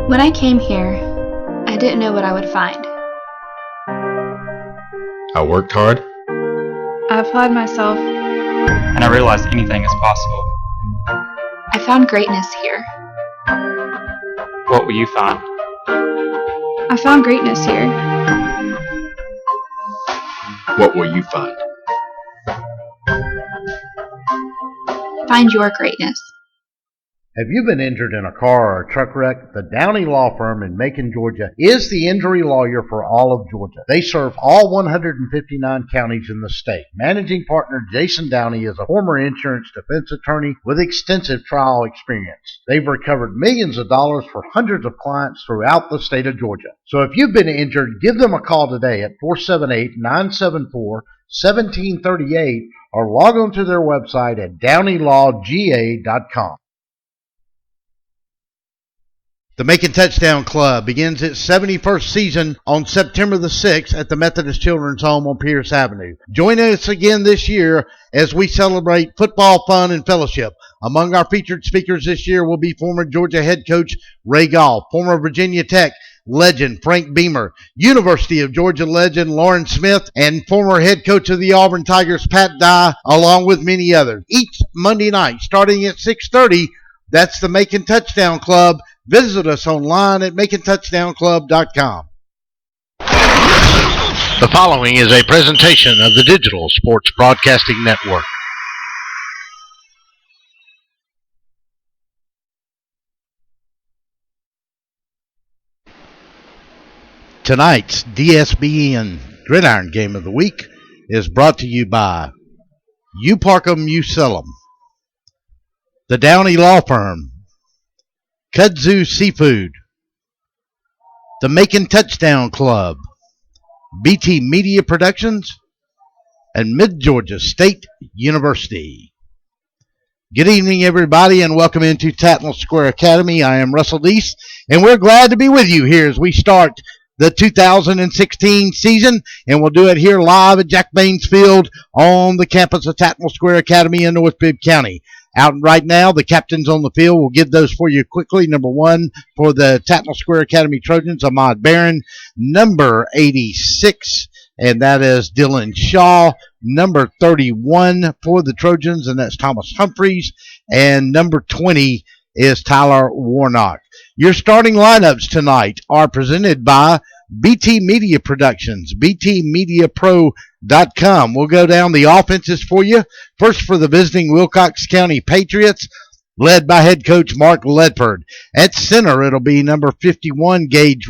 When I came here, I didn't know what I would find. I worked hard. I applied myself. And I realized anything is possible. I found greatness here. What will you find? I found greatness here. What will you find? Find your greatness. Have you been injured in a car or a truck wreck? The Downey Law Firm in Macon, Georgia is the injury lawyer for all of Georgia. They serve all 159 counties in the state. Managing partner Jason Downey is a former insurance defense attorney with extensive trial experience. They've recovered millions of dollars for hundreds of clients throughout the state of Georgia. So if you've been injured, give them a call today at 478-974-1738 or log on to their website at downeylawga.com. The Macon Touchdown Club begins its 71st season on September the 6th at the Methodist Children's Home on Pierce Avenue. Join us again this year as we celebrate football, fun, and fellowship. Among our featured speakers this year will be former Georgia head coach Ray Goff, former Virginia Tech legend Frank Beamer, University of Georgia legend Lauren Smith, and former head coach of the Auburn Tigers Pat Dye, along with many others. Each Monday night, starting at 6:30, that's the Macon Touchdown Club. Visit us online at MaconTouchdownClub.com. The following is a presentation of the Digital Sports Broadcasting Network. Tonight's DSBN Gridiron Game of the Week is brought to you by You Park 'em, You Sell 'em, the Downey Law Firm, Kudzu Seafood, the Macon Touchdown Club, BT Media Productions, and Mid-Georgia State University. Good evening, everybody, and welcome into Tattnall Square Academy. I am Russell Deese, and we're glad to be with you here as we start the 2016 season, and we'll do it here live at Jack Baines Field on the campus of Tattnall Square Academy in North Bibb County. Out right now, the captains on the field. We'll give those for you quickly. Number 1 for the Tattnall Square Academy Trojans, Ahmad Barron. Number 86, and that is Dylan Shaw. Number 31 for the Trojans, and that's Thomas Humphreys. And number 20 is Tyler Warnock. Your starting lineups tonight are presented by BT Media Productions, btmediapro.com. We'll go down the offenses for you. First for the visiting Wilcox County Patriots, led by head coach Mark Ledford. At center, it'll be number 51, Jared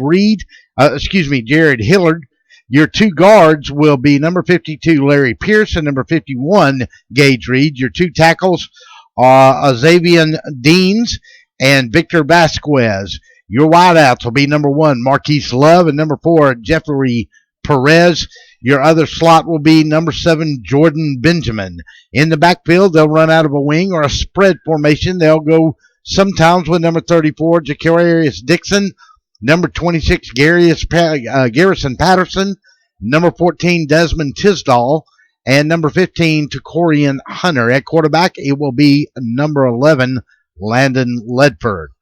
Hillard. Your two guards will be number 52, Larry Pierce, and number 51, Gage Reed. Your two tackles are Xavier Deans and Victor Vasquez. Your wideouts will be number 1, Marquise Love, and number 4, Jeffrey Perez. Your other slot will be number 7, Jordan Benjamin. In the backfield, they'll run out of a wing or a spread formation. They'll go sometimes with number 34, Jacarius Dixon, number 26, Garrison Patterson, number 14, Desmond Tisdall, and number 15, Takorian Hunter. At quarterback, it will be number 11, Landon Ledford.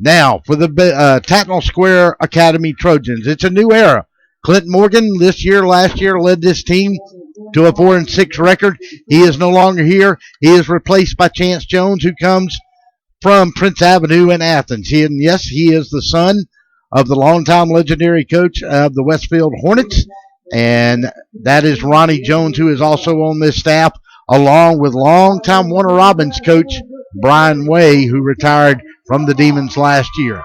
Now, for the Tattnall Square Academy Trojans, it's a new era. Clint Morgan, last year, led this team to a 4-6 record. He is no longer here. He is replaced by Chance Jones, who comes from Prince Avenue in Athens. He is the son of the longtime legendary coach of the Westfield Hornets, and that is Ronnie Jones, who is also on this staff, along with longtime Warner Robins coach Brian Way, who retired from the Demons last year.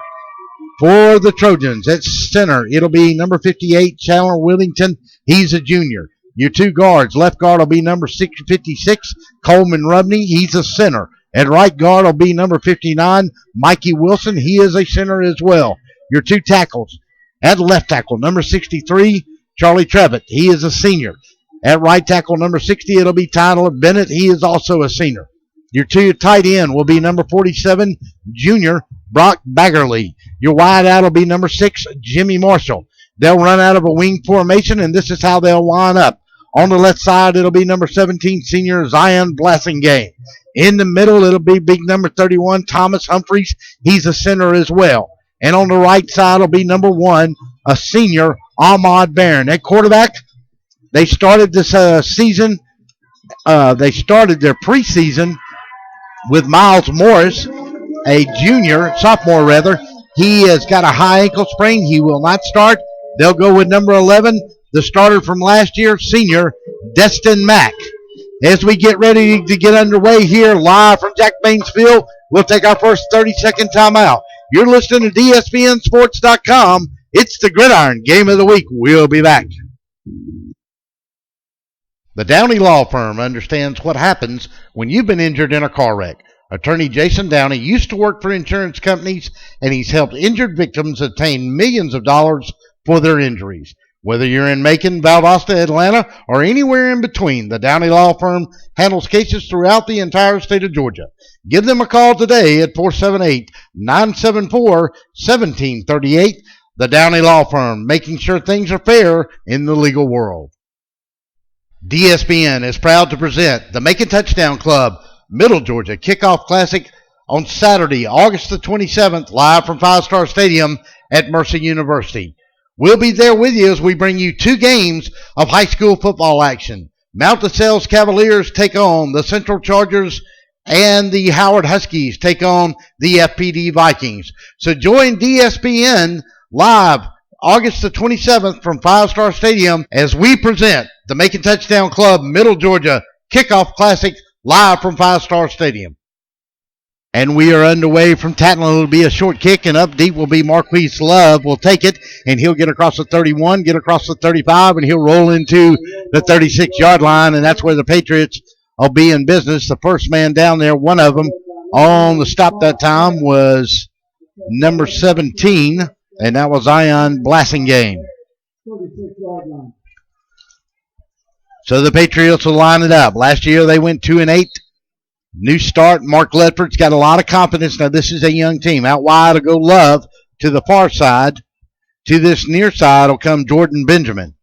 For the Trojans, at center, it'll be number 58, Chandler Willington. He's a junior. Your two guards, left guard will be number 56, Coleman Rubney. He's a center. At right guard will be number 59, Mikey Wilson. He is a center as well. Your two tackles, at left tackle, number 63, Charlie Trevitt. He is a senior. At right tackle, number 60, it'll be Tyler Bennett. He is also a senior. Your two tight end will be number 47, junior Brock Baggerly. Your wide out will be number 6, Jimmy Marshall. They'll run out of a wing formation, and this is how they'll line up. On the left side, it'll be number 17, senior Zion Blassingame. In the middle, it'll be big number 31, Thomas Humphreys. He's a center as well. And on the right side will be number 1, a senior, Ahmad Barron. At quarterback, they started this season. They started their preseason with Miles Morris, a sophomore rather. He has got a high ankle sprain. He will not start. They'll go with number 11, the starter from last year, senior, Destin Mack. As we get ready to get underway here live from Jack Baines Field, we'll take our first 30-second timeout. You're listening to DSPNSports.com. It's the Gridiron Game of the Week. We'll be back. The Downey Law Firm understands what happens when you've been injured in a car wreck. Attorney Jason Downey used to work for insurance companies, and he's helped injured victims obtain millions of dollars for their injuries. Whether you're in Macon, Valdosta, Atlanta, or anywhere in between, the Downey Law Firm handles cases throughout the entire state of Georgia. Give them a call today at 478-974-1738. The Downey Law Firm, making sure things are fair in the legal world. DSPN is proud to present the Macon Touchdown Club Middle Georgia Kickoff Classic on Saturday, August the 27th, live from Five Star Stadium at Mercer University. We'll be there with you as we bring you 2 games of high school football action. Mount DeSales Cavaliers take on the Central Chargers, and the Howard Huskies take on the FPD Vikings. So join DSPN live August the 27th from Five Star Stadium as we present the Macon Touchdown Club Middle Georgia Kickoff Classic live from Five Star Stadium. And we are underway from Tattnall. It'll be a short kick, and up deep will be Marquise Love. Will take it, and he'll get across the 31, get across the 35, and he'll roll into the 36-yard line, and that's where the Patriots will be in business. The first man down there, one of them on the stop that time was number 17, and that was Zion Blassingame. So the Patriots will line it up. Last year they went 2-8. New start. Mark Ledford's got a lot of confidence. Now this is a young team. Out wide will go Love to the far side. To this near side will come Jordan Benjamin.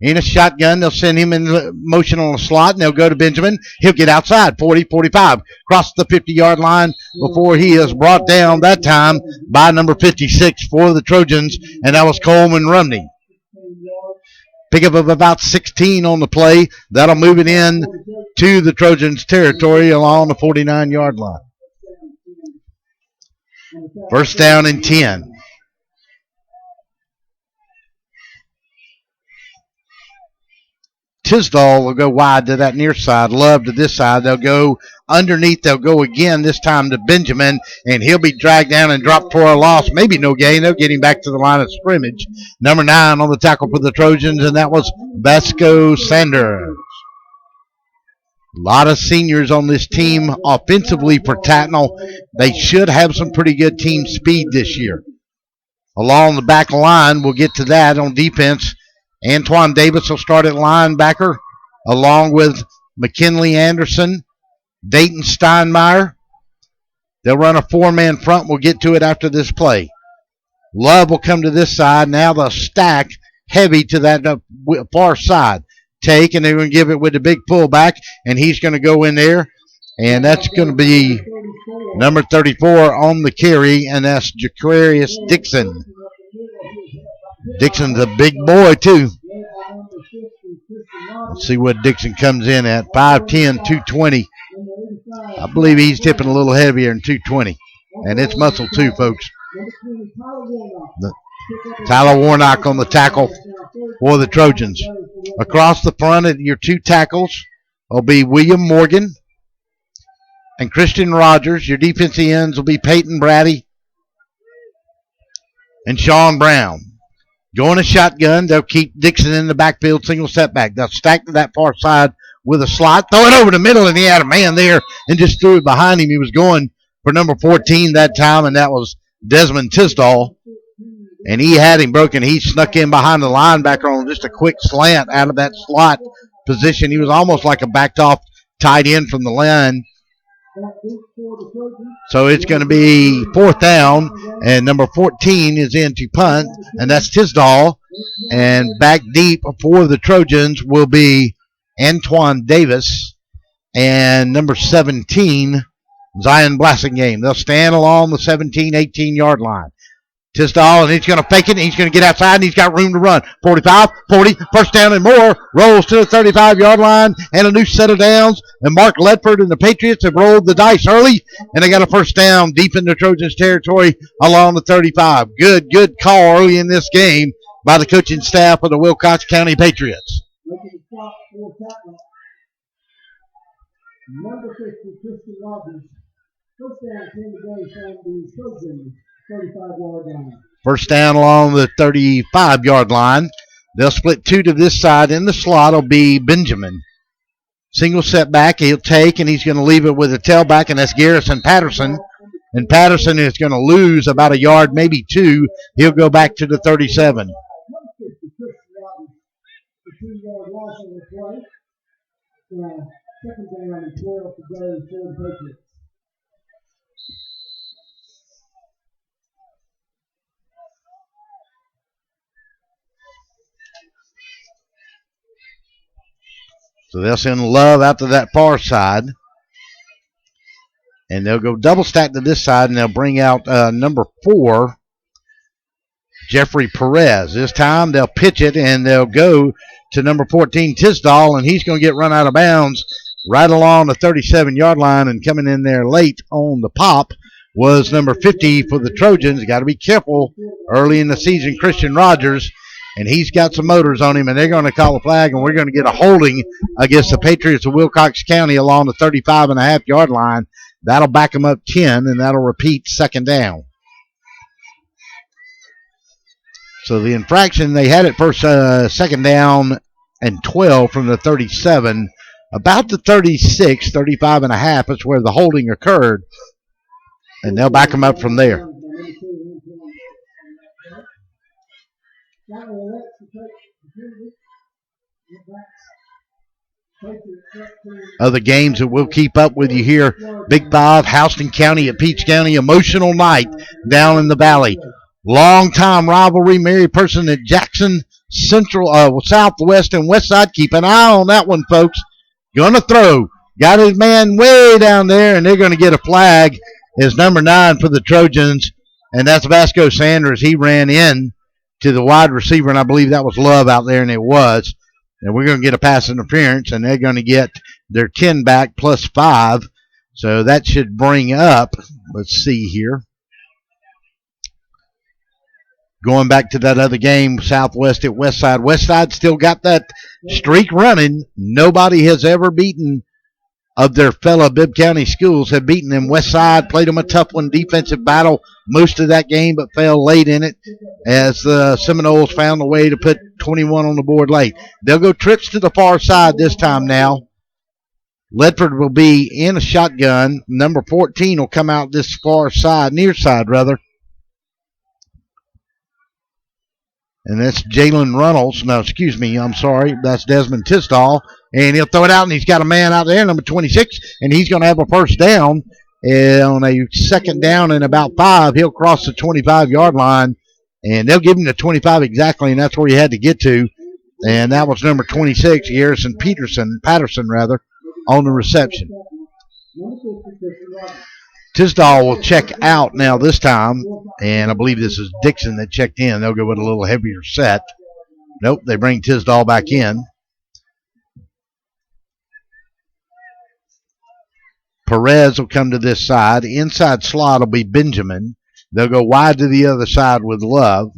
In a shotgun, they'll send him in motion on a slot, and they'll go to Benjamin. He'll get outside, 40, 45, cross the 50-yard line before he is brought down that time by number 56 for the Trojans, and that was Coleman Rumney. Pickup of about 16 on the play. That'll move it in to the Trojans' territory along the 49-yard line. First down and 10. Tisdall will go wide to that near side. Love to this side. They'll go underneath. They'll go again, this time to Benjamin, and he'll be dragged down and dropped for a loss. Maybe no gain. They'll get him back to the line of scrimmage. Number 9 on the tackle for the Trojans, and that was Vasco Sanders. A lot of seniors on this team offensively for Tattnall. They should have some pretty good team speed this year. Along the back line, we'll get to that on defense. Antoine Davis will start at linebacker, along with McKinley Anderson, Dayton Steinmeier. They'll run a 4-man front. We'll get to it after this play. Love will come to this side. Now they'll stack heavy to that far side. Take, and they're going to give it with the big fullback, and he's going to go in there, and that's going to be number 34 on the carry, and that's Jaquarius Dixon. Dixon's a big boy, too. Let's see what Dixon comes in at. 5'10", 220. I believe he's tipping a little heavier than 220. And it's muscle, too, folks. Tyler Warnock on the tackle for the Trojans. Across the front of your 2 tackles will be William Morgan and Christian Rogers. Your defensive ends will be Peyton Brady and Sean Brown. Going a shotgun, they'll keep Dixon in the backfield, single setback. They'll stack to that far side with a slot, throw it over the middle, and he had a man there and just threw it behind him. He was going for number 14 that time, and that was Desmond Tisdall. And he had him broken. He snuck in behind the linebacker on just a quick slant out of that slot position. He was almost like a backed off tight end from the line. So it's going to be 4th down, and number 14 is in to punt, and that's Tisdall. And back deep for the Trojans will be Antoine Davis and number 17, Zion Blassingame. They'll stand along the 17, 18-yard line. Tisdall, and he's going to fake it, and he's going to get outside, and he's got room to run. 45, 40, first down and more. Rolls to the 35-yard line, and a new set of downs. And Mark Ledford and the Patriots have rolled the dice early, and they got a first down deep into Trojans territory along the 35. Good call early in this game by the coaching staff of the Wilcox County Patriots. Number 50, Christian Rogers. First down, 10 to go from the Trojans, 35-yard line. First down along the 35-yard line. They'll split two to this side. In the slot will be Benjamin. Single setback he'll take, and he's going to leave it with a tailback, and that's Garrison Patterson. And Patterson is going to lose about a yard, maybe two. He'll go back to the 37. Number 50, Christian Rogers. The 2-yard loss on the play. Second down and 12 to go for the Patriots. So they'll send Love out to that far side. And they'll go double stack to this side, and they'll bring out number 4, Jeffrey Perez. This time they'll pitch it, and they'll go to number 14, Tisdall, and he's going to get run out of bounds right along the 37-yard line. And coming in there late on the pop was number 50 for the Trojans. Got to be careful early in the season, Christian Rogers. And he's got some motors on him, and they're going to call a flag, and we're going to get a holding against the Patriots of Wilcox County along the 35.5-yard line. That'll back them up 10, and that'll repeat second down. So the infraction, they had it first, second down and 12 from the 37. About the 36, 35.5 is where the holding occurred, and they'll back them up from there. Other games that we'll keep up with you here. Big 5, Houston County at Peach County. Emotional night down in the valley. Long-time rivalry. Mary Person at Jackson Central, Southwest and West Side. Keep an eye on that one, folks. Gonna throw. Got his man way down there, and they're going to get a flag. Is number 9 for the Trojans, and that's Vasco Sanders. He ran in to the wide receiver, and I believe that was Love out there, and it was. And we're going to get a pass interference, and they're going to get their 10 back plus 5. So that should bring up, let's see here. Going back to that other game, Southwest at West Side. West Side still got that streak running. Nobody has ever beaten of their fellow Bibb County schools have beaten them. West Side played them a tough one, defensive battle most of that game, but fell late in it as the Seminoles found a way to put 21 on the board late. They'll go trips to the far side this time now. Ledford will be in a shotgun. Number 14 will come out this far side, near side rather. And that's Jalen Runnels. No, excuse me, I'm sorry. That's Desmond Tisdall. And he'll throw it out, and he's got a man out there, number 26, and he's going to have a first down. And on a second down and about 5, he'll cross the 25-yard line, and they'll give him the 25 exactly, and that's where he had to get to. And that was number 26, Garrison Patterson, on the reception. Tisdall will check out now this time, and I believe this is Dixon that checked in. They'll go with a little heavier set. Nope, they bring Tisdall back in. Perez will come to this side. Inside slot will be Benjamin. They'll go wide to the other side with Love.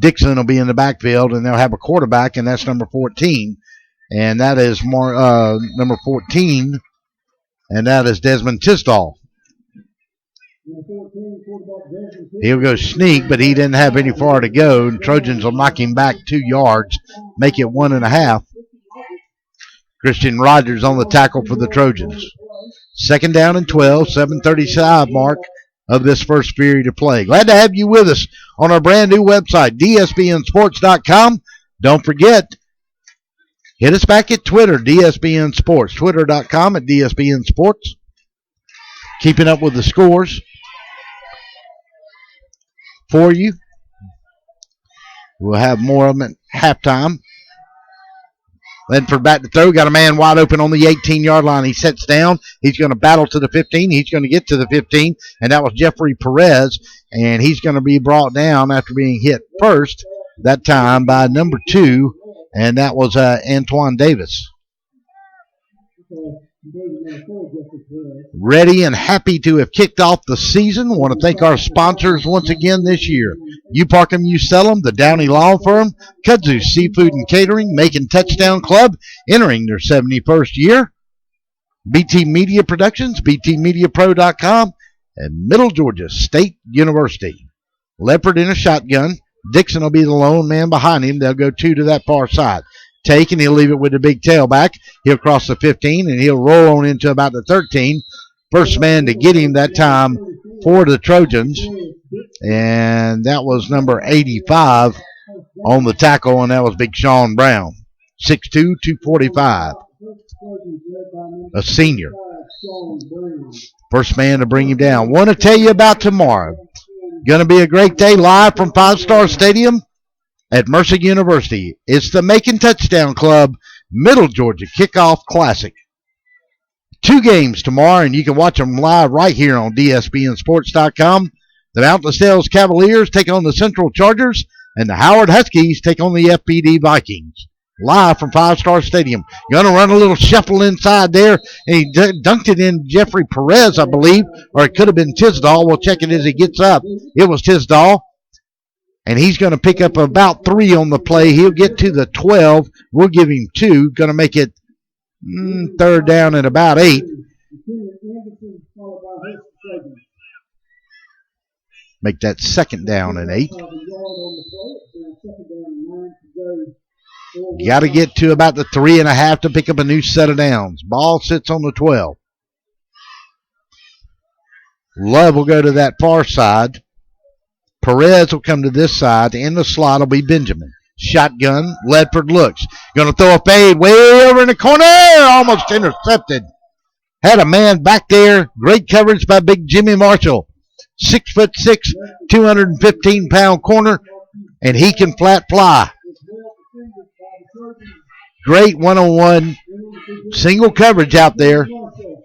Dixon will be in the backfield, and they'll have a quarterback, and that's number 14. And that is number 14, and that is Desmond Tisdall. He'll go sneak, but he didn't have any far to go, and Trojans will knock him back 2 yards, make it 1.5. Christian Rogers on the tackle for the Trojans. Second down and 12, 7:35 mark of this first period of play. Glad to have you with us on our brand new website, dsbnsports.com. Don't forget, hit us back at Twitter, DSBN Sports, twitter.com at DSBN Sports. Keeping up with the scores for you. We'll have more of them at halftime. Ledford back to throw. Got a man wide open on the 18-yard line. He sets down. He's going to battle to the 15. He's going to get to the 15, and that was Jeffrey Perez, and he's going to be brought down after being hit first, that time by number 2, and that was Antoine Davis. Ready and happy to have kicked off the season. Want to thank our sponsors once again this year. You Park 'em, You Sell 'em, the Downey Law Firm, Kudzu Seafood and Catering, Macon Touchdown Club, entering their 71st year, BT Media Productions, btmediapro.com, and Middle Georgia State University. Leopard in a shotgun. Dixon will be the lone man behind him. They'll go 2 to that far side. Take, and he'll leave it with the big tailback. He'll cross the 15, and he'll roll on into about the 13. First man to get him that time for the Trojans, and that was number 85 on the tackle, and that was Big Sean Brown, 6'2", 245, a senior. First man to bring him down. Want to tell you about tomorrow. Going to be a great day live from 5-Star Stadium at Mercer University. It's the Macon Touchdown Club Middle Georgia Kickoff Classic. 2 games tomorrow, and you can watch them live right here on DSBNsports.com. The Mount Lascelles Cavaliers take on the Central Chargers, and the Howard Huskies take on the FPD Vikings. Live from 5-Star Stadium. Going to run a little shuffle inside there, and he dunked it in Jeffrey Perez, I believe, or it could have been Tisdall. We'll check it as he gets up. It was Tisdall. And he's going to pick up about 3 on the play. He'll get to the 12. We'll give him 2. Going to make it third down at about 8. Make that second down and 8. Got to get to about the 3.5 to pick up a new set of downs. Ball sits on the 12. Love will go to that far side. Perez will come to this side. In the slot will be Benjamin. Shotgun. Ledford looks. Going to throw a fade way over in the corner. Almost intercepted. Had a man back there. Great coverage by Big Jimmy Marshall. 6'6", 215-pound corner, and he can flat fly. Great one-on-one single coverage out there.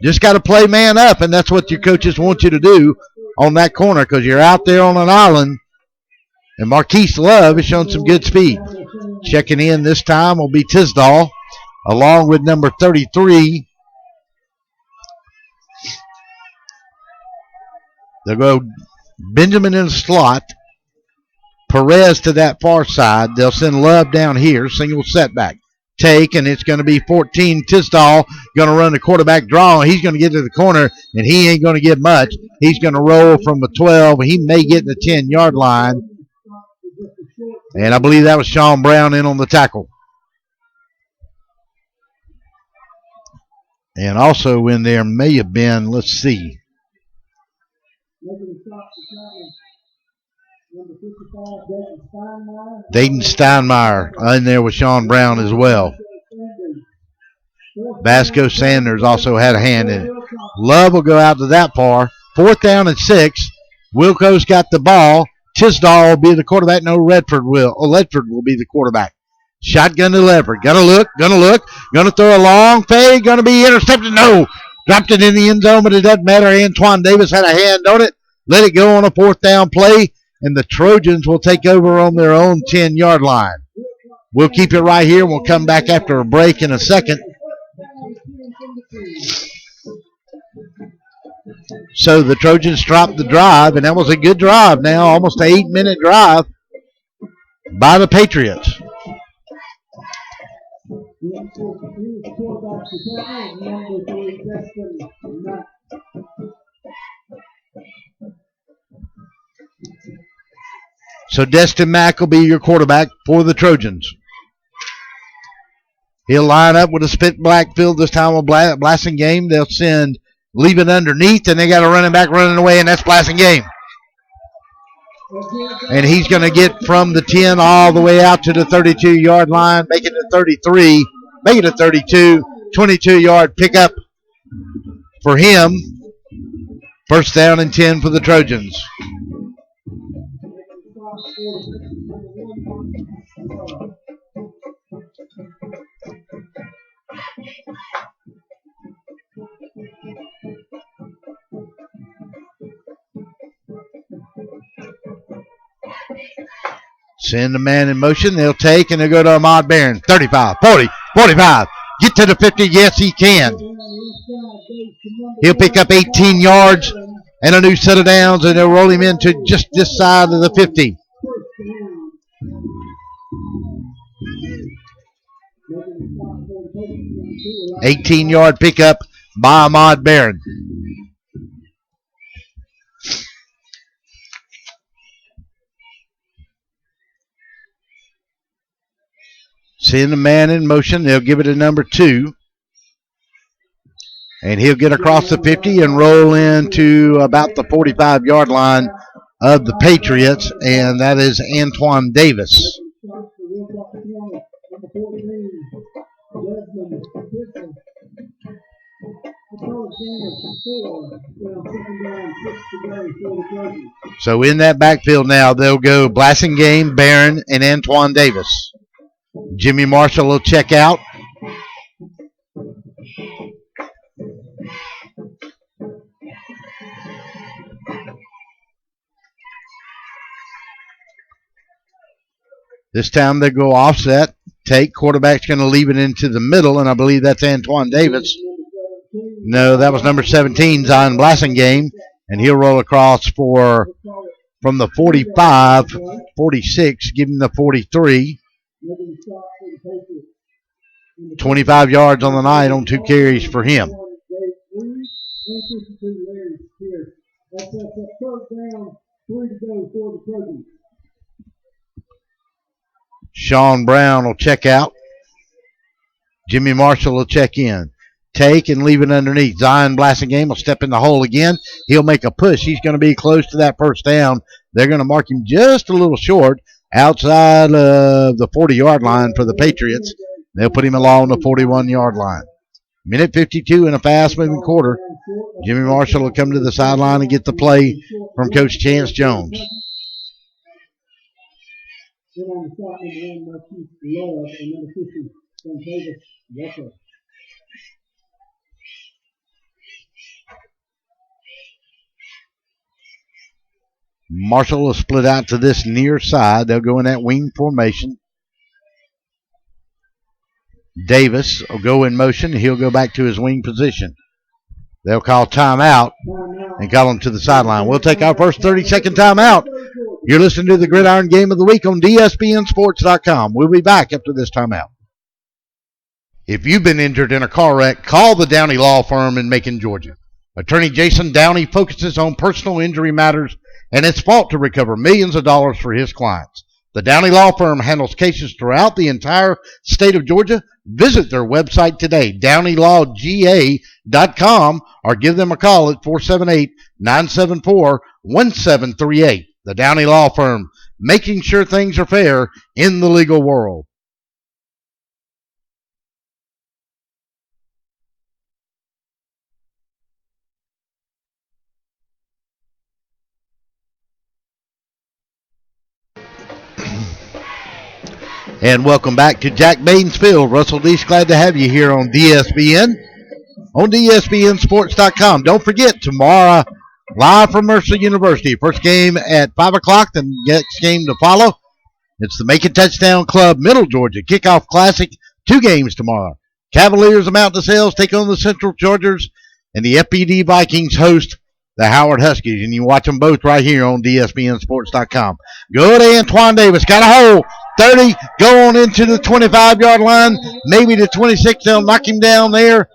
Just got to play man up, and that's what your coaches want you to do on that corner, because you're out there on an island, and Marquise Love has shown some good speed. Checking in this time will be Tisdall, along with number 33. They'll go Benjamin in the slot, Perez to that far side. They'll send Love down here, single setback. Take, and it's going to be 14. Tisdall going to run the quarterback draw. He's going to get to the corner, and he ain't going to get much. He's going to roll from the 12. He may get the 10-yard line. And I believe that was Sean Brown in on the tackle. And also in there may have been, let's see. Dayton Steinmeier in there with Sean Brown as well. Vasco Sanders also had a hand in it. Love will go out to that far. 4th down and 6. Wilcox got the ball. Tisdall will be the quarterback. No, Ledford will be the quarterback. Shotgun to Ledford. Gonna look. Gonna throw a long fade. Gonna be intercepted. No. Dropped it in the end zone, but it doesn't matter. Antoine Davis had a hand on it. Let it go on a 4th down play, and the Trojans will take over on their own 10-yard line. We'll keep it right here. We'll come back after a break in a second. So the Trojans dropped the drive, and that was a good drive now, almost an 8-minute drive by the Patriots. So Destin Mack will be your quarterback for the Trojans. He'll line up with a split backfield this time with Blasting Game. They'll send leave it underneath, and they got a running back running away, and that's Blasting Game. And he's going to get from the 10 all the way out to the 32-yard line, make it to 33, make it to 32, 22-yard pickup for him. First down and 10 for the Trojans. Send the man in motion. They'll take and they'll go to Ahmad Barron. 35, 40, 45. Get to the 50. Yes, he can. He'll pick up 18 yards and a new set of downs, and they'll roll him into just this side of the 50. $18-yard pickup by Ahmad Barron. Send the man in motion. They'll give it to number 2. And he'll get across the 50 and roll into about the 45-yard line of the Patriots, and that is Antoine Davis. So in that backfield now, they'll go Blassingame, Barron, and Antoine Davis. Jimmy Marshall will check out. This time they go offset. Take. Quarterback's going to leave it into the middle, and I believe that's Antoine Davis. No, that was number 17, Zion Blassingame, and he'll roll across from the 45, 46, give him the 43. 25 yards on the night on 2 carries for him. Sean Brown will check out. Jimmy Marshall will check in. Take and leave it underneath. Zion Blassingame will step in the hole again. He'll make a push. He's going to be close to that first down. They're going to mark him just a little short outside of the 40-yard line for the Patriots. They'll put him along the 41-yard line. Minute 52 in a fast-moving quarter. Jimmy Marshall will come to the sideline and get the play from Coach Chance Jones. Marshall will split out to this near side. They'll go in that wing formation. Davis will go in motion. He'll go back to his wing position. They'll call timeout and call him to the sideline. We'll take our first 30-second timeout. You're listening to the Gridiron Game of the Week on DSBNSports.com. We'll be back after this timeout. If you've been injured in a car wreck, call the Downey Law Firm in Macon, Georgia. Attorney Jason Downey focuses on personal injury matters and has fought to recover millions of dollars for his clients. The Downey Law Firm handles cases throughout the entire state of Georgia. Visit their website today, DowneyLawGA.com, or give them a call at 478-974-1738. The Downey Law Firm, making sure things are fair in the legal world. And welcome back to Jack Baden's Field. Russell Deese, glad to have you here on DSBN, on DSBNSports.com. Don't forget, tomorrow, live from Mercer University. First game at 5 o'clock, the next game to follow. It's the Macon Touchdown Club Middle Georgia Kickoff Classic. 2 games tomorrow. Cavaliers of Mount DeSales take on the Central Chargers, and the FPD Vikings host the Howard Huskies. And you watch them both right here on DSBNSports.com. Go to Antoine Davis. Got a hole. 30, go on into the 25-yard line, maybe the 26. They'll knock him down there,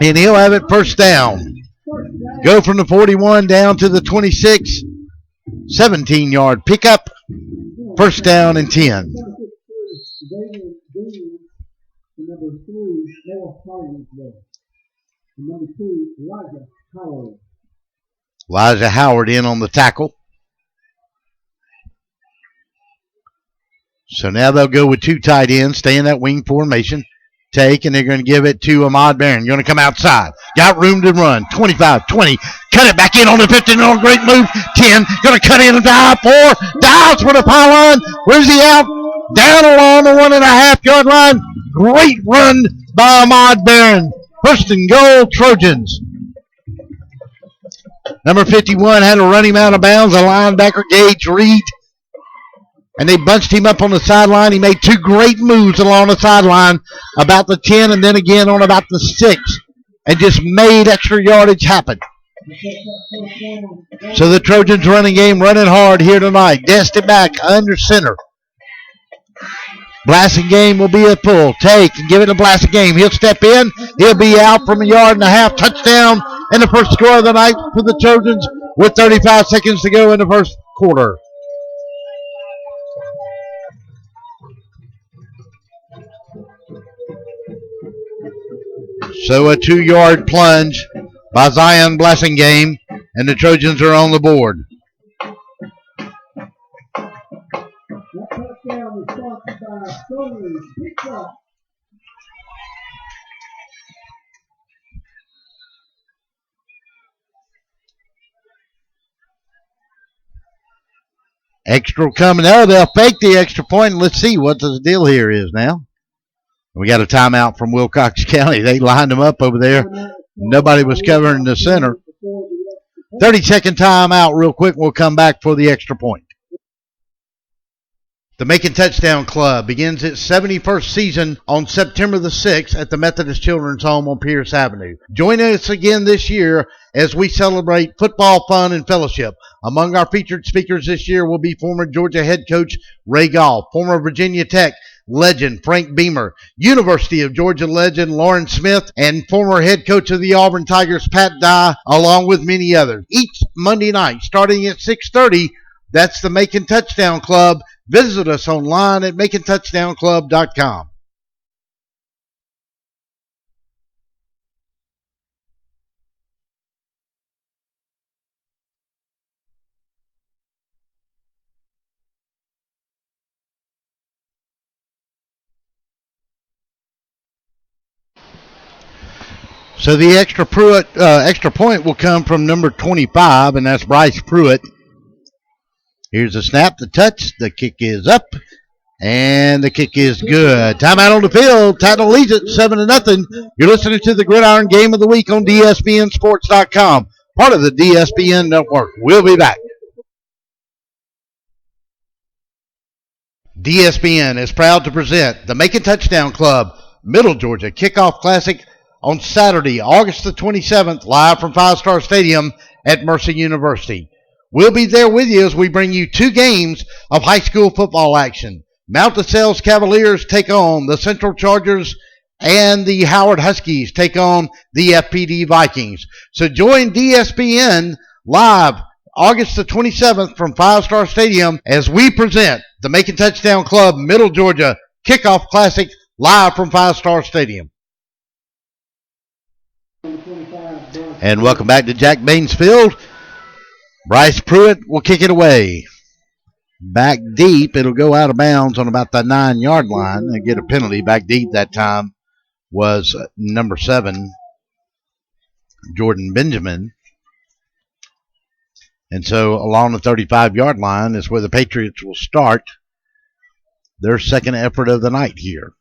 and he'll have it first down. Go from the 41 down to the 26, 17-yard pickup, first down and 10. Elijah Howard in on the tackle. So now they'll go with 2 tight ends, stay in that wing formation, take, and they're going to give it to Ahmad Barron. Going to come outside. Got room to run. 25, 20. Cut it back in on the 15. Oh, great move. 10. Going to cut in and dive. 4. Dives for the pylon. Where's he out? Down along the 1.5-yard line. Great run by Ahmad Barron. First and goal, Trojans. Number 51 had to run him out of bounds. A linebacker, Gage Reed. and they bunched him up on the sideline. He made two great moves along the sideline, about the 10 and then again on about the 6, and just made extra yardage happen. So the Trojans running game running hard here tonight. Dest it back under center. Blasingame will be a pull. Take and give it to Blasingame. He'll step in. He'll be out from 1.5 yards. Touchdown, and the first score of the night for the Trojans with 35 seconds to go in the first quarter. So a 2-yard plunge by Zion Blasingame, and the Trojans are on the board. That touchdown was sponsored by Stoney's Kickoff. Extra coming. Oh, they'll fake the extra point. Let's see what the deal here is now. We got a timeout from Wilcox County. They lined them up over there. Nobody was covering the center. 30-second timeout real quick. We'll come back for the extra point. The Macon Touchdown Club begins its 71st season on September the 6th at the Methodist Children's Home on Pierce Avenue. Join us again this year as we celebrate football, fun, and fellowship. Among our featured speakers this year will be former Georgia head coach Ray Goff, former Virginia Tech legend Frank Beamer, University of Georgia legend Lauren Smith, and former head coach of the Auburn Tigers Pat Dye, along with many others. Each Monday night, starting at 6:30, that's the Macon Touchdown Club. Visit us online at MaconTouchdownClub.com. So the extra point will come from number 25, and that's Bryce Pruitt. Here's the snap, the touch, the kick is up, and the kick is good. Timeout on the field. Tattnall leads it 7-0. You're listening to the Gridiron Game of the Week on DSPNSports.com, part of the DSPN Network. We'll be back. DSPN is proud to present the Macon Touchdown Club Middle Georgia Kickoff Classic on Saturday, August the 27th, live from Five Star Stadium at Mercer University. We'll be there with you as we bring you 2 games of high school football action. Mount DeSales Cavaliers take on the Central Chargers, and the Howard Huskies take on the FPD Vikings. So join DSPN live August the 27th from Five Star Stadium as we present the Macon Touchdown Club Middle Georgia Kickoff Classic live from Five Star Stadium. And welcome back to Jack Baines Field. Bryce Pruitt will kick it away. Back deep, it'll go out of bounds on about the 9-yard line and get a penalty. Back deep that time was number 7, Jordan Benjamin. And so along the 35-yard line is where the Patriots will start their second effort of the night here.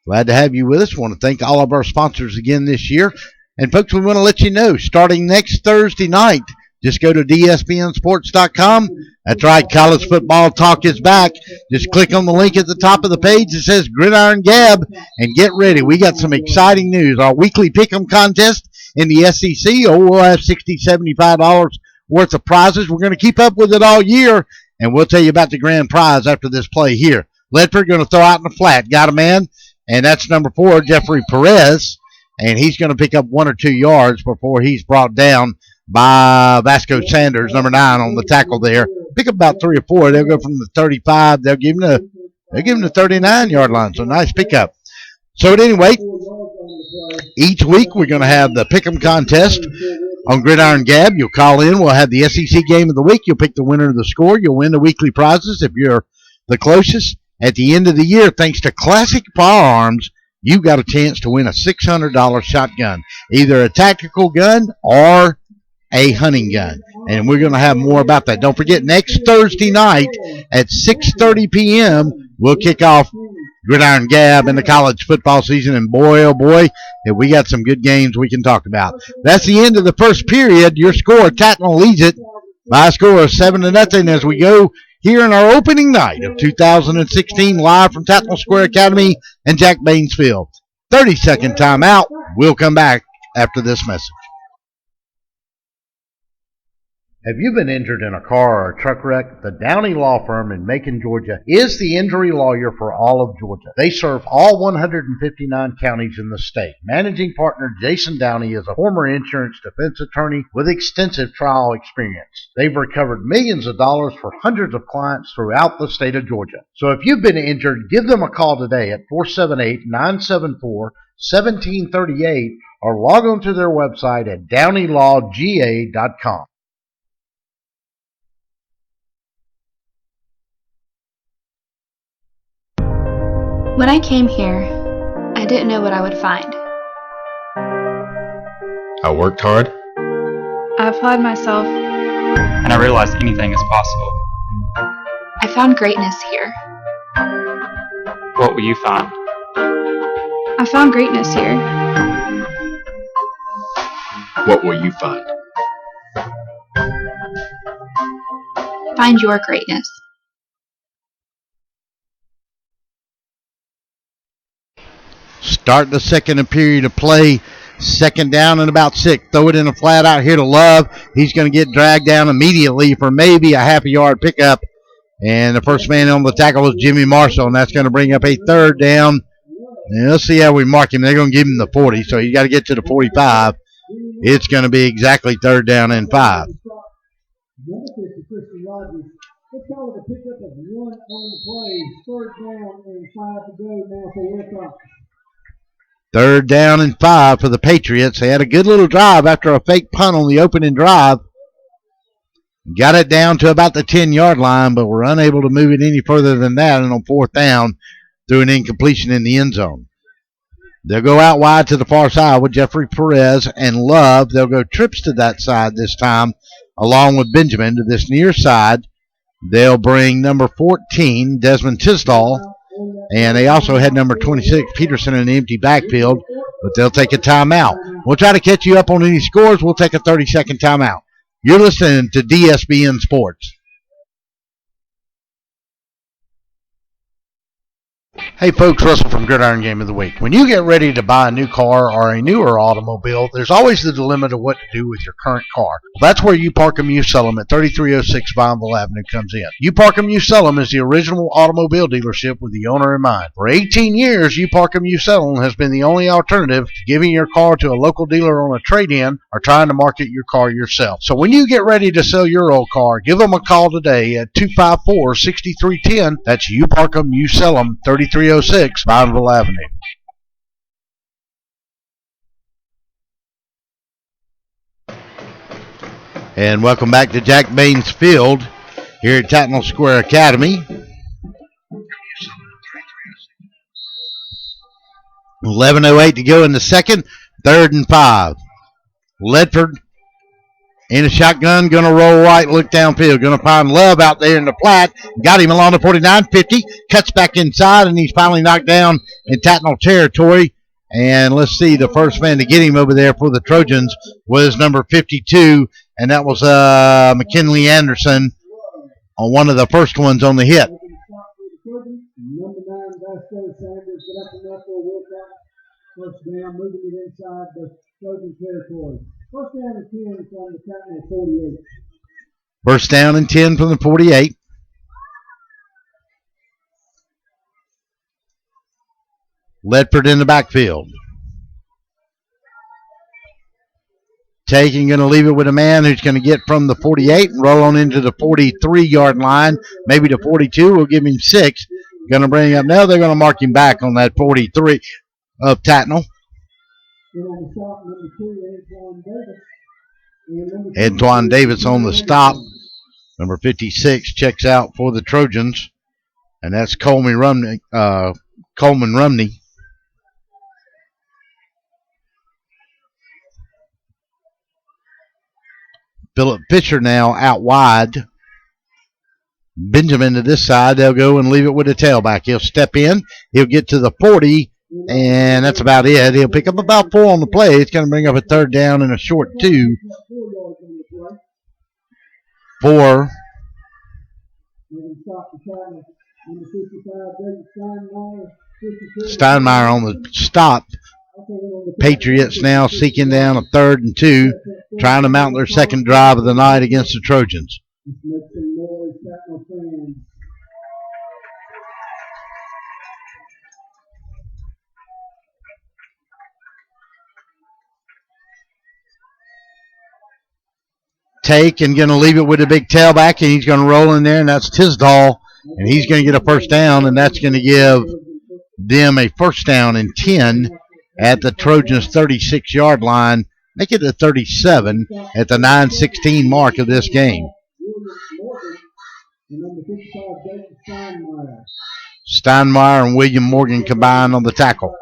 Glad to have you with us. Want to thank all of our sponsors again this year. And folks, we want to let you know, starting next Thursday night, just go to DSPNSports.com. That's right, college football talk is back. Just click on the link at the top of the page that says Gridiron Gab and get ready. We got some exciting news. Our weekly pick'em contest in the SEC, we'll have $60, $75 worth of prizes. We're going to keep up with it all year, and we'll tell you about the grand prize after this play here. Ledford going to throw out in the flat. Got a man, and that's number 4, Jeffrey Perez, and he's going to pick up 1 or 2 yards before he's brought down by Vasco Sanders, number 9, on the tackle there. Pick up about 3 or 4. They'll go from the 35. They'll give him the 39-yard line. So nice pickup. So at any rate, each week we're going to have the pick'em contest on Gridiron Gab. You'll call in. We'll have the SEC game of the week. You'll pick the winner of the score. You'll win the weekly prizes if you're the closest. At the end of the year, thanks to Classic Firearms, you've got a chance to win a $600 shotgun, either a tactical gun or a hunting gun. And we're going to have more about that. Don't forget, next Thursday night at 6:30 p.m., we'll kick off Gridiron Gab in the college football season. And boy, oh boy, if we got some good games we can talk about. That's the end of the first period. Your score, Tattnall leads it by a score of 7-0 as we go here in our opening night of 2016, live from Tattnall Square Academy and Jack Baines Field. 30-second timeout. We'll come back after this message. Have you been injured in a car or a truck wreck? The Downey Law Firm in Macon, Georgia is the injury lawyer for all of Georgia. They serve all 159 counties in the state. Managing partner Jason Downey is a former insurance defense attorney with extensive trial experience. They've recovered millions of dollars for hundreds of clients throughout the state of Georgia. So if you've been injured, give them a call today at 478-974-1738 or log on to their website at downeylawga.com. When I came here, I didn't know what I would find. I worked hard. I applied myself. And I realized anything is possible. I found greatness here. What will you find? I found greatness here. What will you find? Find your greatness. Start the second period of play. Second down and about 6. Throw it in a flat out here to Love. He's going to get dragged down immediately for maybe a half a yard pickup. And the first man on the tackle was Jimmy Marshall, and that's going to bring up a third down. And let's see how we mark him. They're going to give him the 40, so he's got to get to the 45. It's going to be exactly third down and 5. Let's call it a pickup of 1 on the play. Third down and 5 to go now for Wilcox. Third down and 5 for the Patriots. They had a good little drive after a fake punt on the opening drive. Got it down to about the 10-yard line, but were unable to move it any further than that. And on fourth down, threw an incompletion in the end zone. They'll go out wide to the far side with Jeffrey Perez and Love. They'll go trips to that side this time, along with Benjamin to this near side. They'll bring number 14, Desmond Tisdall. And they also had number 26, Peterson, in the empty backfield, but they'll take a timeout. We'll try to catch you up on any scores. We'll take a 30-second timeout. You're listening to DSBN Sports. Hey folks, Russell from Gridiron Game of the Week. When you get ready to buy a new car or a newer automobile, there's always the dilemma to what to do with your current car. Well, that's where You Park 'Em, You Sell 'Em at 3306 Vineville Avenue comes in. You Park 'Em, You Sell 'Em is the original automobile dealership with the owner in mind. For 18 years, You Park 'Em, You Sell 'Em has been the only alternative to giving your car to a local dealer on a trade-in or trying to market your car yourself. So when you get ready to sell your old car, give them a call today at 254-6310. That's You Park 'Em, You Sell 'Em, 3306 Vineville Avenue. And welcome back to Jack Baines Field here at Tattnall Square Academy. 11:08 to go in the second. 3rd and 5. Ledford in a shotgun, going to roll right, look downfield. Going to find Love out there in the flat. Got him along the 49-50. Cuts back inside, and he's finally knocked down in Tattnall territory. And let's see, the first man to get him over there for the Trojans was number 52, and that was McKinley Anderson on one of the first ones on the hit. Number 9, Vasco Sanders, get up enough for Wilcox. First down, moving it inside the Trojan territory. First down and 10 from the Tattnall 48. First down and 10 from the 48. Ledford in the backfield. Taking, going to leave it with a man who's going to get from the 48 and roll on into the 43-yard line, maybe the 42. We'll give him 6. Going to bring him up now. They're going to mark him back on that 43 of Tattnall. Antoine Davis on the stop. Number 56 checks out for the Trojans, and that's Coleman Rumney. Philip Fisher now out wide. Benjamin to this side. They'll go and leave it with a tailback. He'll step in. He'll get to the 40, and that's about it. He'll pick up about 4 on the play. It's going to bring up a 3rd down and a short 2 for Making stop to Tattnall. Number 55, David Steinmeier. 52. Steinmeier on the stop. Patriots now seeking down a 3rd and 2, trying to mount their second drive of the night against the Trojans. Let's make some noise, Tattnall fans. Take and going to leave it with a big tailback, and he's going to roll in there, and that's Tisdall, and he's going to get a first down, and that's going to give them a first down and 10 at the Trojans' 36-yard line. Make it a 37 at the 9:16 mark of this game. Steinmeier and William Morgan combined on the tackle.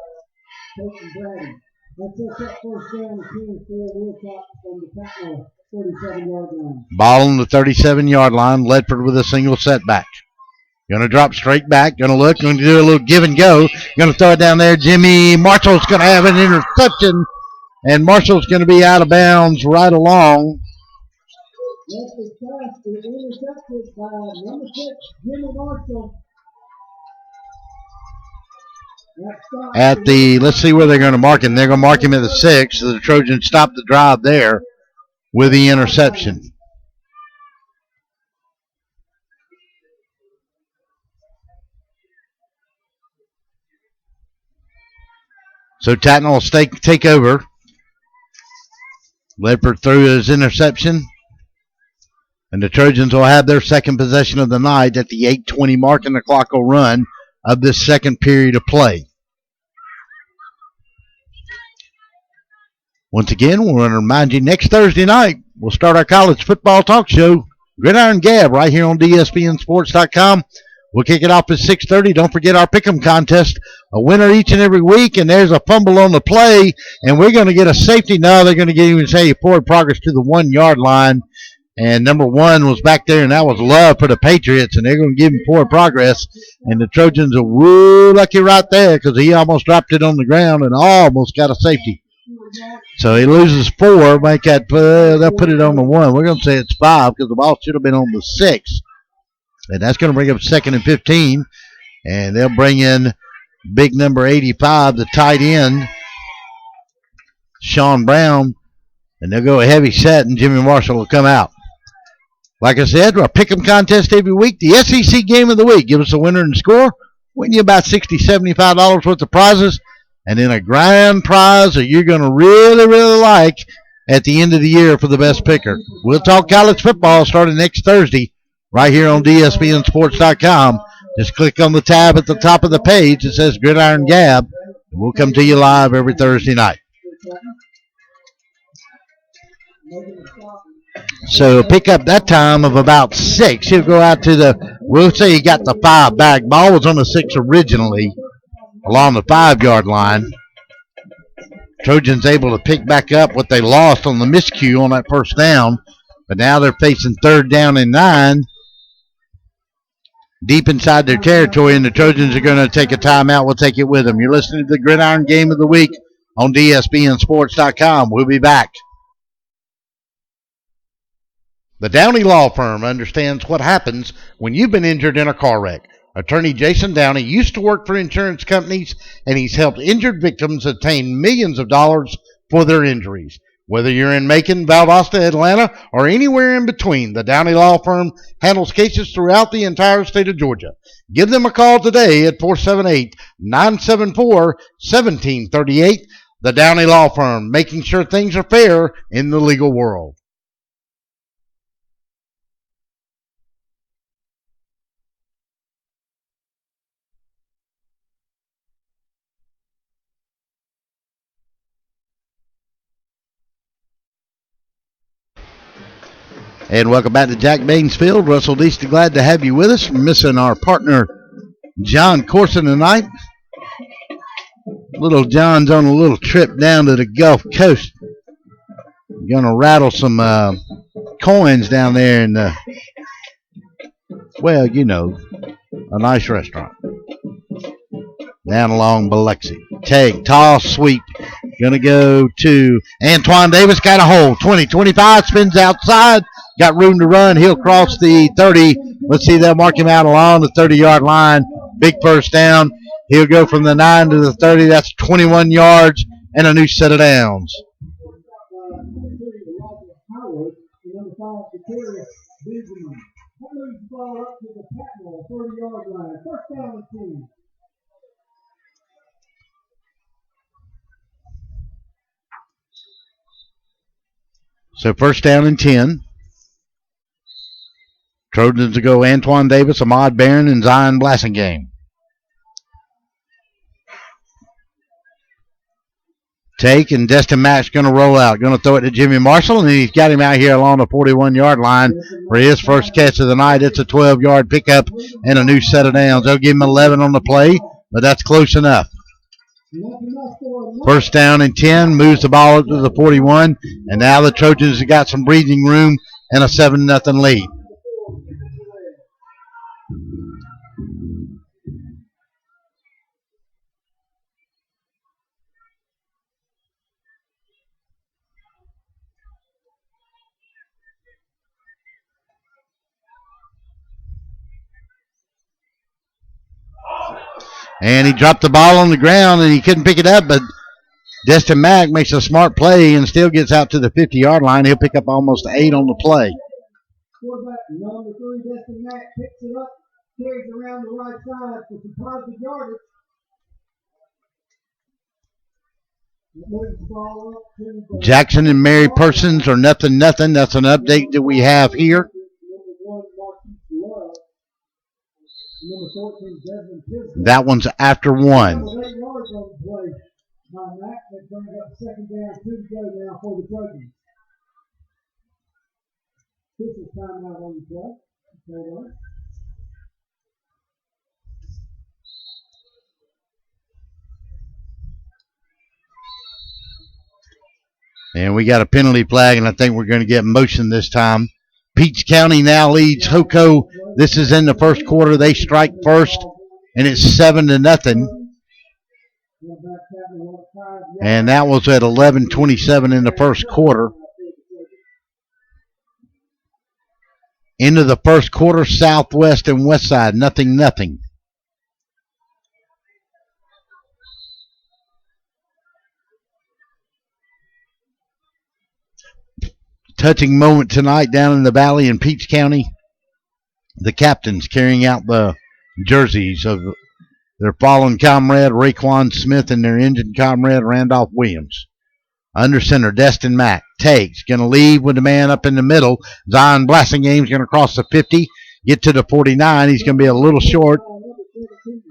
Ball on the 37-yard line. Ledford with a single setback. Going to drop straight back. Going to look. Going to do a little give and go. Going to throw it down there. Jimmy Marshall's going to have an interception. And Marshall's going to be out of bounds right along. Intercepted by number 6, Jimmy Marshall. At the, let's see where they're going to mark him. They're going to mark him at the 6. So the Trojans stop the drive there with the interception. So Tattnall will take over. Ledford threw his interception. And the Trojans will have their second possession of the night at the 8:20 mark, and the clock will run of this second period of play. Once again, we're going to remind you next Thursday night, we'll start our college football talk show, Gridiron Gab, right here on DSPNsports.com. We'll kick it off at 6:30. Don't forget our pick'em contest, a winner each and every week, and there's a fumble on the play, and we're going to get a safety. No, they're going to even say forward progress to the 1-yard line, and number 1 was back there, and that was Love for the Patriots, and they're going to give him forward progress, and the Trojans are woo lucky right there because he almost dropped it on the ground and almost got a safety. So he loses 4. Make that, they'll put it on the 1. We're going to say it's 5 because the ball should have been on the 6. And that's going to bring up 2nd and 15. And they'll bring in big number 85, the tight end, Sean Brown. And they'll go a heavy set, and Jimmy Marshall will come out. Like I said, we'll pick 'em contest every week. The SEC game of the week. Give us a winner and score. Win you about $60, $75 worth of prizes. And then a grand prize that you're going to really, really like at the end of the year for the best picker. We'll talk college football starting next Thursday right here on DSPNsports.com. Just click on the tab at the top of the page that says Gridiron Gab, and we'll come to you live every Thursday night. So pick up that time of about 6. He'll go out to the, we'll say he got the 5 back. Ball was on the 6 originally along the 5-yard line. Trojans able to pick back up what they lost on the miscue on that first down. But now they're facing 3rd down and 9. Deep inside their territory, and the Trojans are going to take a timeout. We'll take it with them. You're listening to the Gridiron Game of the Week on DSPNsports.com. We'll be back. The Downey Law Firm understands what happens when you've been injured in a car wreck. Attorney Jason Downey used to work for insurance companies, and he's helped injured victims obtain millions of dollars for their injuries. Whether you're in Macon, Valdosta, Atlanta, or anywhere in between, the Downey Law Firm handles cases throughout the entire state of Georgia. Give them a call today at 478-974-1738. The Downey Law Firm, making sure things are fair in the legal world. And welcome back to Jack Baines Field. Russell Deasty, glad to have you with us. We're missing our partner, John Corson, tonight. Little John's on a little trip down to the Gulf Coast. Going to rattle some coins down there in the, well, you know, a nice restaurant down along Biloxi. Take, toss, sweep. Going to go to Antoine Davis. Got a hole. 20, 25. Spins outside. Got room to run. He'll cross the 30. Let's see. They'll mark him out along the 30-yard line. Big first down. He'll go from the 9 to the 30. That's 21 yards and a new set of downs. Howard, the number 5, Patriots, Benjamin. That moves the ball up to the Tattnall 30-yard line. First down and 10. So first down and 10. Trojans to go Antoine Davis, Ahmad Barron, and Zion Blassingame. Take, and Destin Mack's going to roll out. Going to throw it to Jimmy Marshall, and he's got him out here along the 41-yard line for his first catch of the night. It's a 12-yard pickup and a new set of downs. They'll give him 11 on the play, but that's close enough. First down and 10, moves the ball up to the 41, and now the Trojans have got some breathing room and a 7-0 lead. And he dropped the ball on the ground, and he couldn't pick it up, but Destin Mack makes a smart play and still gets out to the 50-yard line. He'll pick up almost 8 on the play. Quarterback number 3, Destin Mack, picks it up, carries around the right side for some positive yardage. Moves the ball up to the Jackson and Mary Persons are 0-0. That's an update that we have here. number 1, Marquise Love. Number 14, Desmond Piston. That one's after 1. 8 yards on the play by Mack. That brings up second down, 2 to go now for the Trojans. This is timeout on the play. Hold on. And we got a penalty flag, and I think we're going to get motion this time. Peach County now leads Hoko. This is in the first quarter. They strike first, and it's 7-0. And that was at 11:27 in the first quarter. Into the first quarter, Southwest and Westside, 0-0. Touching moment tonight down in the valley in Peach County. The captains carrying out the jerseys of their fallen comrade Raekwon Smith and their injured comrade Randolph Williams. Under center, Destin Mack takes, going to leave with the man up in the middle. Zion Blassingame's going to cross the 50, get to the 49. He's going to be a little short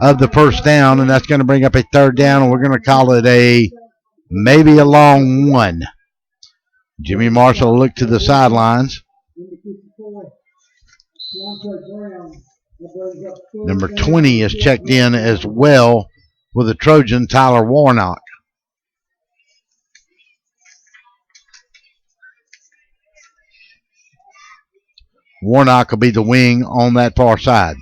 of the first down, and that's going to bring up a third down, and we're going to call it maybe a long one. Jimmy Marshall looked to the sidelines. Number 20 is checked in as well with the Trojan, Tyler Warnock. Warnock will be the wing on that far side.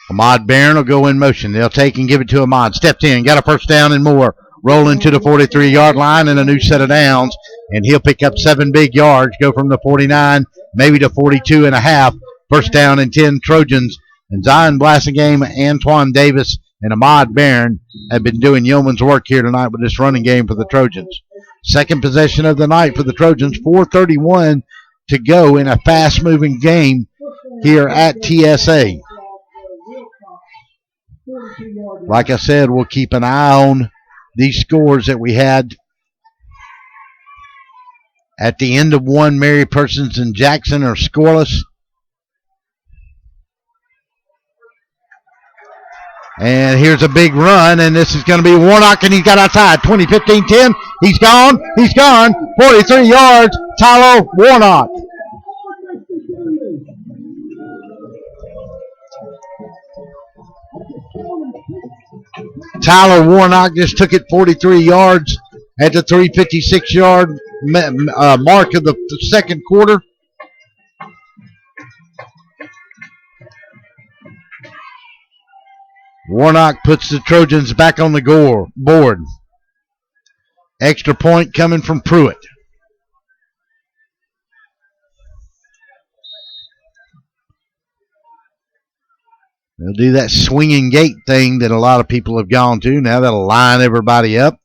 Ahmad Barron will go in motion. They'll take and give it to Ahmad. Stepped in, got a first down and more. Rolling to the 43-yard line and a new set of downs, and he'll pick up 7 big yards, go from the 49 maybe to 42 and a half. First down and 10 Trojans. And Zion Blassingame, Antoine Davis, and Ahmad Barron have been doing yeoman's work here tonight with this running game for the Trojans. Second possession of the night for the Trojans, 4:31 to go in a fast-moving game here at TSA. Like I said, we'll keep an eye on these scores that we had at the end of one. Mary Persons and Jackson are scoreless. And here's a big run, and this is going to be Warnock, and he's got outside. 20, 15, 10. He's gone. 43 yards. Tyler Warnock. Tyler Warnock just took it 43 yards at the 356-yard mark of the second quarter. Warnock puts the Trojans back on the board. Extra point coming from Pruitt. They'll do that swinging gate thing that a lot of people have gone to. Now that'll line everybody up.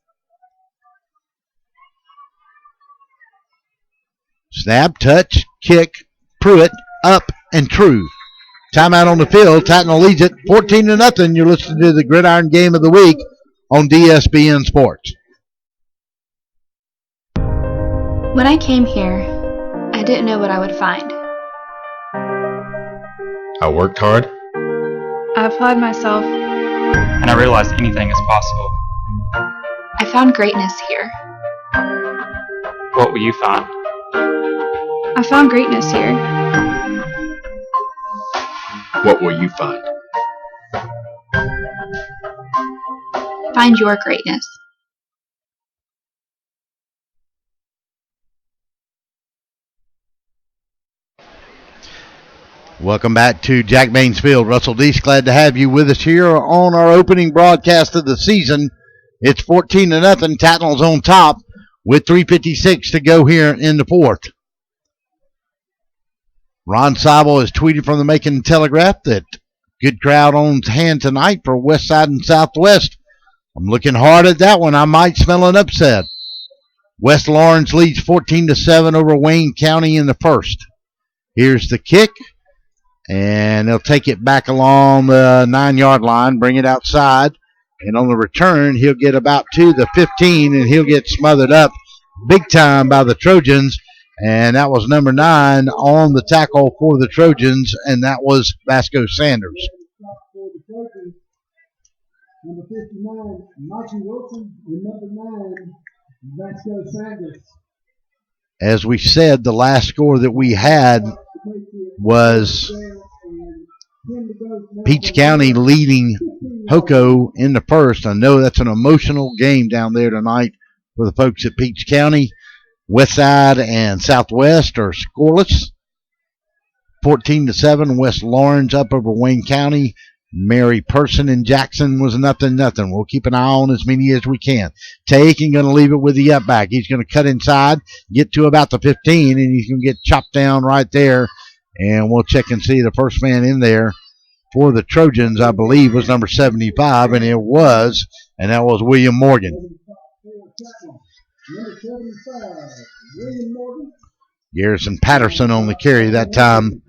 Snap, touch, kick, Pruitt, up, and true. Timeout on the field. Tattnall leads it 14-0. You're listening to the Gridiron Game of the Week on DSBN Sports. When I came here, I didn't know what I would find. I worked hard. I applied myself. And I realized anything is possible. I found greatness here. What will you find? I found greatness here. What will you find? Find your greatness. Welcome back to Jack Baines Field. Russell Deese, glad to have you with us here on our opening broadcast of the season. It's 14-0. Tattnall's on top with 3:56 to go here in the fourth. Ron Seibel has tweeted from the Macon Telegraph that good crowd on hand tonight for West Side and Southwest. I'm looking hard at that one. I might smell an upset. West Lawrence leads 14-7 over Wayne County in the first. Here's the kick, and they'll take it back along the 9-yard line, bring it outside, and on the return, he'll get about to the 15, and he'll get smothered up big time by the Trojans. And that was number 9 on the tackle for the Trojans, and that was Vasco Sanders. Number 59, Mikey Wilson, and number 9, Vasco Sanders. As we said, the last score that we had was Peach County leading Poco in the first. I know that's an emotional game down there tonight for the folks at Peach County. West Side and Southwest are scoreless. 14-7. West Lawrence up over Wayne County. Mary Person and Jackson was 0-0. We'll keep an eye on as many as we can. Taking going to leave it with the up back. He's going to cut inside, get to about the 15, and he's going to get chopped down right there. And we'll check and see the first man in there for the Trojans, I believe, was number 75, and it was, and that was William Morgan. Number 75, William Morgan. Garrison Patterson on the carry that time.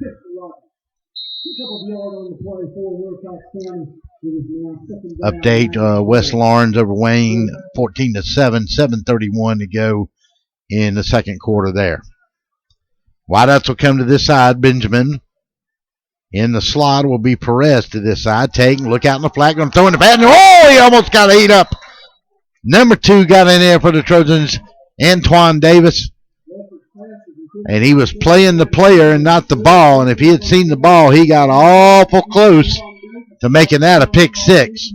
Update, West Lawrence over Wayne, 14-7, 7:31 to go in the second quarter there. Wideouts will come to this side. Benjamin in the slot will be Perez to this side. Taking, look out in the flat, going to throw in the bat. Oh, he almost got ate up. Number 2 got in there for the Trojans, Antoine Davis. And he was playing the player and not the ball. And if he had seen the ball, he got awful close to making that a pick 6.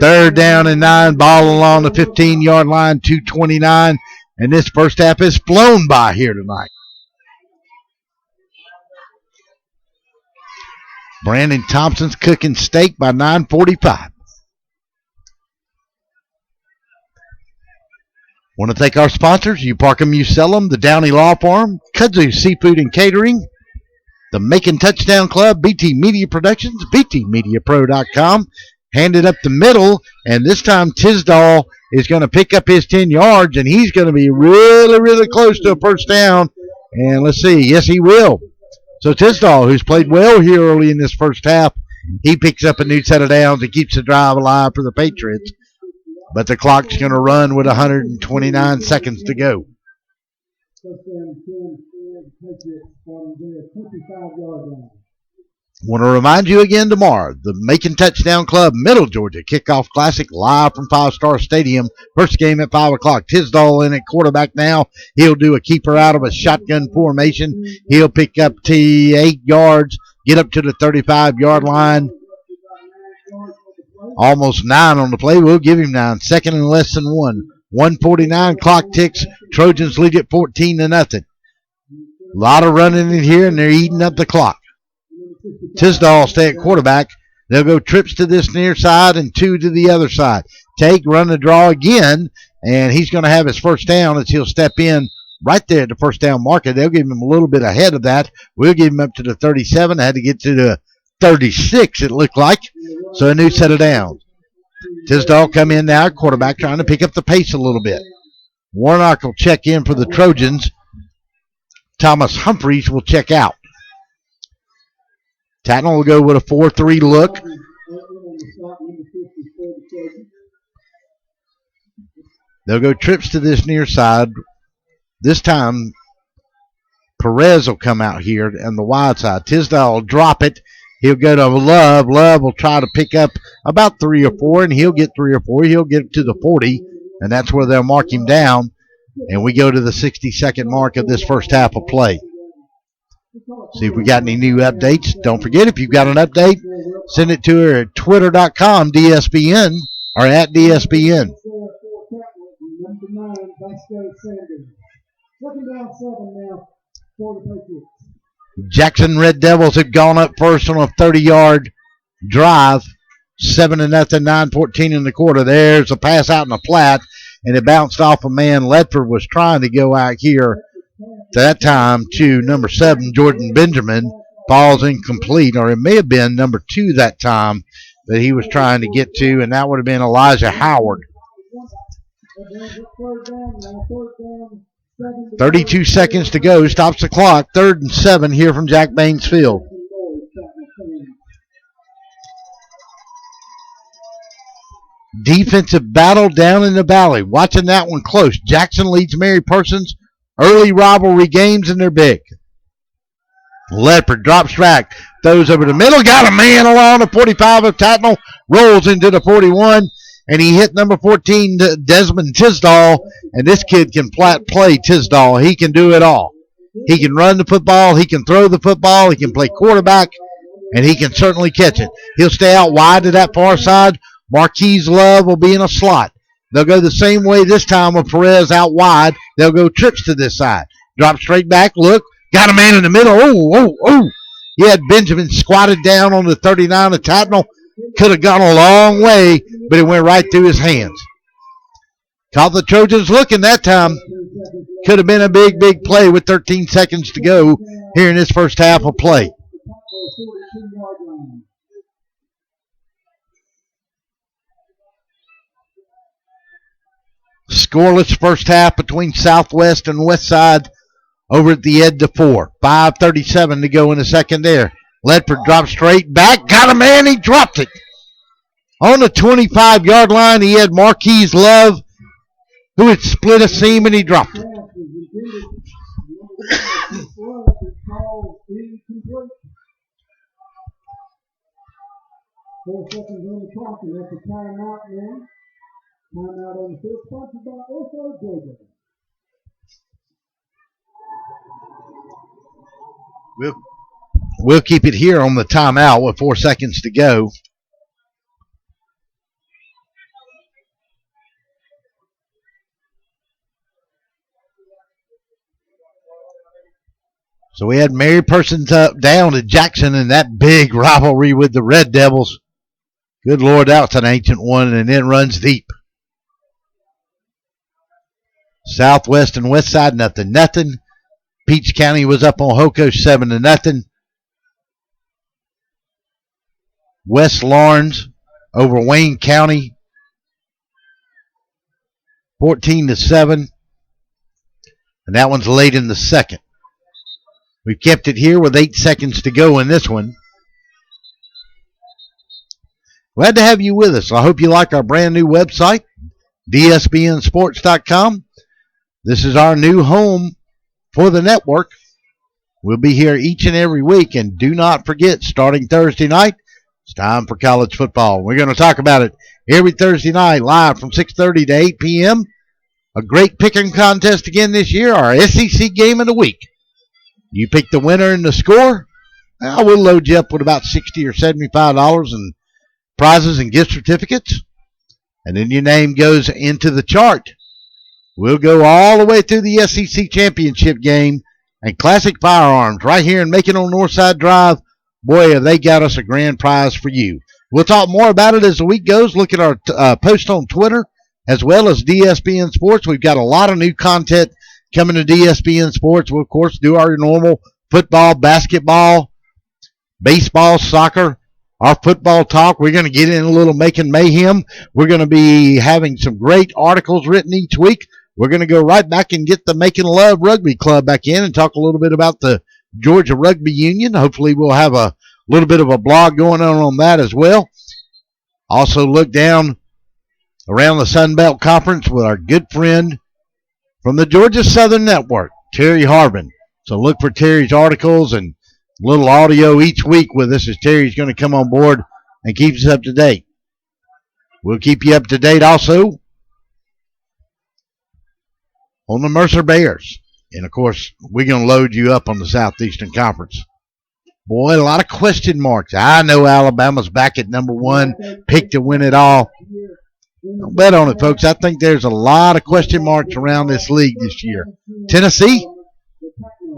3rd down and 9, ball along the 15-yard line, 2:29. And this first half is flown by here tonight. Brandon Thompson's cooking steak by 9:45. Want to thank our sponsors, You Park 'em, You Sell 'em, the Downey Law Firm, Kudzu Seafood and Catering, the Macon Touchdown Club, BT Media Productions, BTMediaPro.com. Handed up the middle, and this time Tisdall is going to pick up his 10 yards, and he's going to be really, really close to a first down. And let's see. Yes, he will. So Tisdall, who's played well here early in this first half, he picks up a new set of downs and keeps the drive alive for the Patriots. But the clock's going to run with 129 seconds to go. Want to remind you again tomorrow, the Macon Touchdown Club Middle Georgia Kickoff Classic live from 5 Star Stadium. First game at 5 o'clock. Tisdall in at quarterback now. He'll do a keeper out of a shotgun formation. He'll pick up 8 yards, get up to the 35-yard line. Almost 9 on the play. We'll give him 9. Second and less than 1. 1:49. Clock ticks. Trojans lead it 14-0. A lot of running in here, and they're eating up the clock. Tisdall stay at quarterback. They'll go trips to this near side and 2 to the other side. Take, run the draw again, and he's going to have his first down as he'll step in right there at the first down marker. They'll give him a little bit ahead of that. We'll give him up to the 37. Had to get to the 36, it looked like. So a new set of downs. Tisdall come in now, quarterback trying to pick up the pace a little bit. Warnock will check in for the Trojans. Thomas Humphreys will check out. Tattnall will go with a 4-3 look. They'll go trips to this near side. This time, Perez will come out here on the wide side. Tisdall will drop it. He'll go to Love. Love will try to pick up about 3 or 4, and he'll get 3 or 4. He'll get to the 40, and that's where they'll mark him down. And we go to the 60-second mark of this first half of play. See if we got any new updates. Don't forget, if you've got an update, send it to her at twitter.com, DSBN, or at DSBN. Jackson Red Devils have gone up first on a 30-yard drive. 7-0, 9:14 in the quarter. There's a pass out in the flat, and it bounced off a man. Ledford was trying to go out here that time to number 7, Jordan Benjamin. Falls incomplete, or it may have been number 2 that time that he was trying to get to, and that would have been Elijah Howard. 32 seconds to go. Stops the clock. 3rd and 7 here from Jack Baines Field. Defensive battle down in the valley. Watching that one close. Jackson leads Mary Persons. Early rivalry games, and they're big. Ledford drops back. Throws over the middle. Got a man along the 45 of Tattnall. Rolls into the 41. And he hit number 14, Desmond Tisdall. And this kid can play Tisdall. He can do it all. He can run the football. He can throw the football. He can play quarterback. And he can certainly catch it. He'll stay out wide to that far side. Marquise Love will be in a slot. They'll go the same way this time with Perez out wide. They'll go trips to this side. Drop straight back. Look. Got a man in the middle. Oh. He had Benjamin squatted down on the 39 of Tattnall. Could have gone a long way, but it went right through his hands. Caught the Trojans looking that time. Could have been a big play with 13 seconds to go here in this first half of play. Scoreless first half between Southwest and Westside over at the Ed to 4. 5:37 to go in the second there. Ledford drops straight back. Got a man. He dropped it. On the 25-yard line, he had Marquise Love, who had split a seam, and he dropped it. We'll keep it here on the timeout with 4 seconds to go. So we had Mary Persons up down to Jackson in that big rivalry with the Red Devils. Good Lord, that's an ancient one, and it runs deep. Southwest and Westside, 0-0. Peach County was up on Hoco 7-0. West Lawrence over Wayne County 14-7. And that one's late in the second. We've kept it here with 8 seconds to go in this one. Glad to have you with us. I hope you like our brand new website, dsbnsports.com. This is our new home for the network. We'll be here each and every week, and do not forget, starting Thursday night, it's time for college football. We're going to talk about it every Thursday night, live from 6:30 to 8 p.m. A great picking contest again this year, our SEC game of the week. You pick the winner and the score, we'll load you up with about $60 or $75 in prizes and gift certificates, and then your name goes into the chart. We'll go all the way through the SEC championship game, and Classic Firearms right here in Macon on Northside Drive. Boy, have they got us a grand prize for you. We'll talk more about it as the week goes. Look at our post on Twitter as well as DSBN Sports. We've got a lot of new content coming to DSBN Sports. We'll, of course, do our normal football, basketball, baseball, soccer, our football talk. We're going to get in a little Macon mayhem. We're going to be having some great articles written each week. We're going to go right back and get the Macon Love Rugby Club back in and talk a little bit about the Georgia Rugby Union. Hopefully we'll have a little bit of a blog going on that as well. Also look down around the Sun Belt Conference with our good friend from the Georgia Southern Network, Terry Harbin. So look for Terry's articles and a little audio each week with us as Terry's going to come on board and keep us up to date. We'll keep you up to date also on the Mercer Bears. And, of course, we're going to load you up on the Southeastern Conference. Boy, a lot of question marks. I know Alabama's back at number one, picked to win it all. Don't bet on it, folks. I think there's a lot of question marks around this league this year. Tennessee,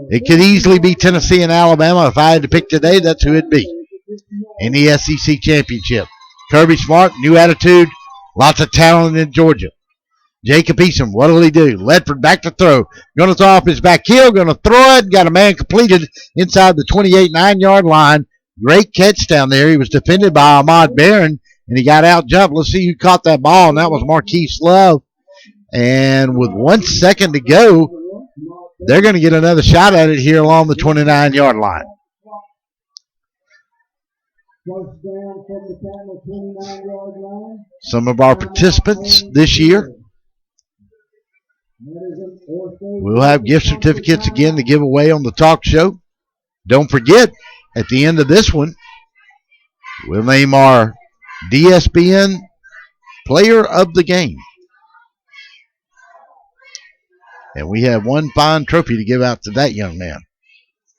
it could easily be Tennessee and Alabama. If I had to pick today, that's who it'd be in the SEC championship. Kirby Smart, new attitude, lots of talent in Georgia. Jacob Eason, what will he do? Ledford back to throw. Going to throw off his back heel, going to throw it. Got a man completed inside the 28 9-yard line. Great catch down there. He was defended by Ahmad Barron, and he got out jumped. Let's see who caught that ball, and that was Marquise Love. And with 1 second to go, they're going to get another shot at it here along the 29-yard line. Some of our participants this year, we'll have gift certificates again to give away on the talk show. Don't forget, at the end of this one, we'll name our DSBN Player of the Game. And we have one fine trophy to give out to that young man.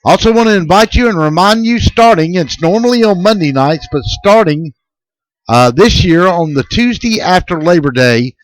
Also want to invite you and remind you, starting, it's normally on Monday nights, but starting this year on the Tuesday after Labor Day,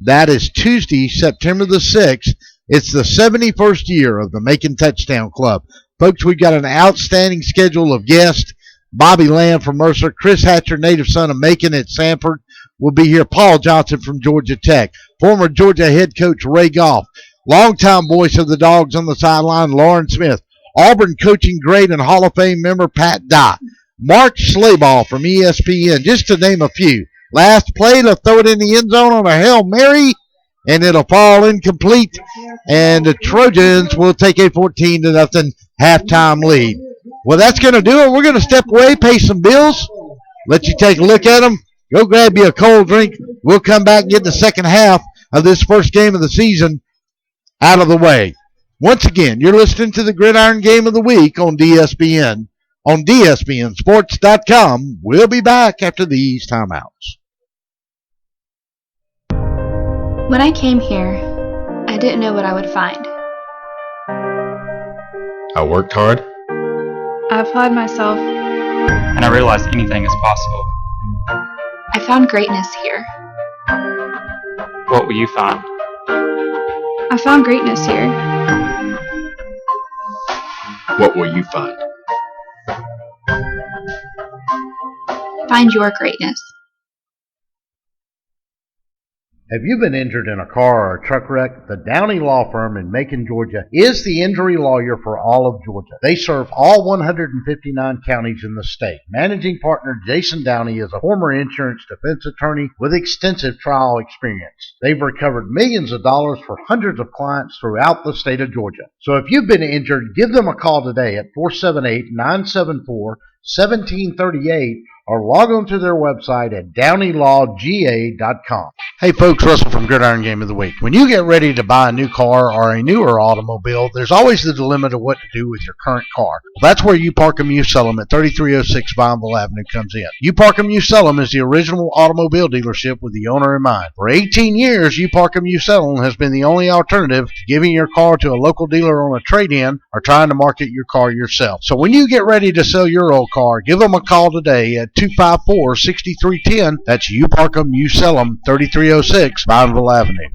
that is Tuesday, September the 6th, it's the 71st year of the Macon Touchdown Club. Folks, we've got an outstanding schedule of guests. Bobby Lamb from Mercer, Chris Hatcher, native son of Macon at Sanford, will be here. Paul Johnson from Georgia Tech, former Georgia head coach Ray Goff, longtime voice of the Dogs on the sideline, Lauren Smith, Auburn coaching great and Hall of Fame member Pat Dye, Mark Slayball from ESPN, just to name a few. Last play, they'll throw it in the end zone on a Hail Mary, and it'll fall incomplete, and the Trojans will take a 14-0 halftime lead. Well, that's going to do it. We're going to step away, pay some bills, let you take a look at them, go grab you a cold drink. We'll come back and get the second half of this first game of the season out of the way. Once again, you're listening to the Gridiron Game of the Week on DSBN, on DSBNSports.com. We'll be back after these timeouts. When I came here, I didn't know what I would find. I worked hard. I applied myself. And I realized anything is possible. I found greatness here. What will you find? I found greatness here. What will you find? Find your greatness. Have you been injured in a car or a truck wreck? The Downey Law Firm in Macon, Georgia is the injury lawyer for all of Georgia. They serve all 159 counties in the state. Managing partner Jason Downey is a former insurance defense attorney with extensive trial experience. They've recovered millions of dollars for hundreds of clients throughout the state of Georgia. So if you've been injured, give them a call today at 478-974-1738 or log on to their website at downeylawga.com. Hey folks, Russell from Gridiron Game of the Week. When you get ready to buy a new car or a newer automobile, there's always the dilemma to what to do with your current car. Well, that's where You Park 'Em, You Sell 'Em at 3306 Vineville Avenue comes in. You Park 'Em, You Sell 'Em is the original automobile dealership with the owner in mind. For 18 years, You Park 'Em, You Sell 'Em has been the only alternative to giving your car to a local dealer on a trade-in or trying to market your car yourself. So when you get ready to sell your old car, give them a call today at 254-6310. That's You Park 'Em, You Sell 'Em, 3306 Vineville Avenue.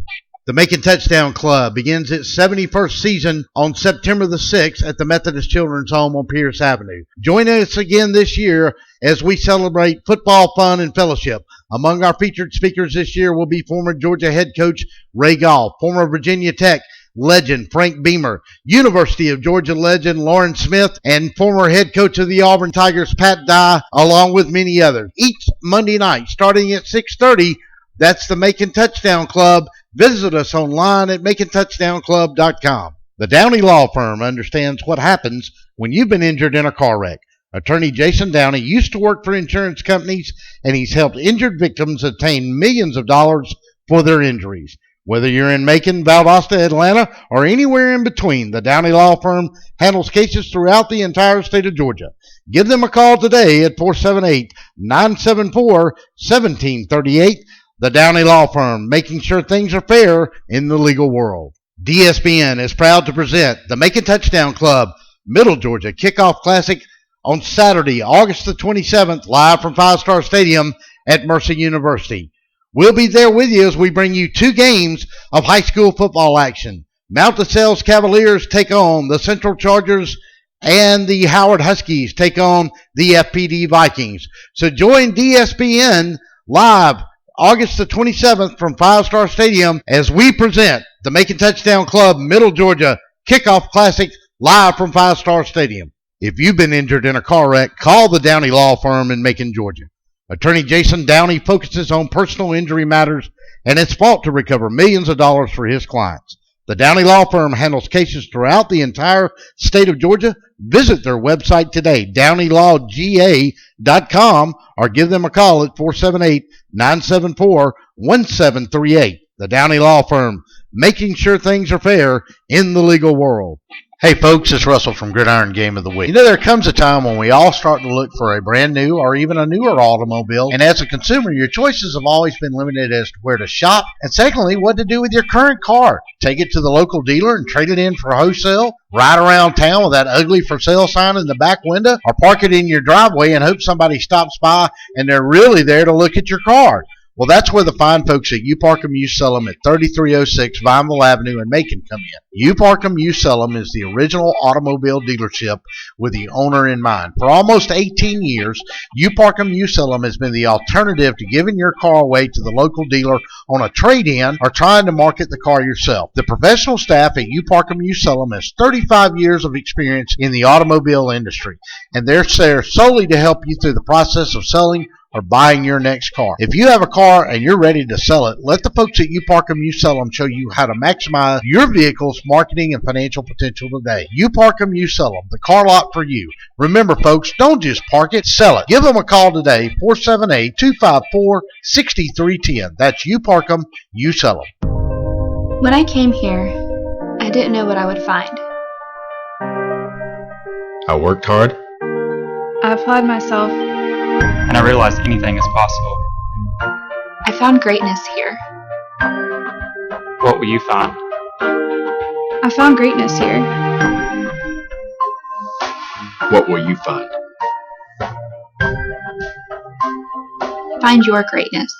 The Macon Touchdown Club begins its 71st season on September the 6th at the Methodist Children's Home on Pierce Avenue. Join us again this year as we celebrate football, fun, and fellowship. Among our featured speakers this year will be former Georgia head coach Ray Goff, former Virginia Tech legend Frank Beamer, University of Georgia legend Lauren Smith, and former head coach of the Auburn Tigers Pat Dye, along with many others. Each Monday night, starting at 6:30, that's the Macon Touchdown Club. Visit us online at MaconTouchdownClub.com. The Downey Law Firm understands what happens when you've been injured in a car wreck. Attorney Jason Downey used to work for insurance companies, and he's helped injured victims obtain millions of dollars for their injuries. Whether you're in Macon, Valdosta, Atlanta, or anywhere in between, the Downey Law Firm handles cases throughout the entire state of Georgia. Give them a call today at 478-974-1738. The Downey Law Firm, making sure things are fair in the legal world. DSBN is proud to present the Macon Touchdown Club Middle Georgia Kickoff Classic on Saturday, August the 27th, live from Five Star Stadium at Mercer University. We'll be there with you as we bring you 2 games of high school football action. Mount DeSales Cavaliers take on the Central Chargers, and the Howard Huskies take on the FPD Vikings. So join DSBN live August the 27th from Five Star Stadium as we present the Macon Touchdown Club Middle Georgia Kickoff Classic live from Five Star Stadium. If you've been injured in a car wreck, call the Downey Law Firm in Macon, Georgia. Attorney Jason Downey focuses on personal injury matters and has fought to recover millions of dollars for his clients. The Downey Law Firm handles cases throughout the entire state of Georgia. Visit their website today, DowneyLawGA.com, or give them a call at 478-974-1738. The Downey Law Firm, making sure things are fair in the legal world. Hey folks, it's Russell from Gridiron Game of the Week. You know, there comes a time when we all start to look for a brand new or even a newer automobile, and as a consumer, your choices have always been limited as to where to shop, and secondly, what to do with your current car. Take it to the local dealer and trade it in for wholesale, ride around town with that ugly for sale sign in the back window, or park it in your driveway and hope somebody stops by and they're really there to look at your car. Well, that's where the fine folks at You Park 'em, You Sell 'em at 3306 Vineville Avenue in Macon come in. You Park 'em, You Sell 'em is the original automobile dealership with the owner in mind. For almost 18 years, You Park 'em, You Sell 'em has been the alternative to giving your car away to the local dealer on a trade-in or trying to market the car yourself. The professional staff at You Park 'em, You Sell 'em has 35 years of experience in the automobile industry, and they're there solely to help you through the process of selling or buying your next car. If you have a car and you're ready to sell it, let the folks at You Park 'em, You Sell 'em show you how to maximize your vehicle's marketing and financial potential today. You Park 'em, You Sell 'em, the car lot for you. Remember, folks, don't just park it, sell it. Give them a call today, 478-254-6310. That's You Park 'em, You Sell 'em. When I came here, I didn't know what I would find. I worked hard. I applied myself. And I realized anything is possible. I found greatness here. What will you find? I found greatness here. What will you find? Find your greatness.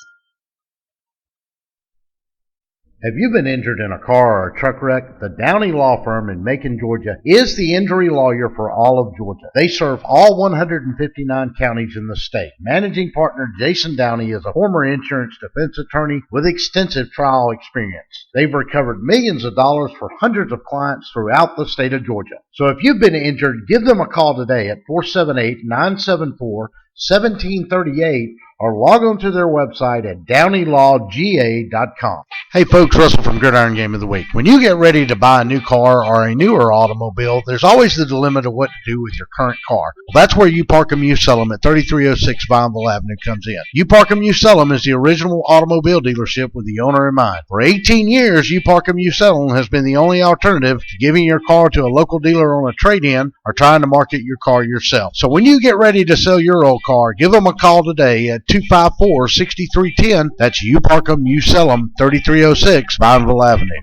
Have you been injured in a car or a truck wreck? The Downey Law Firm in Macon, Georgia is the injury lawyer for all of Georgia. They serve all 159 counties in the state. Managing partner Jason Downey is a former insurance defense attorney with extensive trial experience. They've recovered millions of dollars for hundreds of clients throughout the state of Georgia. So if you've been injured, give them a call today at 478-974-1738 or log on to their website at DowneyLawGA.com. Hey folks, Russell from Gridiron Game of the Week. When you get ready to buy a new car or a newer automobile, there's always the dilemma of what to do with your current car. Well, that's where You Park 'em, You Sell 'em at 3306 Vineville Avenue comes in. You Park 'em, You Sell 'em is the original automobile dealership with the owner in mind. For 18 years, You Park 'em, You Sell 'em has been the only alternative to giving your car to a local dealer on a trade-in or trying to market your car yourself. So when you get ready to sell your old car, give them a call today at 254-6310. That's You Park 'em, You Sell 'em, 3306 Vineville Avenue.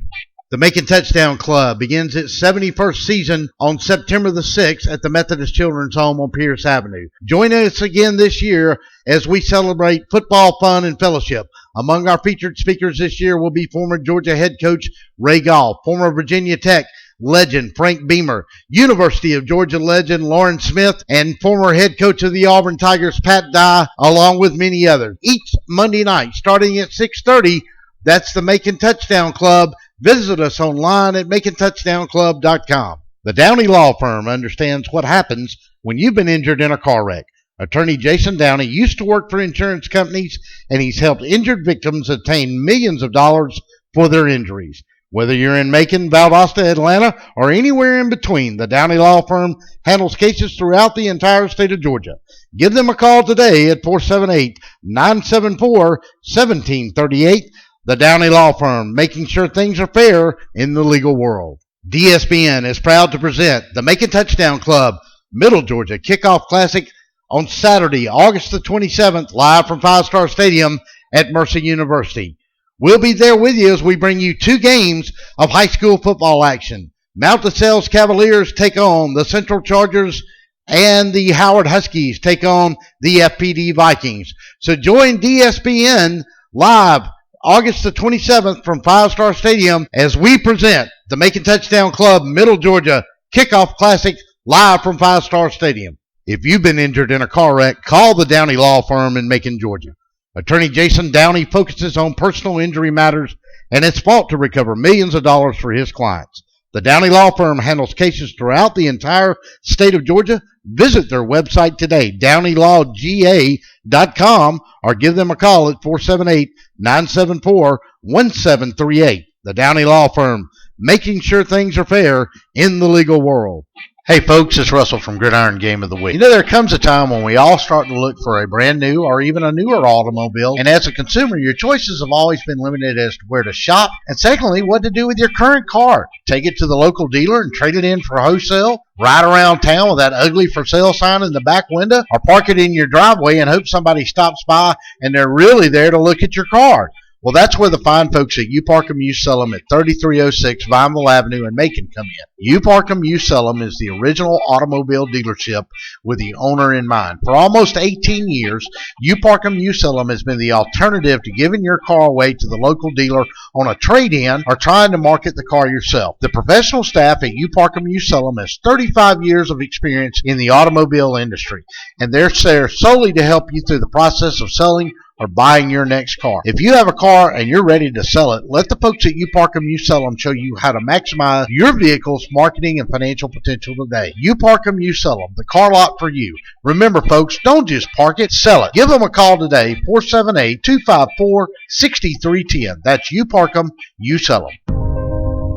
The Macon Touchdown Club begins its 71st season on September the 6th at the Methodist Children's Home on Pierce Avenue. Join us again this year as we celebrate football, fun, and fellowship. Among our featured speakers this year will be former Georgia head coach Ray Goff, former Virginia Tech legend Frank Beamer, University of Georgia legend Lauren Smith, and former head coach of the Auburn Tigers Pat Dye, along with many others. Each Monday night, starting at 6:30, that's the Macon Touchdown Club. Visit us online at MaconTouchdownClub.com. The Downey Law Firm understands what happens when you've been injured in a car wreck. Attorney Jason Downey used to work for insurance companies, and he's helped injured victims obtain millions of dollars for their injuries. Whether you're in Macon, Valdosta, Atlanta, or anywhere in between, the Downey Law Firm handles cases throughout the entire state of Georgia. Give them a call today at 478-974-1738. The Downey Law Firm, making sure things are fair in the legal world. DSBN is proud to present the Macon Touchdown Club Middle Georgia Kickoff Classic on Saturday, August the 27th, live from Five Star Stadium at Mercer University. We'll be there with you as we bring you 2 games of high school football action. Mount DeSales Cavaliers take on the Central Chargers, and the Howard Huskies take on the FPD Vikings. So join DSBN live August the 27th from Five Star Stadium as we present the Macon Touchdown Club Middle Georgia Kickoff Classic live from Five Star Stadium. If you've been injured in a car wreck, call the Downey Law Firm in Macon, Georgia. Attorney Jason Downey focuses on personal injury matters and has fought to recover millions of dollars for his clients. The Downey Law Firm handles cases throughout the entire state of Georgia. Visit their website today, DowneyLawGA.com, or give them a call at 478-974-1738. The Downey Law Firm, making sure things are fair in the legal world. Hey folks, it's Russell from Gridiron Game of the Week. There comes a time when we all start to look for a brand new or even a newer automobile, and as a consumer, your choices have always been limited as to where to shop, and secondly, what to do with your current car. Take it to the local dealer and trade it in for wholesale, ride around town with that ugly for sale sign in the back window, or park it in your driveway and hope somebody stops by and they're really there to look at your car. Well, that's where the fine folks at You Park 'em, You Sell 'em at 3306 Vineville Avenue in Macon come in. You Park 'em, You Sell 'em is the original automobile dealership with the owner in mind. For almost 18 years, You Park 'em, You Sell 'em has been the alternative to giving your car away to the local dealer on a trade-in or trying to market the car yourself. The professional staff at You Park 'em, You Sell 'em has 35 years of experience in the automobile industry, and they're there solely to help you through the process of selling or buying your next car. If you have a car and you're ready to sell it, let the folks at You Park 'em, You Sell 'em show you how to maximize your vehicle's marketing and financial potential today. You Park 'em, You Sell 'em, the car lot for you. Remember, folks, don't just park it, sell it. Give them a call today, 478-254-6310. That's You Park 'em, You Sell 'em.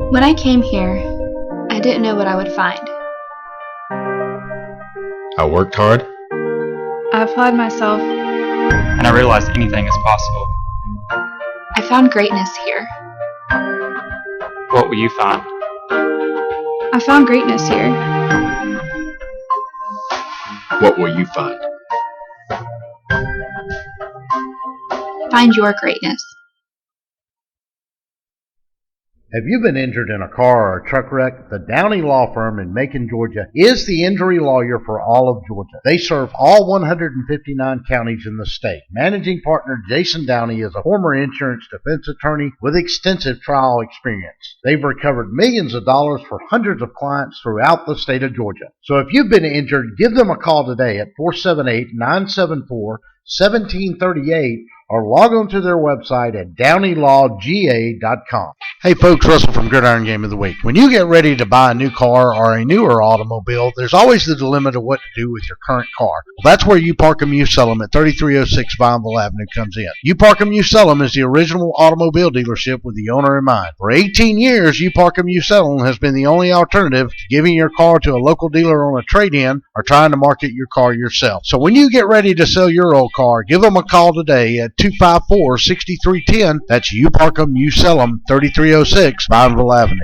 When I came here, I didn't know what I would find. I worked hard. I applied myself. And I realized anything is possible. I found greatness here. What will you find? I found greatness here. What will you find? Find your greatness. Have you been injured in a car or a truck wreck? The Downey Law Firm in Macon, Georgia is the injury lawyer for all of Georgia. They serve all 159 counties in the state. Managing partner Jason Downey is a former insurance defense attorney with extensive trial experience. They've recovered millions of dollars for hundreds of clients throughout the state of Georgia. So if you've been injured, give them a call today at 478-974-1738 or log on to their website at DowneyLawGA.com. Hey folks, Russell from Gridiron Game of the Week. When you get ready to buy a new car or a newer automobile, there's always the dilemma of what to do with your current car. Well, that's where You Park 'em, You Sell 'em at 3306 Vineville Avenue comes in. You Park 'em, You Sell 'em is the original automobile dealership with the owner in mind. For 18 years, You Park 'em, You Sell 'em has been the only alternative to giving your car to a local dealer on a trade-in or trying to market your car yourself. So when you get ready to sell your old car, give them a call today at 254-6310. That's You Park 'em, You Sell 'em, 3306 Vineville Avenue.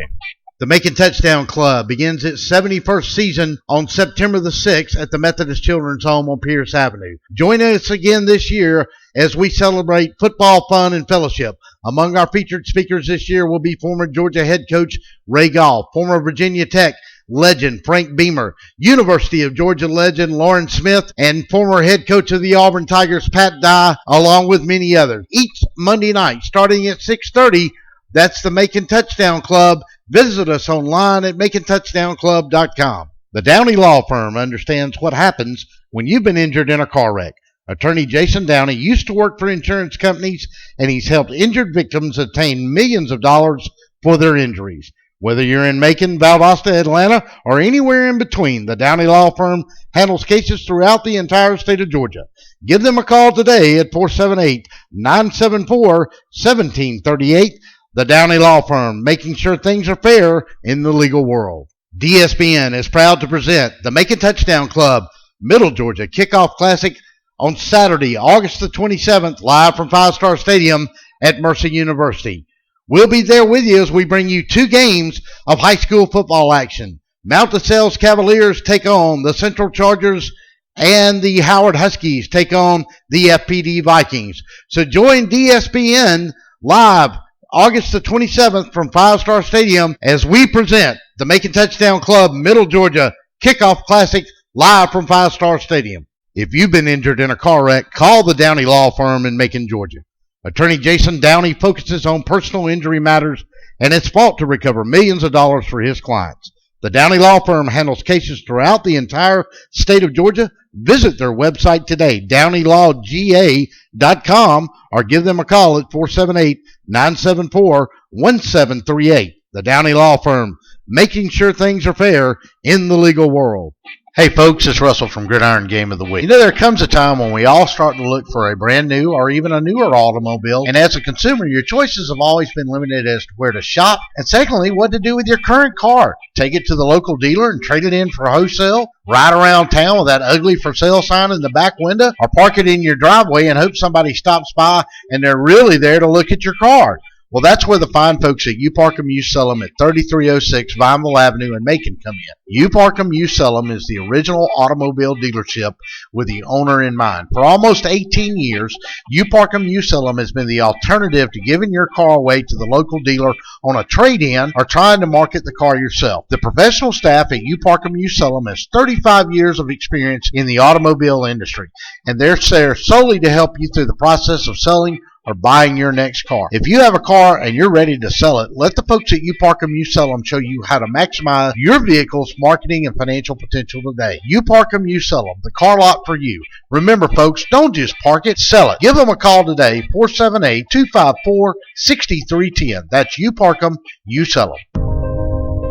The Macon Touchdown Club begins its 71st season on September the 6th at the Methodist Children's Home on Pierce Avenue. Join us again this year as we celebrate football, fun, and fellowship. Among our featured speakers this year will be former Georgia head coach Ray Goff, former Virginia Tech legend Frank Beamer, University of Georgia legend Lauren Smith, and former head coach of the Auburn Tigers Pat Dye, along with many others. Each Monday night starting at 6:30, that's the Macon Touchdown Club. Visit us online at MaconTouchdownClub.com. The Downey Law Firm understands what happens when you've been injured in a car wreck. Attorney Jason Downey used to work for insurance companies, and he's helped injured victims obtain millions of dollars for their injuries. Whether you're in Macon, Valdosta, Atlanta, or anywhere in between, the Downey Law Firm handles cases throughout the entire state of Georgia. Give them a call today at 478-974-1738. The Downey Law Firm, making sure things are fair in the legal world. DSBN is proud to present the Macon Touchdown Club Middle Georgia Kickoff Classic on Saturday, August the 27th, live from Five Star Stadium at Mercer University. We'll be there with you as we bring you 2 games of high school football action. Mount DeSales Cavaliers take on the Central Chargers, and the Howard Huskies take on the FPD Vikings. So join DSBN live August the 27th from Five Star Stadium as we present the Macon Touchdown Club Middle Georgia Kickoff Classic live from Five Star Stadium. If you've been injured in a car wreck, call the Downey Law Firm in Macon, Georgia. Attorney Jason Downey focuses on personal injury matters and has fought to recover millions of dollars for his clients. The Downey Law Firm handles cases throughout the entire state of Georgia. Visit their website today, DowneyLawGA.com, or give them a call at 478-974-1738. The Downey Law Firm, making sure things are fair in the legal world. Hey folks, it's Russell from Gridiron Game of the Week. There comes a time when we all start to look for a brand new or even a newer automobile, and as a consumer, your choices have always been limited as to where to shop, and secondly, what to do with your current car. Take it to the local dealer and trade it in for wholesale, ride around town with that ugly for sale sign in the back window, or park it in your driveway and hope somebody stops by and they're really there to look at your car. Well, that's where the fine folks at You Park 'em, You Sell 'em at 3306 Vineville Avenue in Macon come in. You Park 'em, You Sell 'em is the original automobile dealership with the owner in mind. For almost 18 years, You Park 'em, You Sell 'em has been the alternative to giving your car away to the local dealer on a trade-in or trying to market the car yourself. The professional staff at You Park 'em, You Sell 'em has 35 years of experience in the automobile industry, and they're there solely to help you through the process of selling or buying your next car. If you have a car and you're ready to sell it, let the folks at You Park 'em, You Sell 'em show you how to maximize your vehicle's marketing and financial potential today. You Park 'em, You Sell 'em, the car lot for you. Remember, folks, don't just park it, sell it. Give them a call today, 478-254-6310. That's You Park 'em, You Sell 'em.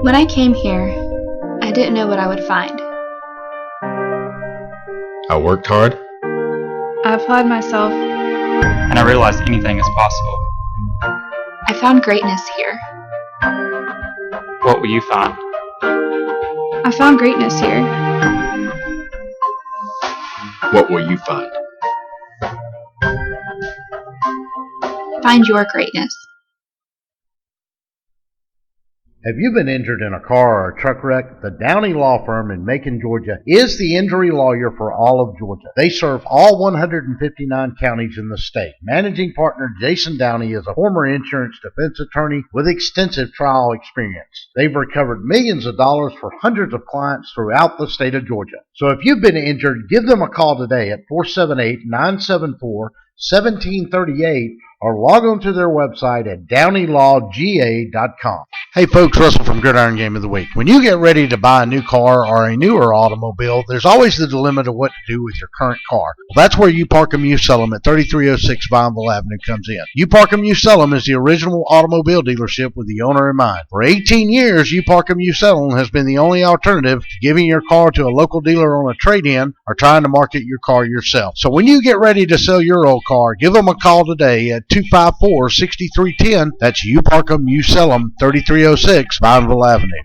When I came here, I didn't know what I would find. I worked hard. I applied myself. And I realized anything is possible. I found greatness here. What will you find? I found greatness here. What will you find? Find your greatness. Have you been injured in a car or a truck wreck? The Downey Law Firm in Macon, Georgia is the injury lawyer for all of Georgia. They serve all 159 counties in the state. Managing partner Jason Downey is a former insurance defense attorney with extensive trial experience. They've recovered millions of dollars for hundreds of clients throughout the state of Georgia. So if you've been injured, give them a call today at 478-974-1738 or log on to their website at DowneyLawGA.com. Hey folks, Russell from Gridiron Game of the Week. When you get ready to buy a new car or a newer automobile, there's always the dilemma of what to do with your current car. Well, that's where You Park 'em, You Sell 'em at 3306 Vineville Avenue comes in. You Park 'em, You Sell 'em is the original automobile dealership with the owner in mind. For 18 years, You Park 'em, You Sell 'em has been the only alternative to giving your car to a local dealer on a trade-in or trying to market your car yourself. So when you get ready to sell your old car, give them a call today at 254-6310. That's You Park 'em, You Sell 'em, 3306 Vineville Avenue.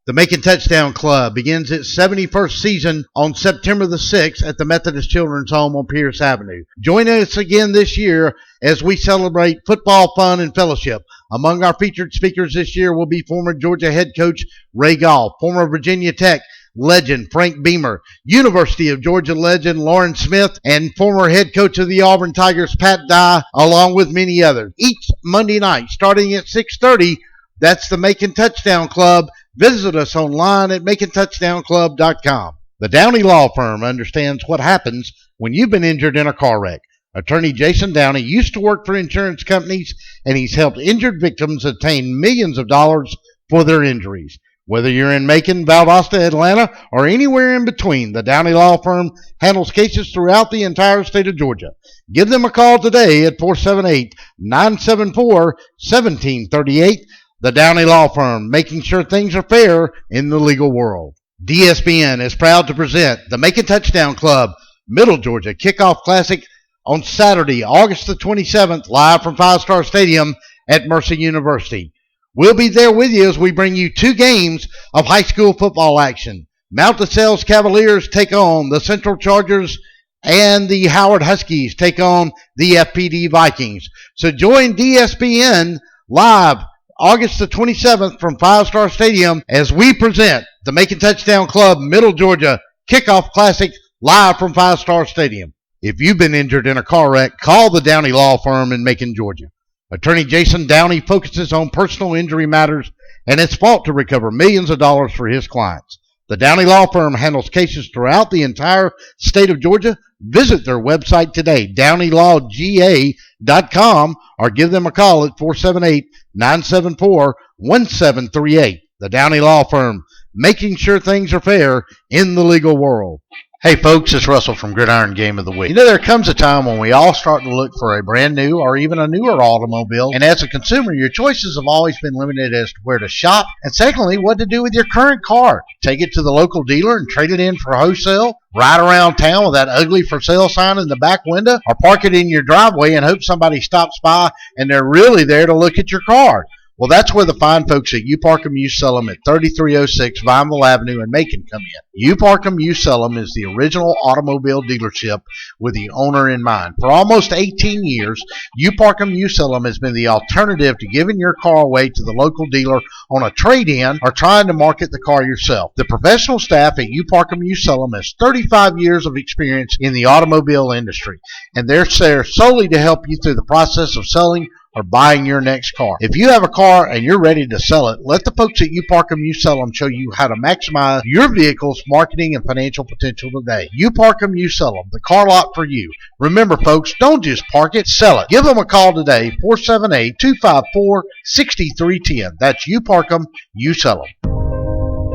The Macon Touchdown Club begins its 71st season on September the 6th at the Methodist Children's Home on Pierce Avenue. Join us again this year as we celebrate football, fun, and fellowship. Among our featured speakers this year will be former Georgia head coach Ray Goff, former Virginia Tech legend Frank Beamer, University of Georgia legend Lauren Smith, and former head coach of the Auburn Tigers Pat Dye, along with many others. Each Monday night starting at 6:30, that's the Macon Touchdown Club. Visit us online at MaconTouchdownClub.com. The Downey Law Firm understands what happens when you've been injured in a car wreck. Attorney Jason Downey used to work for insurance companies, and he's helped injured victims obtain millions of dollars for their injuries. Whether you're in Macon, Valdosta, Atlanta, or anywhere in between, the Downey Law Firm handles cases throughout the entire state of Georgia. Give them a call today at 478-974-1738. The Downey Law Firm, making sure things are fair in the legal world. DSBN is proud to present the Macon Touchdown Club Middle Georgia Kickoff Classic on Saturday, August the 27th, live from Five Star Stadium at Mercy University. We'll be there with you as we bring you 2 games of high school football action. Mount DeSales Cavaliers take on the Central Chargers, and the Howard Huskies take on the FPD Vikings. So join DSBN live August the 27th from Five Star Stadium as we present the Macon Touchdown Club Middle Georgia Kickoff Classic live from Five Star Stadium. If you've been injured in a car wreck, call the Downey Law Firm in Macon, Georgia. Attorney Jason Downey focuses on personal injury matters and has fought to recover millions of dollars for his clients. The Downey Law Firm handles cases throughout the entire state of Georgia. Visit their website today, DowneyLawGA.com, or give them a call at 478-974-1738. The Downey Law Firm, making sure things are fair in the legal world. Hey folks, it's Russell from Gridiron Game of the Week. There comes a time when we all start to look for a brand new or even a newer automobile, and as a consumer, your choices have always been limited as to where to shop, and secondly, what to do with your current car. Take it to the local dealer and trade it in for wholesale, ride around town with that ugly for sale sign in the back window, or park it in your driveway and hope somebody stops by and they're really there to look at your car. Well, that's where the fine folks at You Park 'em, You Sell 'em at 3306 Vineville Avenue in Macon come in. You Park 'em, You Sell 'em is the original automobile dealership with the owner in mind. For almost 18 years, You Park 'em, You Sell 'em has been the alternative to giving your car away to the local dealer on a trade-in or trying to market the car yourself. The professional staff at You Park 'em, You Sell 'em has 35 years of experience in the automobile industry, and they're there solely to help you through the process of selling or buying your next car. If you have a car and you're ready to sell it, let the folks at You Park 'em, You Sell 'em show you how to maximize your vehicle's marketing and financial potential today. You Park 'em, You Sell 'em, the car lot for you. Remember folks, don't just park it, sell it. Give them a call today, 478-254-6310. That's You Park 'em, You Sell 'em.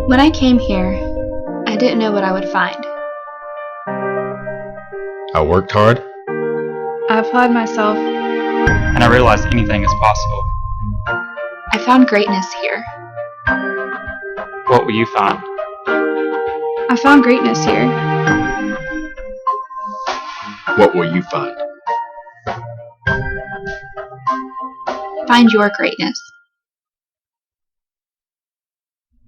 When I came here, I didn't know what I would find. I worked hard. I applied myself. And I realized anything is possible. I found greatness here. What will you find? I found greatness here. What will you find? Find your greatness.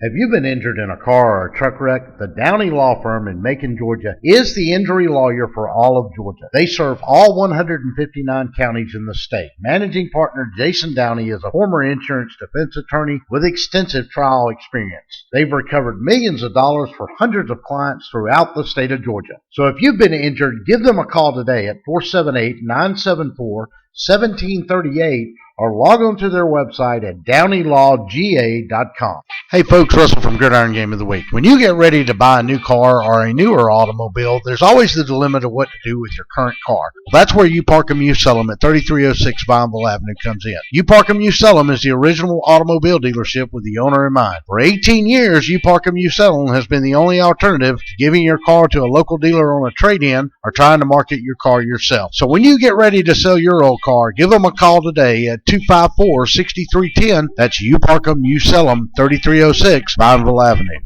Have you been injured in a car or a truck wreck? The Downey Law Firm in Macon, Georgia is the injury lawyer for all of Georgia. They serve all 159 counties in the state. Managing partner Jason Downey is a former insurance defense attorney with extensive trial experience. They've recovered millions of dollars for hundreds of clients throughout the state of Georgia. So if you've been injured, give them a call today at 478-974-1738 or log on to their website at DowneyLawGA.com. Hey folks, Russell from Gridiron Game of the Week. When you get ready to buy a new car or a newer automobile, there's always the dilemma of what to do with your current car. Well, that's where You Park 'em, You Sell 'em at 3306 Vineville Avenue comes in. You Park 'em, You Sell 'em is the original automobile dealership with the owner in mind. For 18 years, You Park 'em, You Sell 'em has been the only alternative to giving your car to a local dealer on a trade-in or trying to market your car yourself. So when you get ready to sell your old car, give them a call today at 254-6310. That's You Park 'em, You Sell 'em, 3306 Vineville Avenue.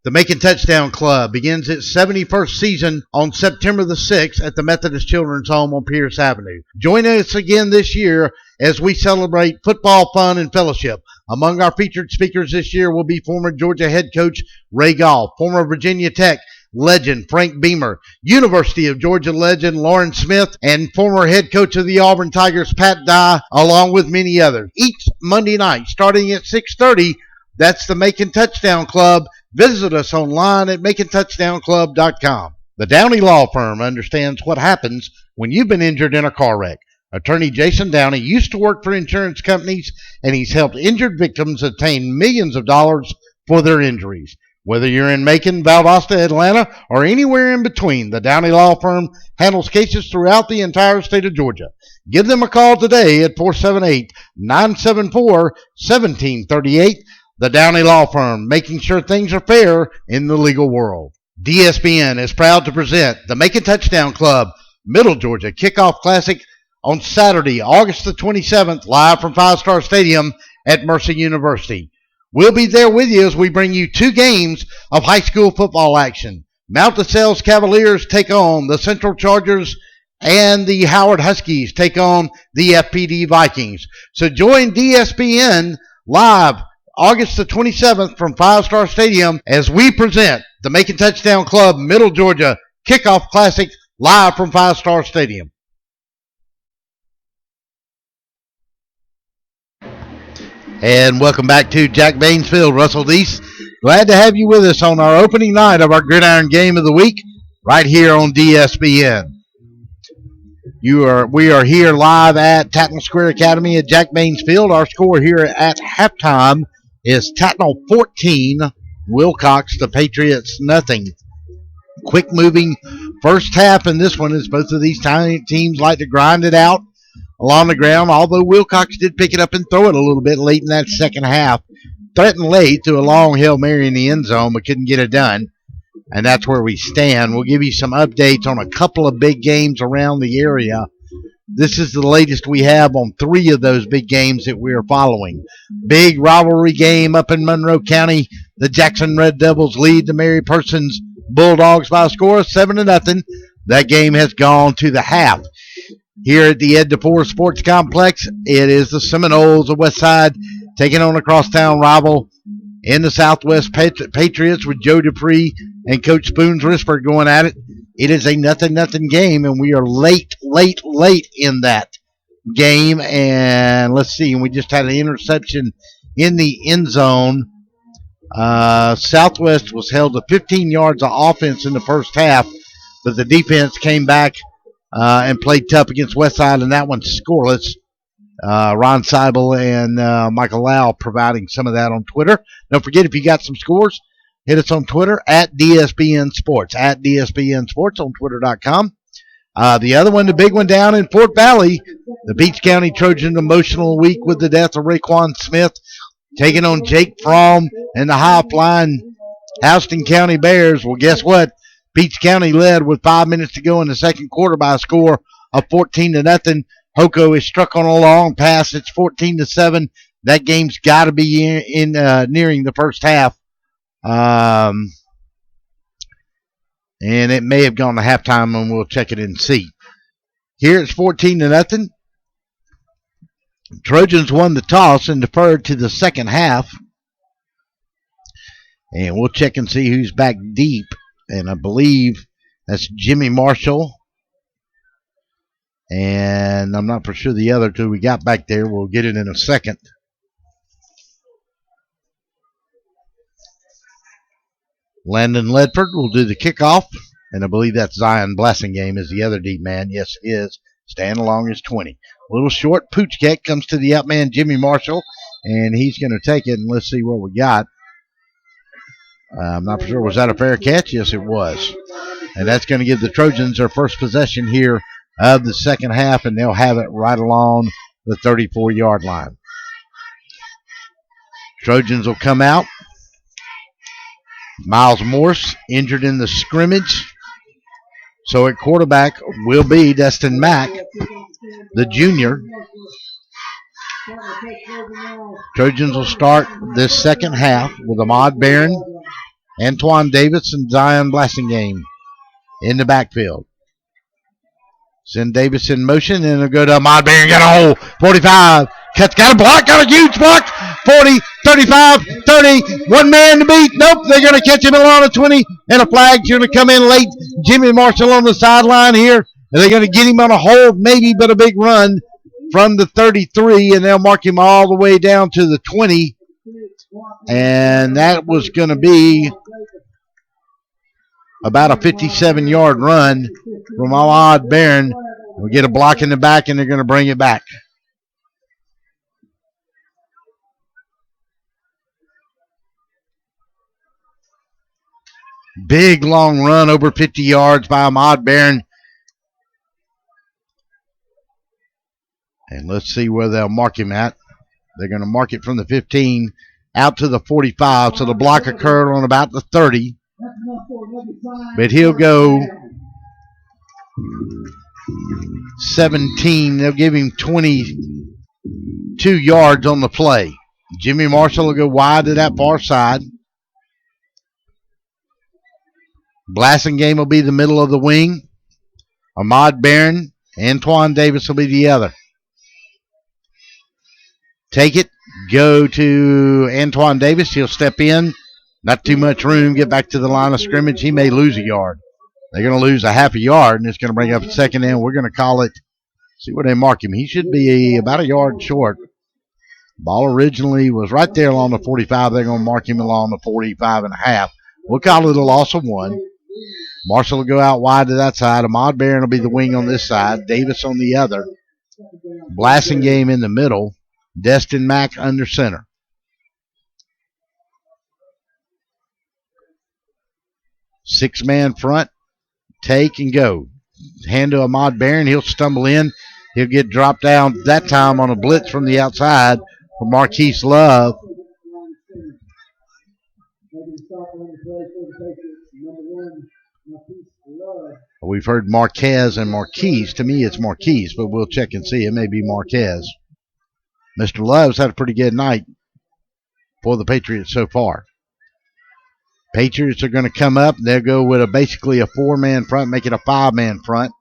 The Macon Touchdown Club begins its 71st season on September the 6th at the Methodist Children's Home on Pierce Avenue. Join us again this year as we celebrate football, fun, and fellowship. Among our featured speakers this year will be former Georgia head coach Ray Goff, former Virginia Tech legend Frank Beamer, University of Georgia legend Lauren Smith, and former head coach of the Auburn Tigers Pat Dye, along with many others. Each Monday night, starting at 6:30, that's the Macon Touchdown Club. Visit us online at MaconTouchdownClub.com. The Downey Law Firm understands what happens when you've been injured in a car wreck. Attorney Jason Downey used to work for insurance companies, and he's helped injured victims obtain millions of dollars for their injuries. Whether you're in Macon, Valdosta, Atlanta, or anywhere in between, the Downey Law Firm handles cases throughout the entire state of Georgia. Give them a call today at 478-974-1738. The Downey Law Firm, making sure things are fair in the legal world. DSBN is proud to present the Macon Touchdown Club Middle Georgia Kickoff Classic on Saturday, August the 27th, live from Five Star Stadium at Mercer University. We'll be there with you as we bring you 2 games of high school football action. Mount DeSales Cavaliers take on the Central Chargers, and the Howard Huskies take on the FPD Vikings. So join DSBN live August the 27th from Five Star Stadium as we present the Macon Touchdown Club Middle Georgia Kickoff Classic live from Five Star Stadium. And welcome back to Jack Baines Field. Russell Deese, glad to have you with us on our opening night of our Gridiron Game of the Week right here on DSBN. We are here live at Tattnall Square Academy at Jack Baines Field. Our score here at halftime is Tattnall 14, Wilcox, the Patriots, nothing. Quick moving first half in this one, as both of these tiny teams like to grind it out along the ground, although Wilcox did pick it up and throw it a little bit late in that second half. Threatened late to a long Hail Mary in the end zone, but couldn't get it done. And that's where we stand. We'll give you some updates on a couple of big games around the area. This is the latest we have on 3 of those big games that we are following. Big rivalry game up in Monroe County. The Jackson Red Devils lead the Mary Persons Bulldogs by a score of 7-0. That game has gone to the half. Here at the Ed DeForest Sports Complex, it is the Seminoles of Westside taking on a crosstown rival in the Southwest Patriots with Joe Dupree and Coach Spoons Risper going at it. It is a 0-0 game, and we are late in that game. And let's see, we just had an interception in the end zone. Southwest was held to 15 yards of offense in the first half, but the defense came back and played tough against Westside, and that one's scoreless. Ron Seibel and Michael Lau providing some of that on Twitter. Don't forget, if you got some scores, hit us on Twitter at DSBN Sports, at DSBN Sports on Twitter.com. The other one, the big one down in Fort Valley, the Beach County Trojan emotional week with the death of Raekwon Smith, taking on Jake Fromm and the high-flying Houston County Bears. Well, guess what? Beach County led with 5 minutes to go in the second quarter by a score of 14-0. Hoko is struck on a long pass. It's 14-7. That game's got to be nearing the first half. And it may have gone to halftime, and we'll check it and see. Here it's 14-0. Trojans won the toss and deferred to the second half. And we'll check and see who's back deep. And I believe that's Jimmy Marshall. And I'm not for sure the other 2 we got back there. We'll get it in a second. Landon Ledford will do the kickoff. And I believe that's Zion Blassingame is the other deep man. Yes, it is. Stand along is 20. A little short. Poochkeck comes to the up man, Jimmy Marshall. And he's going to take it. And let's see what we got. I'm not for sure. Was that a fair catch? Yes, it was. And that's going to give the Trojans their first possession here of the second half, and they'll have it right along the 34-yard line. Trojans will come out. Miles Morse injured in the scrimmage. So at quarterback will be Destin Mack, the junior. Trojans will start this second half with Ahmad Barron, Antoine Davis, and Zion Blassingame in the backfield. Send Davis in motion, and they'll go to Ahmad Barron. Got a hole. 45. Got a block. Got a huge block. 40, 35, 30. One man to beat. Nope. They're going to catch him along the 20. And a flag's going to come in late. Jimmy Marshall on the sideline here. Are they going to get him on a hold? Maybe, but a big run from the 33. And they'll mark him all the way down to the 20. And that was going to be about a 57-yard run from Ahmad Barron. We'll get a block in the back, and they're going to bring it back. Big long run over 50 yards by Ahmad Barron. And let's see where they'll mark him at. They're going to mark it from the 15 out to the 45. So the block occurred on about the 30. But he'll go 17. They'll give him 22 yards on the play. Jimmy Marshall will go wide to that far side. Blasingame will be the middle of the wing. Ahmad Barron, Antoine Davis will be the other. Take it, go to Antoine Davis. He'll step in. Not too much room. Get back to the line of scrimmage. He may lose a yard. They're going to lose a half a yard, and it's going to bring up a second down. We're going to call it, see where they mark him. He should be about a yard short. Ball originally was right there along the 45. They're going to mark him along the 45 and a half. We'll call it a loss of 1. Marshall will go out wide to that side. Ahmad Barron will be the wing on this side. Davis on the other. Blasingame in the middle. Destin Mack under center. Six-man front. Take and go. Hand to Ahmad Barron. He'll stumble in. He'll get dropped down that time on a blitz from the outside for Marquise Love. We've heard Marquez and Marquise. To me, it's Marquise, but we'll check and see. It may be Marquez. Mr. Love's had a pretty good night for the Patriots so far. Patriots are going to come up. They'll go with basically a 4-man front, make it a 5-man front.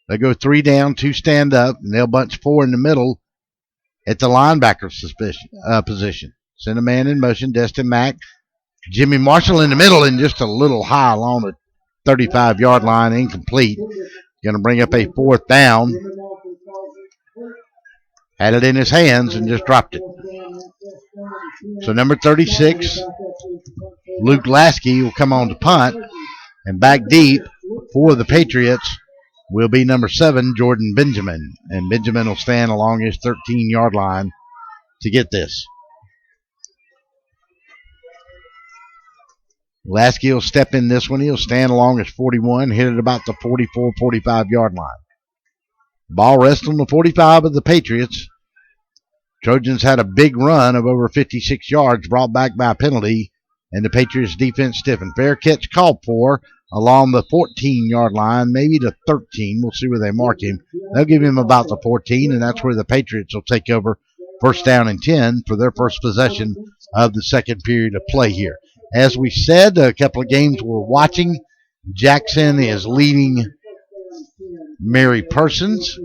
They go 3 down, 2 stand up, and they'll bunch 4 in the middle at the linebacker position. Send a man in motion, Destin Mack. Jimmy Marshall in the middle and just a little high along the 35-yard line, incomplete. Going to bring up a 4th down. Had it in his hands and just dropped it. So number 36, Luke Lasky will come on to punt. And back deep for the Patriots will be number 7, Jordan Benjamin. And Benjamin will stand along his 13-yard line to get this. Lasky will step in this one. He'll stand along his 41, hit it about the 44, 45-yard line. Ball rests on the 45 of the Patriots. Trojans had a big run of over 56 yards brought back by a penalty, and the Patriots defense stiffened. Fair catch called for along the 14-yard line, maybe the 13. We'll see where they mark him. They'll give him about the 14, and that's where the Patriots will take over 1st down and 10 for their first possession of the second period of play here. As we said, a couple of games we're watching. Jackson is leading Mary Persons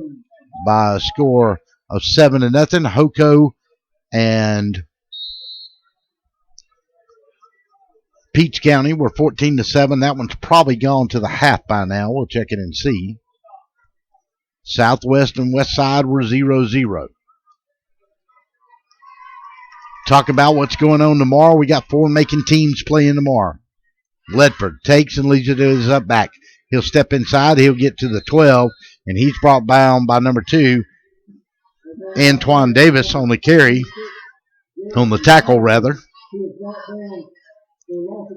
by a score of 7-0. Hoko and Peach County were 14-7. That one's probably gone to the half by now. We'll check it and see. Southwest and West Side were 0-0. Talk about what's going on tomorrow. We got 4 Macon teams playing tomorrow. Ledford takes and leads it to his up back. He'll step inside. He'll get to the 12, and he's brought down by number 2, Antoine Davis on the carry, on the tackle rather.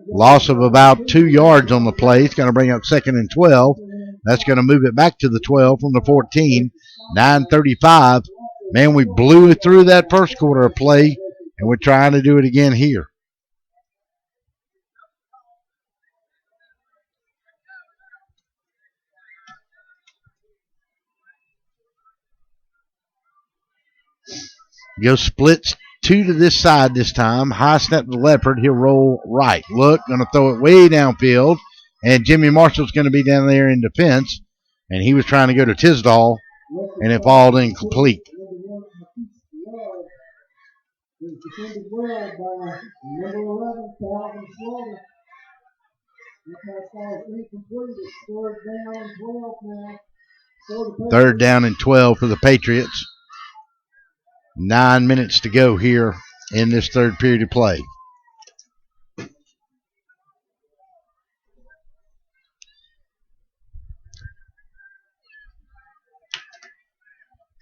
Loss of about 2 yards on the play. It's going to bring up 2nd and 12. That's going to move it back to the 12 from the 14. 9:35. Man, we blew it through that first quarter of play, and we're trying to do it again here. Go splits 2 to this side this time. High snap to Leopard. He'll roll right. Look, going to throw it way downfield. And Jimmy Marshall's going to be down there in defense. And he was trying to go to Tisdall, and it falls incomplete. Third down and 12 for the Patriots. 9 minutes to go here in this third period of play.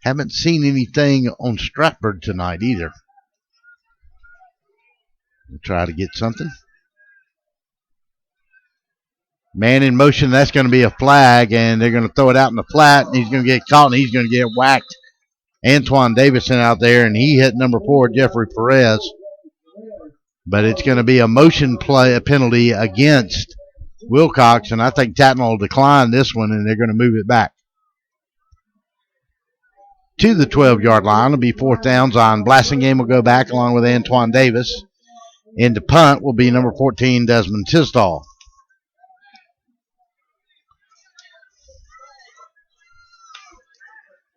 Haven't seen anything on Stratford tonight either. We'll try to get something. Man in motion, that's going to be a flag, and they're going to throw it out in the flat, and he's going to get caught, and he's going to get whacked. Antoine Davison out there, and he hit number 4, Jeffrey Perez. But it's going to be a motion play, a penalty against Wilcox, and I think Tattnall will decline this one, and they're going to move it back to the 12-yard line. It'll be 4th down. Zion Blasingame will go back along with Antoine Davis. Into punt will be number 14, Desmond Tisdall.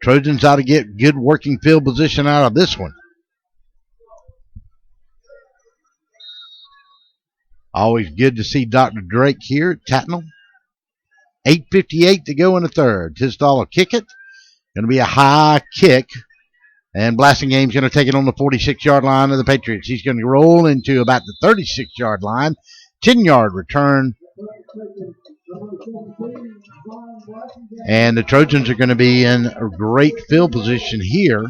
Trojans ought to get good working field position out of this one. Always good to see Dr. Drake here at Tattnall. 8:58 to go in the third. Tisdall will kick it. Going to be a high kick. And Blasingame's going to take it on the 46-yard line of the Patriots. He's going to roll into about the 36-yard line. 10-yard return. And the Trojans are going to be in a great field position here.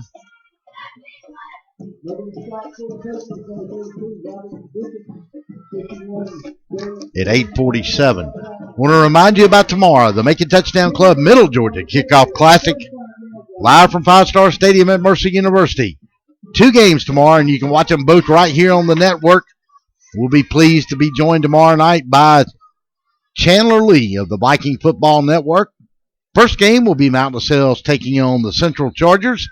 At 8:47. I want to remind you about tomorrow, the Macon Touchdown Club Middle Georgia Kickoff Classic, live from Five Star Stadium at Mercer University. 2 games tomorrow, and you can watch them both right here on the network. We'll be pleased to be joined tomorrow night by Chandler Lee of the Viking Football Network. First game will be Mount LaSalle's taking on the Central Chargers.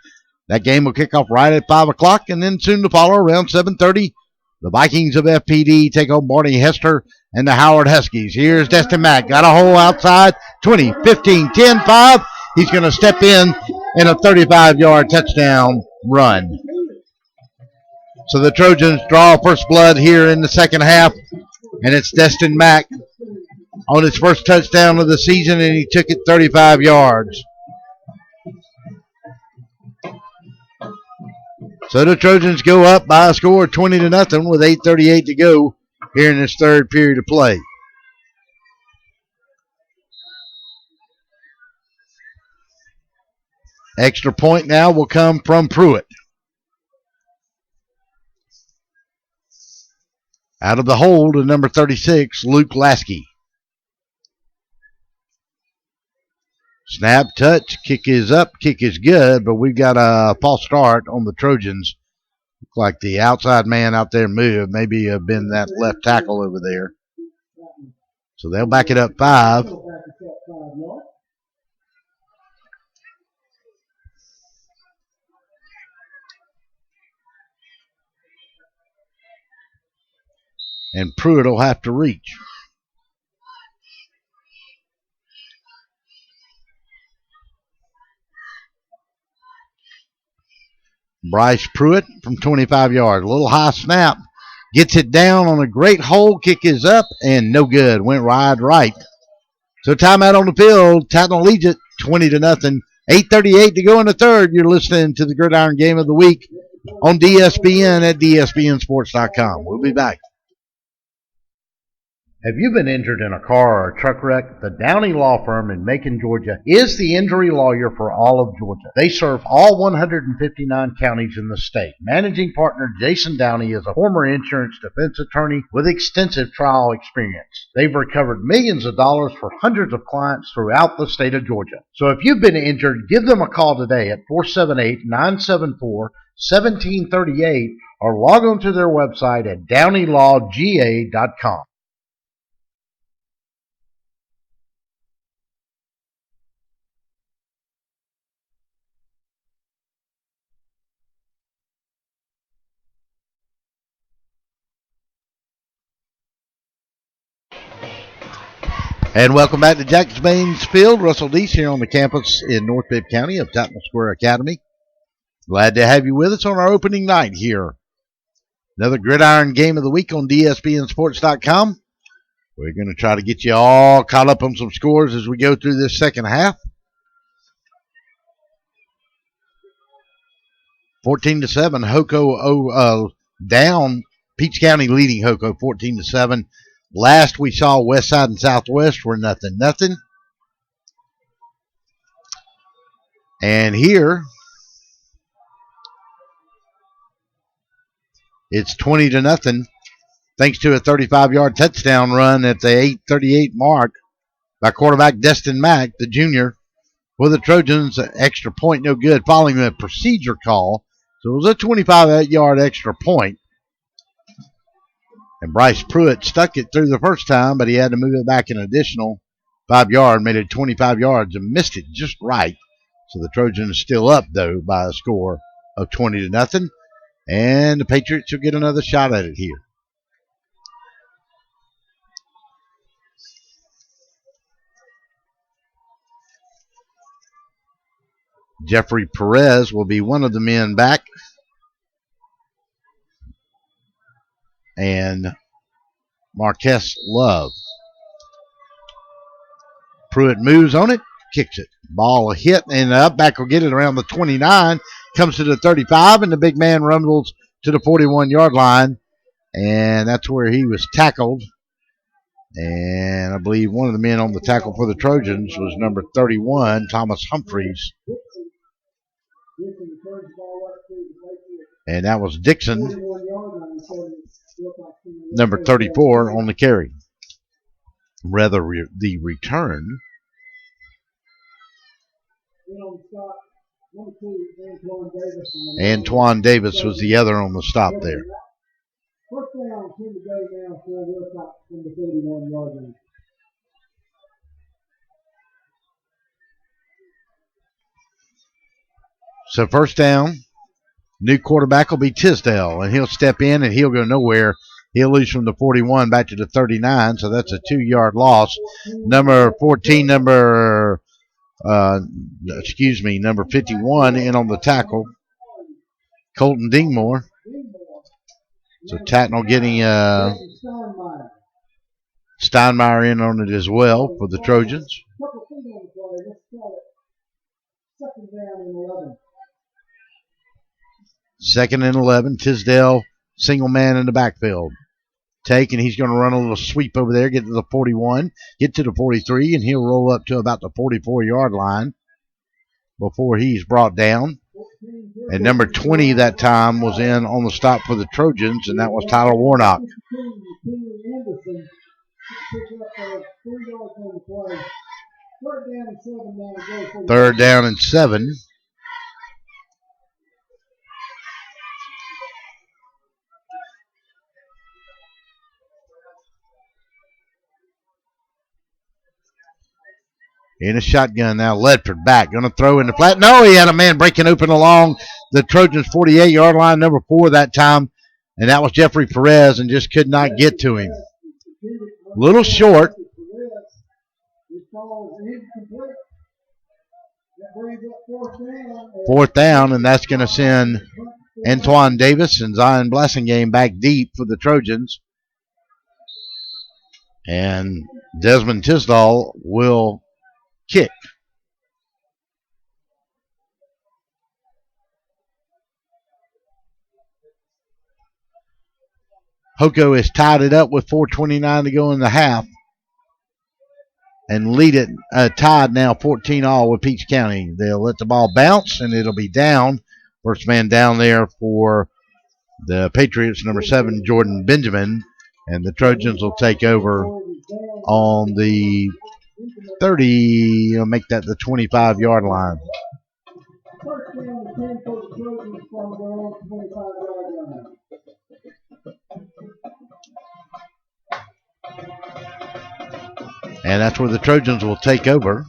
That game will kick off right at 5 o'clock, and then soon to follow around 7:30. The Vikings of FPD take on Barney Hester and the Howard Huskies. Here's Destin Mack. Got a hole outside. 20, 15, 10, 5. He's going to step in a 35-yard touchdown run. So the Trojans draw first blood here in the second half, and it's Destin Mack on his first touchdown of the season, and he took it 35 yards. So the Trojans go up by a score of 20-0 with 8:38 to go here in this third period of play. Extra point now will come from Pruitt. Out of the hole to number 36, Luke Lasky. Snap, touch, kick is up, kick is good, but we've got a false start on the Trojans. Look like the outside man out there moved. Maybe have been that left tackle over there. So they'll back it up 5. And Pruitt will have to reach. Bryce Pruitt from 25 yards. A little high snap. Gets it down on a great hole. Kick is up and no good. Went wide right. So timeout on the field. Tattnall leads it 20-0. 8:38 to go in the third. You're listening to the Gridiron Game of the Week on DSBN at DSBNsports.com. We'll be back. Have you been injured in a car or a truck wreck? The Downey Law Firm in Macon, Georgia is the injury lawyer for all of Georgia. They serve all 159 counties in the state. Managing partner Jason Downey is a former insurance defense attorney with extensive trial experience. They've recovered millions of dollars for hundreds of clients throughout the state of Georgia. So if you've been injured, give them a call today at 478-974-1738 or log on to their website at downeylawga.com. And welcome back to Jackson Baines Field. Russell Deese here on the campus in North Bibb County of Tattnall Square Academy. Glad to have you with us on our opening night here. Another Gridiron Game of the Week on DSBNsports.com. We're going to try to get you all caught up on some scores as we go through this second half. 14-7, Hoco down. Peach County leading Hoco 14-7. Last we saw West Side and Southwest were 0-0. And here it's 20-0 thanks to a 35-yard touchdown run at the 8:38 mark by quarterback Destin Mack, the junior, for the Trojans. Extra point, no good, following a procedure call. So it was a 25-yard extra point. And Bryce Pruitt stuck it through the first time, but he had to move it back an additional 5 yards, made it 25 yards, and missed it just right. So the Trojans still up, though, by a score of 20-0. And the Patriots will get another shot at it here. Jeffrey Perez will be one of the men back. And Marquez Love. Pruitt moves on it, kicks it. Ball a hit, and the upback will get it around the 29, comes to the 35, and the big man rumbles to the 41-yard line. And that's where he was tackled. And I believe one of the men on the tackle for the Trojans was number 31, Thomas Humphreys. And that was Dixon, number 34, on the carry. Rather, the return. Antoine Davis was the other on the stop there. First down, 10 to go now for Wilcox from the 41-yard line. So first down, new quarterback will be Tisdale, and he'll step in and he'll go nowhere. He'll lose from the 41 back to the 39, so that's a 2-yard loss. Number 14, number 51 in on the tackle, Colton Dingmore. So Tattnall getting Steinmeier in on it as well for the Trojans. Second and 11. Tisdale, single man in the backfield. Take, and he's going to run a little sweep over there, get to the 41, get to the 43, and he'll roll up to about the 44-yard line before he's brought down. And number 20 that time was in on the stop for the Trojans, and that was Tyler Warnock. Third down and 7. In a shotgun now, Ledford back, going to throw in the flat. No, he had a man breaking open along the Trojans' 48-yard line, number 4 that time, and that was Jeffrey Perez, and just could not get to him. Little short. Fourth down, and that's going to send Antoine Davis and Zion Blassingame back deep for the Trojans. And Desmond Tisdall will kick. Hoko has tied it up with 4:29 to go in the half and lead it tied now 14-all with Peach County. They'll let the ball bounce, and it'll be down. First man down there for the Patriots, number 7, Jordan Benjamin, and the Trojans will take over on the 30, make that the 25-yard line. First down and 10 for the Trojans from their own 25-yard line. And that's where the Trojans will take over.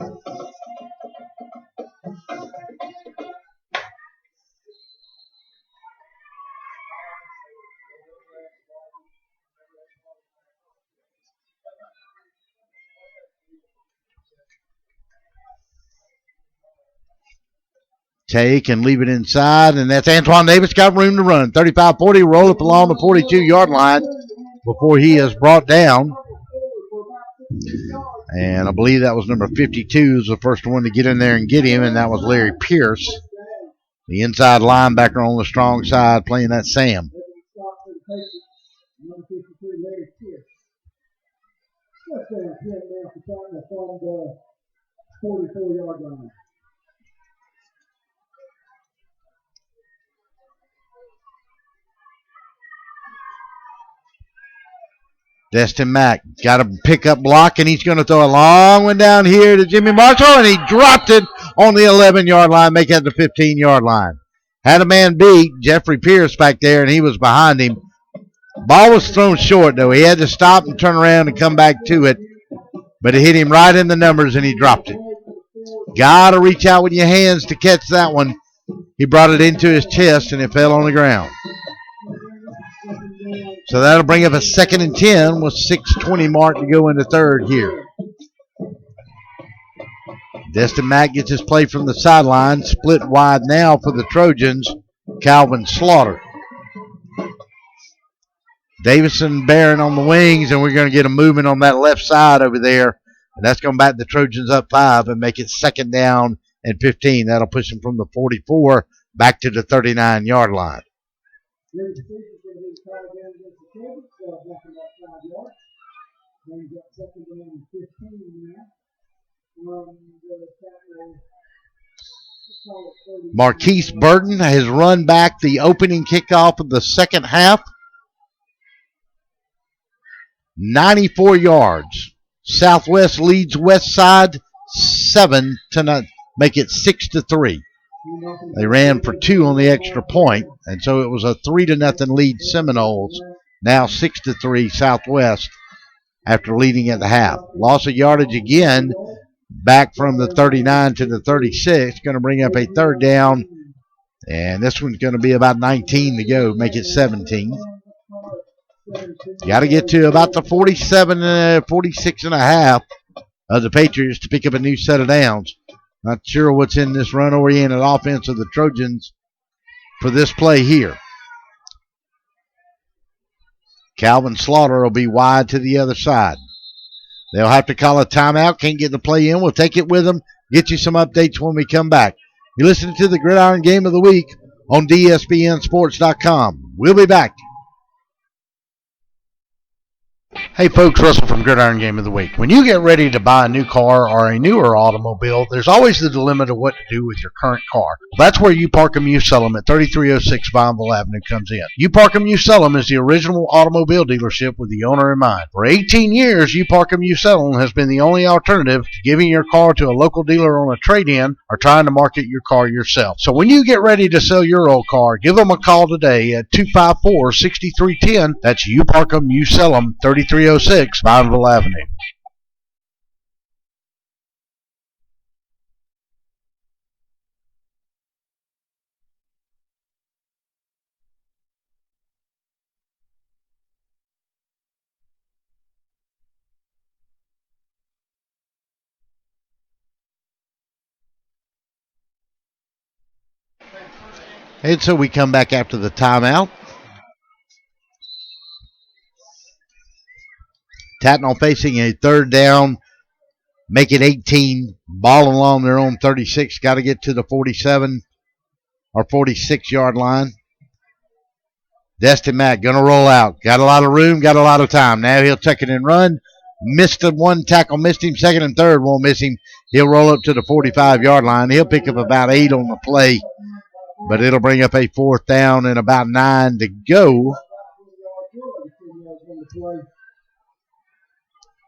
Take and leave it inside, and that's Antoine Davis, got room to run. 35-40, roll up along the 42-yard line before he is brought down. And I believe that was number 52 was the first one to get in there and get him, and that was Larry Pierce, the inside linebacker on the strong side, playing that Sam. Number 52, Larry Pierce. First down, 10 now for Tattnall from the 44-yard line. Destin Mack got a pickup block, and he's going to throw a long one down here to Jimmy Marshall, and he dropped it on the 11-yard line, making it the 15-yard line. Had a man beat, Jeffrey Pierce back there, and he was behind him. Ball was thrown short, though. He had to stop and turn around and come back to it, but it hit him right in the numbers, and he dropped it. Got to reach out with your hands to catch that one. He brought it into his chest, and it fell on the ground. So that'll bring up a 2nd and 10 with 6:20 mark to go in the third here. Destin Mack gets his play from the sideline. Split wide now for the Trojans. Calvin Slaughter. Davison Barron on the wings, and we're going to get a movement on that left side over there. And that's going to back the Trojans up 5 and make it 2nd down and 15. That'll push them from the 44 back to the 39-yard line. Marquise Burton has run back the opening kickoff of the second half. 94 yards. Southwest leads West Side 7 to make it 6-3. They ran for 2 on the extra point, and so it was a 3-0 lead Seminoles. Now 6-3 Southwest after leading at the half. Loss of yardage again, back from the 39 to the 36. Going to bring up a 3rd down, and this one's going to be about 19 to go, make it 17. Got to get to about the 47, 46 and a half of the Patriots to pick up a new set of downs. Not sure what's in this run-oriented offense of the Trojans for this play here. Calvin Slaughter will be wide to the other side. They'll have to call a timeout. Can't get the play in. We'll take it with them. Get you some updates when we come back. You're listening to the Gridiron Game of the Week on DSBNSports.com. We'll be back. Hey folks, Russell from Gridiron Game of the Week. When you get ready to buy a new car or a newer automobile, there's always the dilemma of what to do with your current car. Well, that's where You Park 'Em You Sell 'Em at 3306 Vineville Avenue comes in. You Park 'Em You Sell 'Em is the original automobile dealership with the owner in mind. For 18 years, You Park 'Em You Sell 'Em has been the only alternative to giving your car to a local dealer on a trade-in or trying to market your car yourself. So when you get ready to sell your old car, give them a call today at 254-6310. That's You Park 'Em You Sell 'Em, 3306 Vineville Avenue. And so we come back after the timeout. Tattnall facing a 3rd down, make it 18, ball along their own 36. Got to get to the 47 or 46-yard line. Destin Mack going to roll out. Got a lot of room, got a lot of time. Now he'll check it and run. Missed the one tackle, missed him. 2nd and 3rd won't miss him. He'll roll up to the 45-yard line. He'll pick up about 8 on the play, but it'll bring up a 4th down and about 9 to go.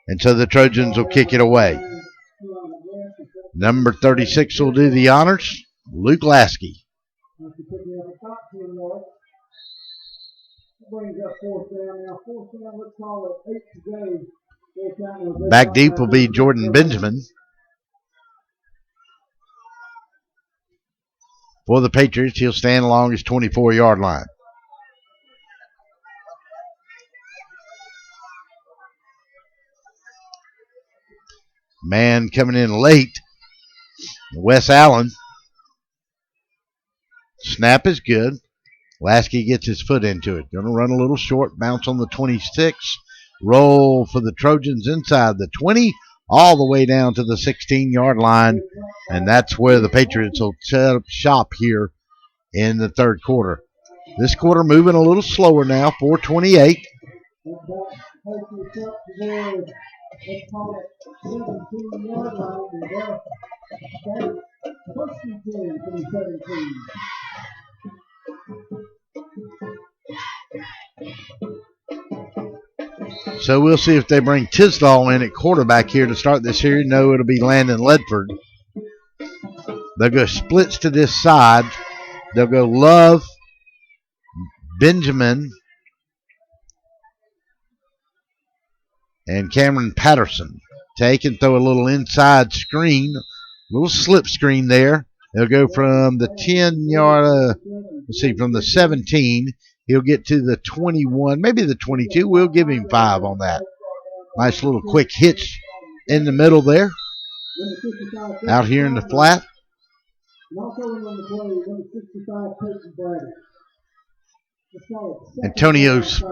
And so the Trojans will kick it away. Number 36 will do the honors, Luke Lasky. Back deep will be Jordan Benjamin. For the Patriots, he'll stand along his 24-yard line. Man coming in late, Wes Allen. Snap is good. Lasky gets his foot into it. Going to run a little short, bounce on the 26. Roll for the Trojans inside the 20, all the way down to the 16-yard line. And that's where the Patriots will set up shop here in the 3rd quarter. This quarter moving a little slower now, 4:28. So we'll see if they bring Tisdall in at quarterback here to start this series. No, it'll be Landon Ledford. They'll go splits to this side. They'll go Love, Benjamin, and Cameron Patterson. Take and throw a little inside screen, a little slip screen there. They'll go from the 10-yard, from the 17. He'll get to the 21, maybe the 22. We'll give him 5 on that. Nice little quick hitch in the middle there. Out here in the flat. Antonius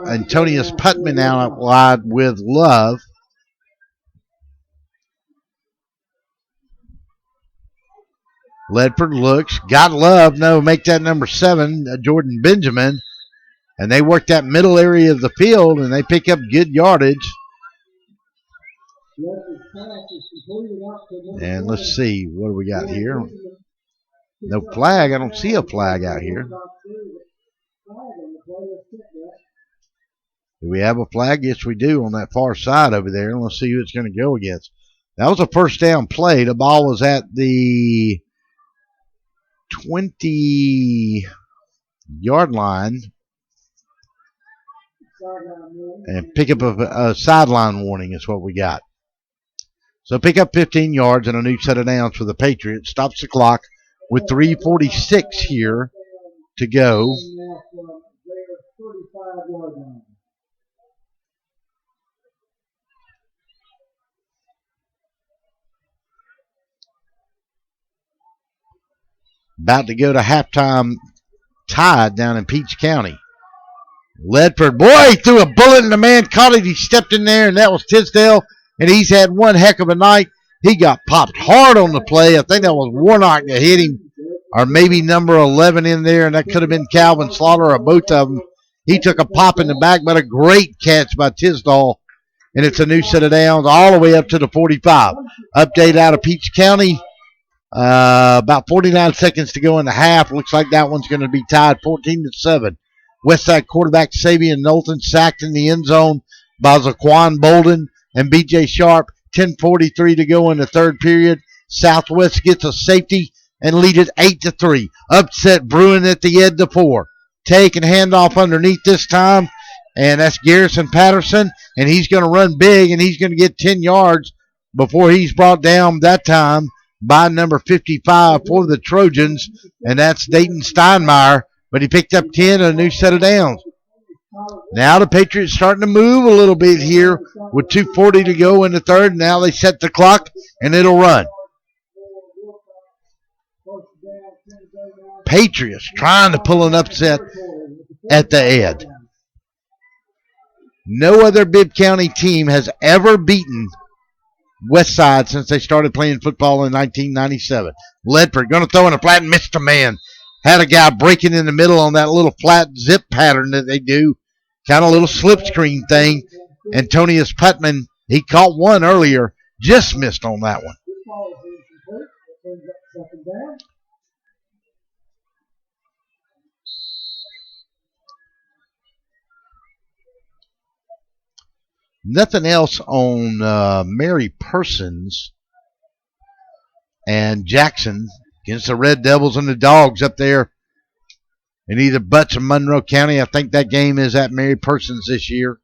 Putman out wide with Love. Ledford looks, got Love. No, make that number 7, Jordan Benjamin. And they work that middle area of the field, and they pick up good yardage. And let's see, what do we got here? No flag. I don't see a flag out here. Do we have a flag? Yes, we do on that far side over there. And let's see who it's going to go against. That was a first down play. The ball was at the 20-yard line. And pick up a sideline warning is what we got. So pick up 15 yards and a new set of downs for the Patriots. Stops the clock with 3:46 here to go. About to go to halftime tied down in Peach County. Ledford, boy, he threw a bullet and the man caught it. He stepped in there, and that was Tisdale, and he's had one heck of a night. He got popped hard on the play. I think that was Warnock that hit him, or maybe number 11 in there, and that could have been Calvin Slaughter or both of them. He took a pop in the back, but a great catch by Tisdall, and it's a new set of downs all the way up to the 45. Update out of Peach County. About 49 seconds to go in the half. Looks like that one's going to be tied 14-7. Westside quarterback Sabian Knowlton sacked in the end zone by Zaquan Bolden and B.J. Sharp. 10:43 to go in the third period. Southwest gets a safety and lead it 8-3. Upset brewing at the edge to 4. Take and hand off underneath this time, and that's Garrison Patterson, and he's going to run big, and he's going to get 10 yards before he's brought down that time by number 55 for the Trojans, and that's Dayton Steinmeier, but he picked up 10 and a new set of downs. Now the Patriots starting to move a little bit here with 2:40 to go in the third. Now they set the clock, and it'll run. Patriots trying to pull an upset at the end. No other Bibb County team has ever beaten Westside since they started playing football in 1997. Ledford going to throw in a flat and missed a man. Had a guy breaking in the middle on that little flat zip pattern that they do. Kind of little slip screen thing. Antonius Putman, he caught one earlier. Just missed on that one. Nothing else on Mary Persons and Jackson against the Red Devils and the Dogs up there in either Butts or Monroe County. I think that game is at Mary Persons this year.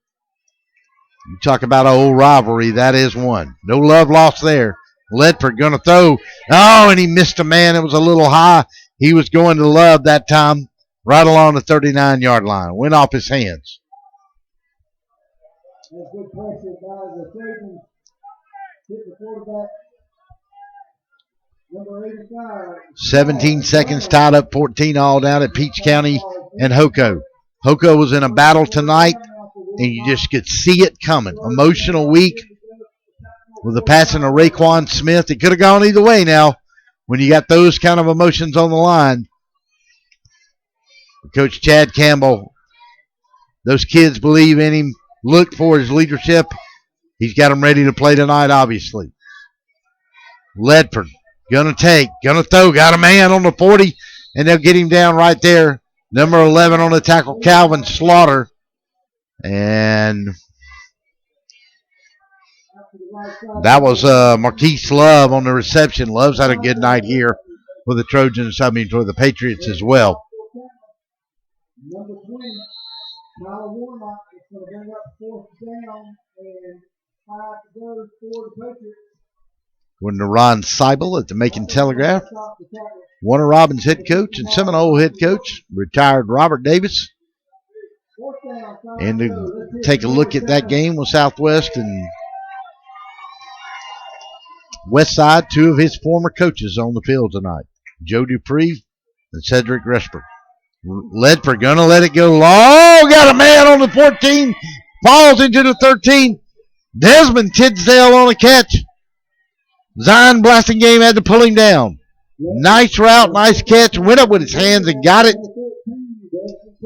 You talk about an old rivalry, that is one. No love lost there. Ledford going to throw. Oh, and he missed a man. It was a little high. He was going to Love that time, right along the 39-yard line. Went off his hands. Good pressure by the Trojans. Hit the quarterback. Number 85. 17 seconds tied up 14 all down at Peach County and Hoko. Hoko was in a battle tonight, and you just could see it coming. Emotional week with the passing of Raekwon Smith. It could have gone either way now when you got those kind of emotions on the line. Coach Chad Campbell, those kids believe in him. Look for his leadership. He's got them ready to play tonight, obviously. Ledford, going to take, going to throw. Got a man on the 40, and they'll get him down right there. Number 11 on the tackle, Calvin Slaughter. And That was Marquise Love on the reception. Love's had a good night here for the Trojans, for the Patriots as well. Number 20, Tyler Warnock is going to bring up 4th down and 5 to go for the Patriots. Going to Ron Seibel at the Macon Telegraph. Warner Robbins head coach and Seminole head coach, retired Robert Davis. And to take a look at that game with Southwest and Westside, 2 of his former coaches on the field tonight, Joe Dupree and Cedric Resper. Ledford going to let it go long. Got a man on the 14. Falls into the 13. Desmond Tidsdale on a catch. Zion Blastingame had to pull him down. Nice route, nice catch. Went up with his hands and got it.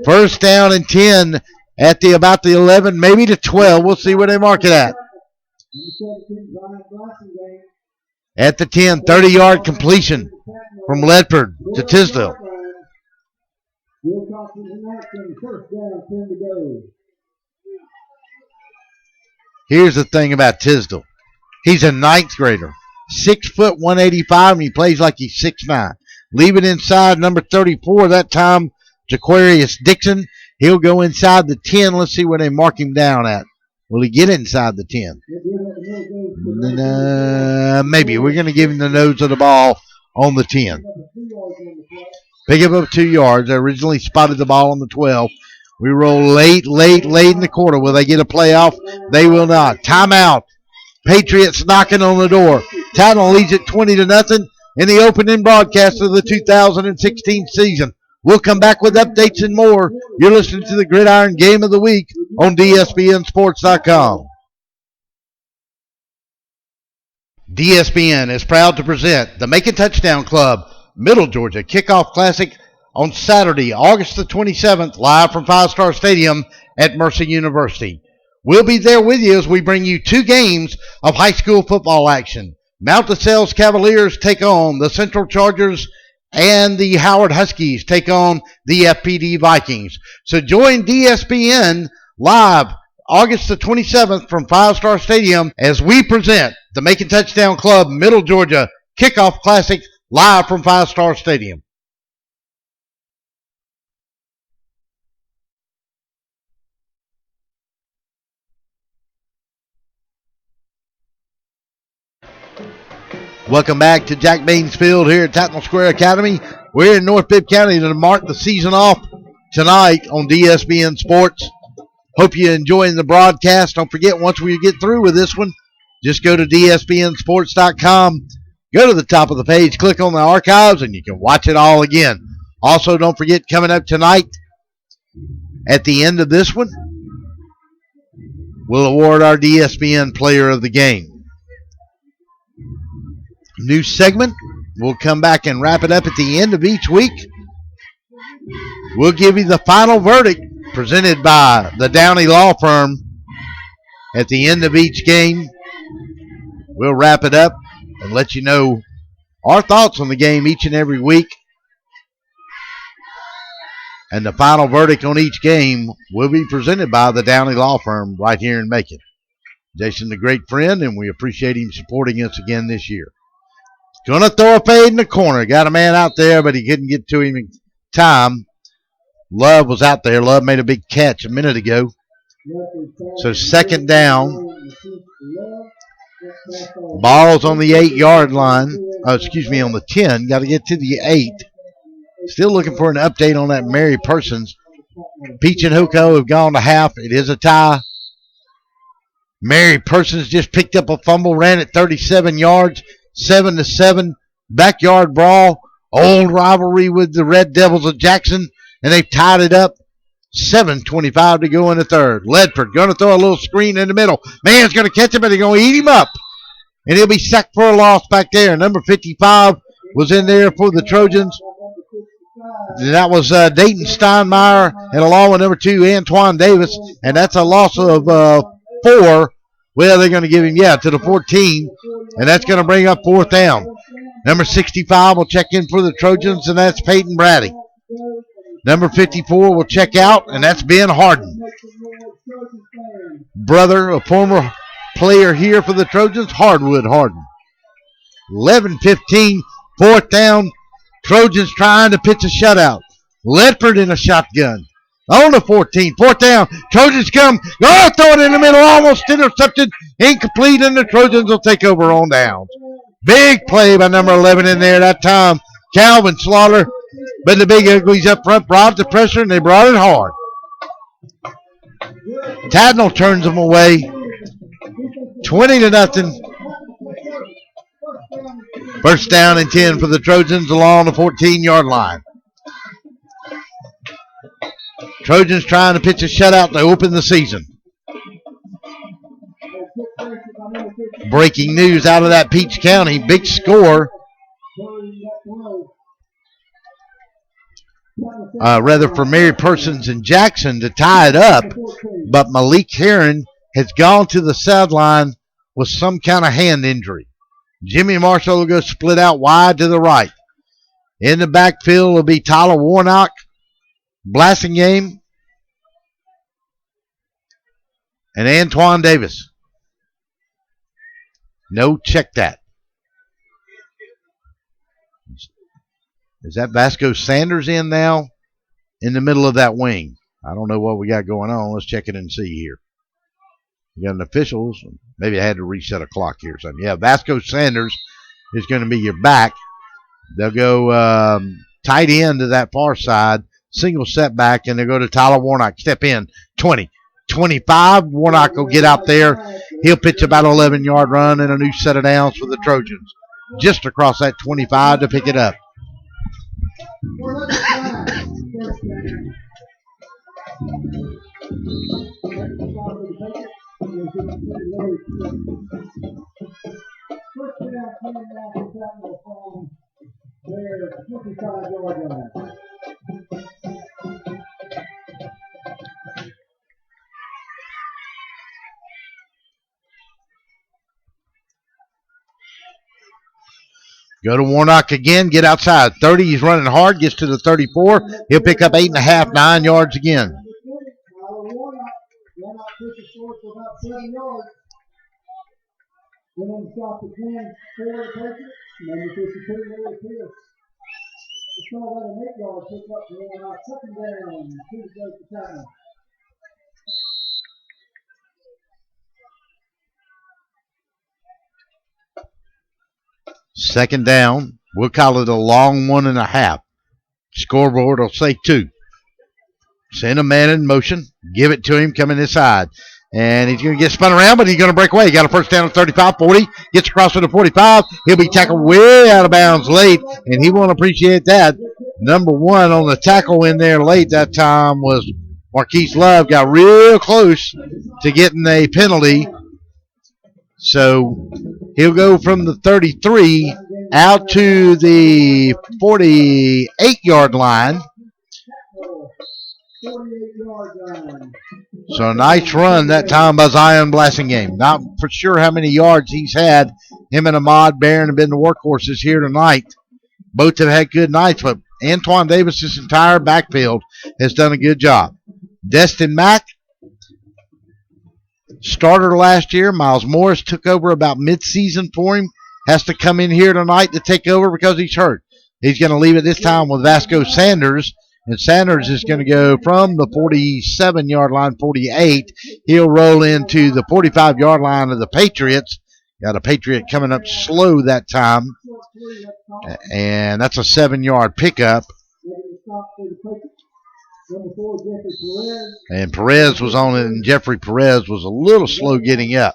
1st down and 10 at about the 11, maybe the 12. We'll see where they mark it at. At the 10, 30-yard completion from Ledford to Tisdale. Wilcox is in action, 1st down, 10 to go. Here's the thing about Tisdale. He's a 9th grader. 6 foot 185, and he plays like he's 6'9". Leave it inside, number 34, that time, Jaquarius Dixon. He'll go inside the 10. Let's see where they mark him down at. Will he get inside the 10? Maybe. We're going to give him the nose of the ball on the 10. Pick up 2 yards. They originally spotted the ball on the 12. We roll late in the quarter. Will they get a playoff? They will not. Timeout. Patriots knocking on the door. Tattnall leads it 20-0 in the opening broadcast of the 2016 season. We'll come back with updates and more. You're listening to the Gridiron Game of the Week on DSBNSports.com. DSBN is proud to present the Macon Touchdown Club Middle Georgia Kickoff Classic on Saturday, August the 27th, live from 5-Star Stadium at Mercer University. We'll be there with you as we bring you 2 games of high school football action. Mount DeSales Cavaliers take on the Central Chargers, and the Howard Huskies take on the FPD Vikings. So join DSBN live August the 27th from 5-Star Stadium as we present the Macon Touchdown Club Middle Georgia Kickoff Classic live from 5-Star Stadium. Welcome back to Jack Baines Field here at Tattnall Square Academy. We're in North Bibb County to mark the season off tonight on DSBN Sports. Hope you're enjoying the broadcast. Don't forget, once we get through with this one, just go to DSBNSports.com. Go to the top of the page, click on the archives, and you can watch it all again. Also, don't forget, coming up tonight, at the end of this one, we'll award our DSBN Player of the Game. New segment. We'll come back and wrap it up at the end of each week. We'll give you the final verdict presented by the Downey Law Firm at the end of each game. We'll wrap it up and let you know our thoughts on the game each and every week. And the final verdict on each game will be presented by the Downey Law Firm right here in Macon. Jason's a great friend, and we appreciate him supporting us again this year. Going to throw a fade in the corner. Got a man out there, but he couldn't get to him in time. Love was out there. Love made a big catch a minute ago. So 2nd down. Ball's on the 8-yard line. On the 10. Got to get to the 8. Still looking for an update on that Mary Persons. Peach and Huco have gone to half. It is a tie. Mary Persons just picked up a fumble, ran it 37 yards. 7-7, backyard brawl, old rivalry with the Red Devils of Jackson, and they've tied it up. 7:25 to go in the 3rd. Ledford going to throw a little screen in the middle. Man's going to catch him, but they're going to eat him up. And he'll be sacked for a loss back there. Number 55 was in there for the Trojans. That was Dayton Steinmeier, and along with number 2, Antoine Davis, and that's a loss of 4. Well, they're going to give him, to the 14, and that's going to bring up 4th down. Number 65 will check in for the Trojans, and that's Peyton Brady. Number 54 will check out, and that's Ben Harden. Brother, a former player here for the Trojans, Hardwood Harden. 11-15, fourth down. Trojans trying to pitch a shutout. Ledford in a shotgun. On the 14, fourth down. Trojans come. Oh, throw it in the middle. Almost intercepted. Incomplete, and the Trojans will take over on downs. Big play by number 11 in there that time. Calvin Slaughter. But the Big Uglies up front brought the pressure, and they brought it hard. Tattnall turns them away. 20-0. First down and 10 for the Trojans along the 14-yard line. Trojans trying to pitch a shutout to open the season. Breaking news out of that Peach County. Big score. For Mary Persons and Jackson to tie it up. But Malik Heron has gone to the sideline with some kind of hand injury. Jimmy Marshall will go split out wide to the right. In the backfield will be Tyler Warnock, Blassingame, and Antoine Davis. No, check that. Is that Vasco Sanders in now? In the middle of that wing. I don't know what we got going on. Let's check it and see here. We got an officials. Maybe I had to reset a clock here or something. Yeah, Vasco Sanders is going to be your back. They'll go tight end to that far side. Single setback, and they'll go to Tyler Warnock. Step in. 20. 25. Warnock will get out there. He'll pitch about an 11-yard run and a new set of downs for the Trojans. Just across that 25 to pick it up. Go to Warnock again, get outside. 30, he's running hard, gets to the 34. He'll pick up 8.5, 9 yards again. Second down. We'll call it a long 1.5. Scoreboard will say 2. Send a man in motion. Give it to him coming inside. And he's going to get spun around, but he's going to break away. He got a first down at 35, 40. Gets across to the 45. He'll be tackled way out of bounds late, and he won't appreciate that. Number 1 on the tackle in there late that time was Marquise Love. Got real close to getting a penalty. So he'll go from the 33 out to the 48-yard line. So a nice run that time by Zion Blassingame. Not for sure how many yards he's had. Him and Ahmad Barron have been the workhorses here tonight. Both have had good nights, but Antoine Davis' entire backfield has done a good job. Destin Mack, starter last year. Miles Morris took over about mid-season for him. Has to come in here tonight to take over because he's hurt. He's going to leave it this time with Vasco Sanders. And Sanders is going to go from the 47-yard line, 48. He'll roll into the 45-yard line of the Patriots. Got a Patriot coming up slow that time. And that's a 7-yard pickup. And Perez was on it, and Jeffrey Perez was a little slow getting up.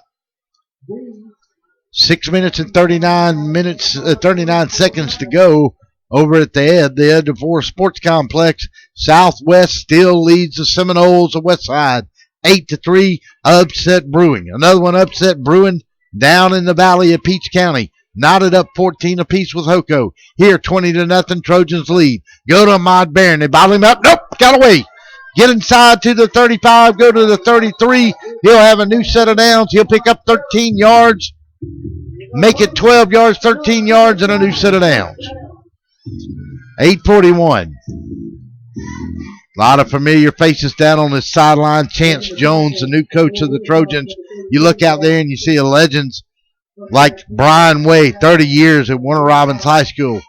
6 minutes and 39 seconds to go over at the Ed DeVore Sports Complex. Southwest still leads the Seminoles of Westside 8-3. Upset brewing. Another one upset brewing down in the valley of Peach County. Knotted up 14 apiece with Hoko. Here 20-0 Trojans lead. Go to Ahmad Barron. They bottle him up. Nope, got away. Get inside to the 35. Go to the 33. He'll have a new set of downs. He'll pick up 13 yards. Make it 12 yards, 13 yards, and a new set of downs. 8:41. A lot of familiar faces down on this sideline. Chance Jones, the new coach of the Trojans. You look out there and you see legends like Brian Way, 30 years at Warner Robins High School.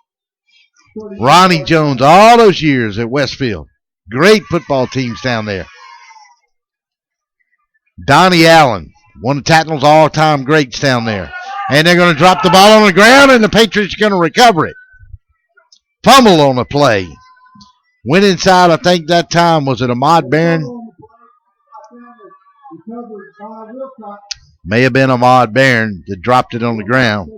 Ronnie Jones, all those years at Westfield. Great football teams down there. Donnie Allen, one of Tattnall's all-time greats down there. And they're going to drop the ball on the ground, and the Patriots are going to recover it. Fumble on the play. Went inside, I think that time, was it Ahmad Barron? May have been Ahmad Barron that dropped it on the ground.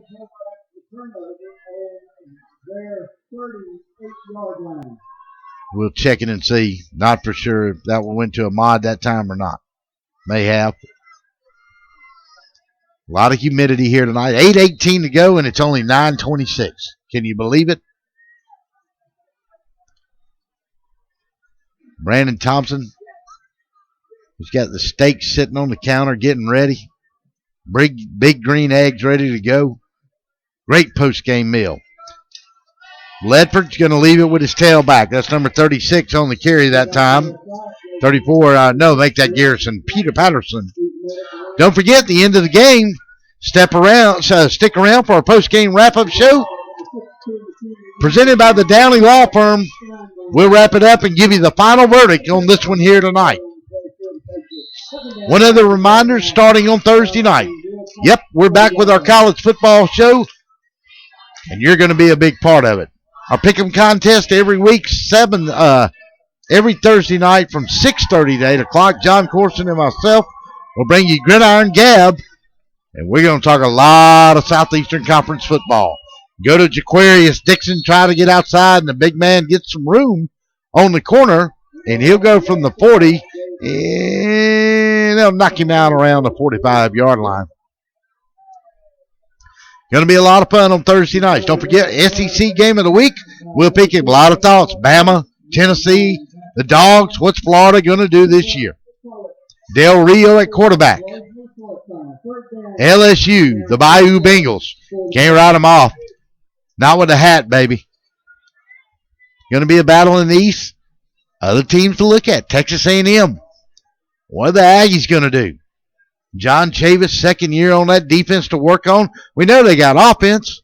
We'll check it and see. Not for sure if that went to Ahmad that time or not. May have. A lot of humidity here tonight. 8:18 to go, and it's only 9:26. Can you believe it? Brandon Thompson. He's got the steaks sitting on the counter getting ready. Big green eggs ready to go. Great post-game meal. Ledford's going to leave it with his tailback. That's number 36 on the carry that time. 34, make that Garrison. Peter Patterson. Don't forget, the end of the game, stick around for our post-game wrap-up show. Presented by the Downey Law Firm. We'll wrap it up and give you the final verdict on this one here tonight. One of the reminders starting on Thursday night. Yep, we're back with our college football show, and you're going to be a big part of it. Our pick'em contest every week, every Thursday night from 6:30 to 8 o'clock. John Corson and myself will bring you Gridiron Gab, and we're going to talk a lot of Southeastern Conference football. Go to Jaquarius Dixon, try to get outside, and the big man gets some room on the corner, and he'll go from the 40, and they'll knock him out around the 45-yard line. Going to be a lot of fun on Thursday nights. Don't forget, SEC Game of the Week. We'll pick a lot of thoughts. Bama, Tennessee, the Dogs. What's Florida going to do this year? Del Rio at quarterback. LSU, the Bayou Bengals. Can't write them off. Not with a hat, baby. Going to be a battle in the East. Other teams to look at. Texas A&M. What are the Aggies going to do? John Chavis, second year on that defense to work on. We know they got offense.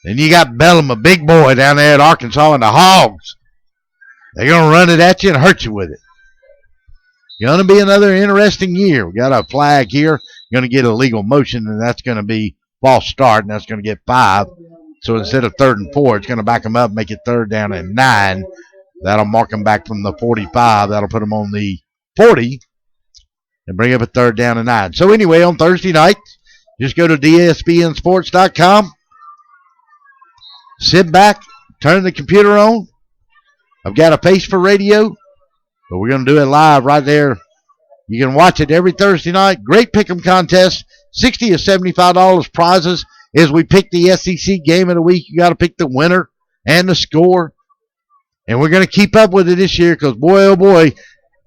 Then you got Bellum, a big boy down there at Arkansas, and the Hogs. They're going to run it at you and hurt you with it. Going to be another interesting year. We got a flag here. Going to get a legal motion, and that's going to be false start, and that's going to get 5. So instead of 3rd and 4, it's going to back them up, make it 3rd down and 9. That'll mark them back from the 45. That'll put them on the 40 and bring up a 3rd down and 9. So anyway, on Thursday night, just go to DSBNsports.com. Sit back, turn the computer on. I've got a face for radio, but we're going to do it live right there. You can watch it every Thursday night. Great pick'em contest. $60 to $75 prizes as we pick the SEC Game of the Week. You got to pick the winner and the score. And we're going to keep up with it this year because, boy, oh, boy,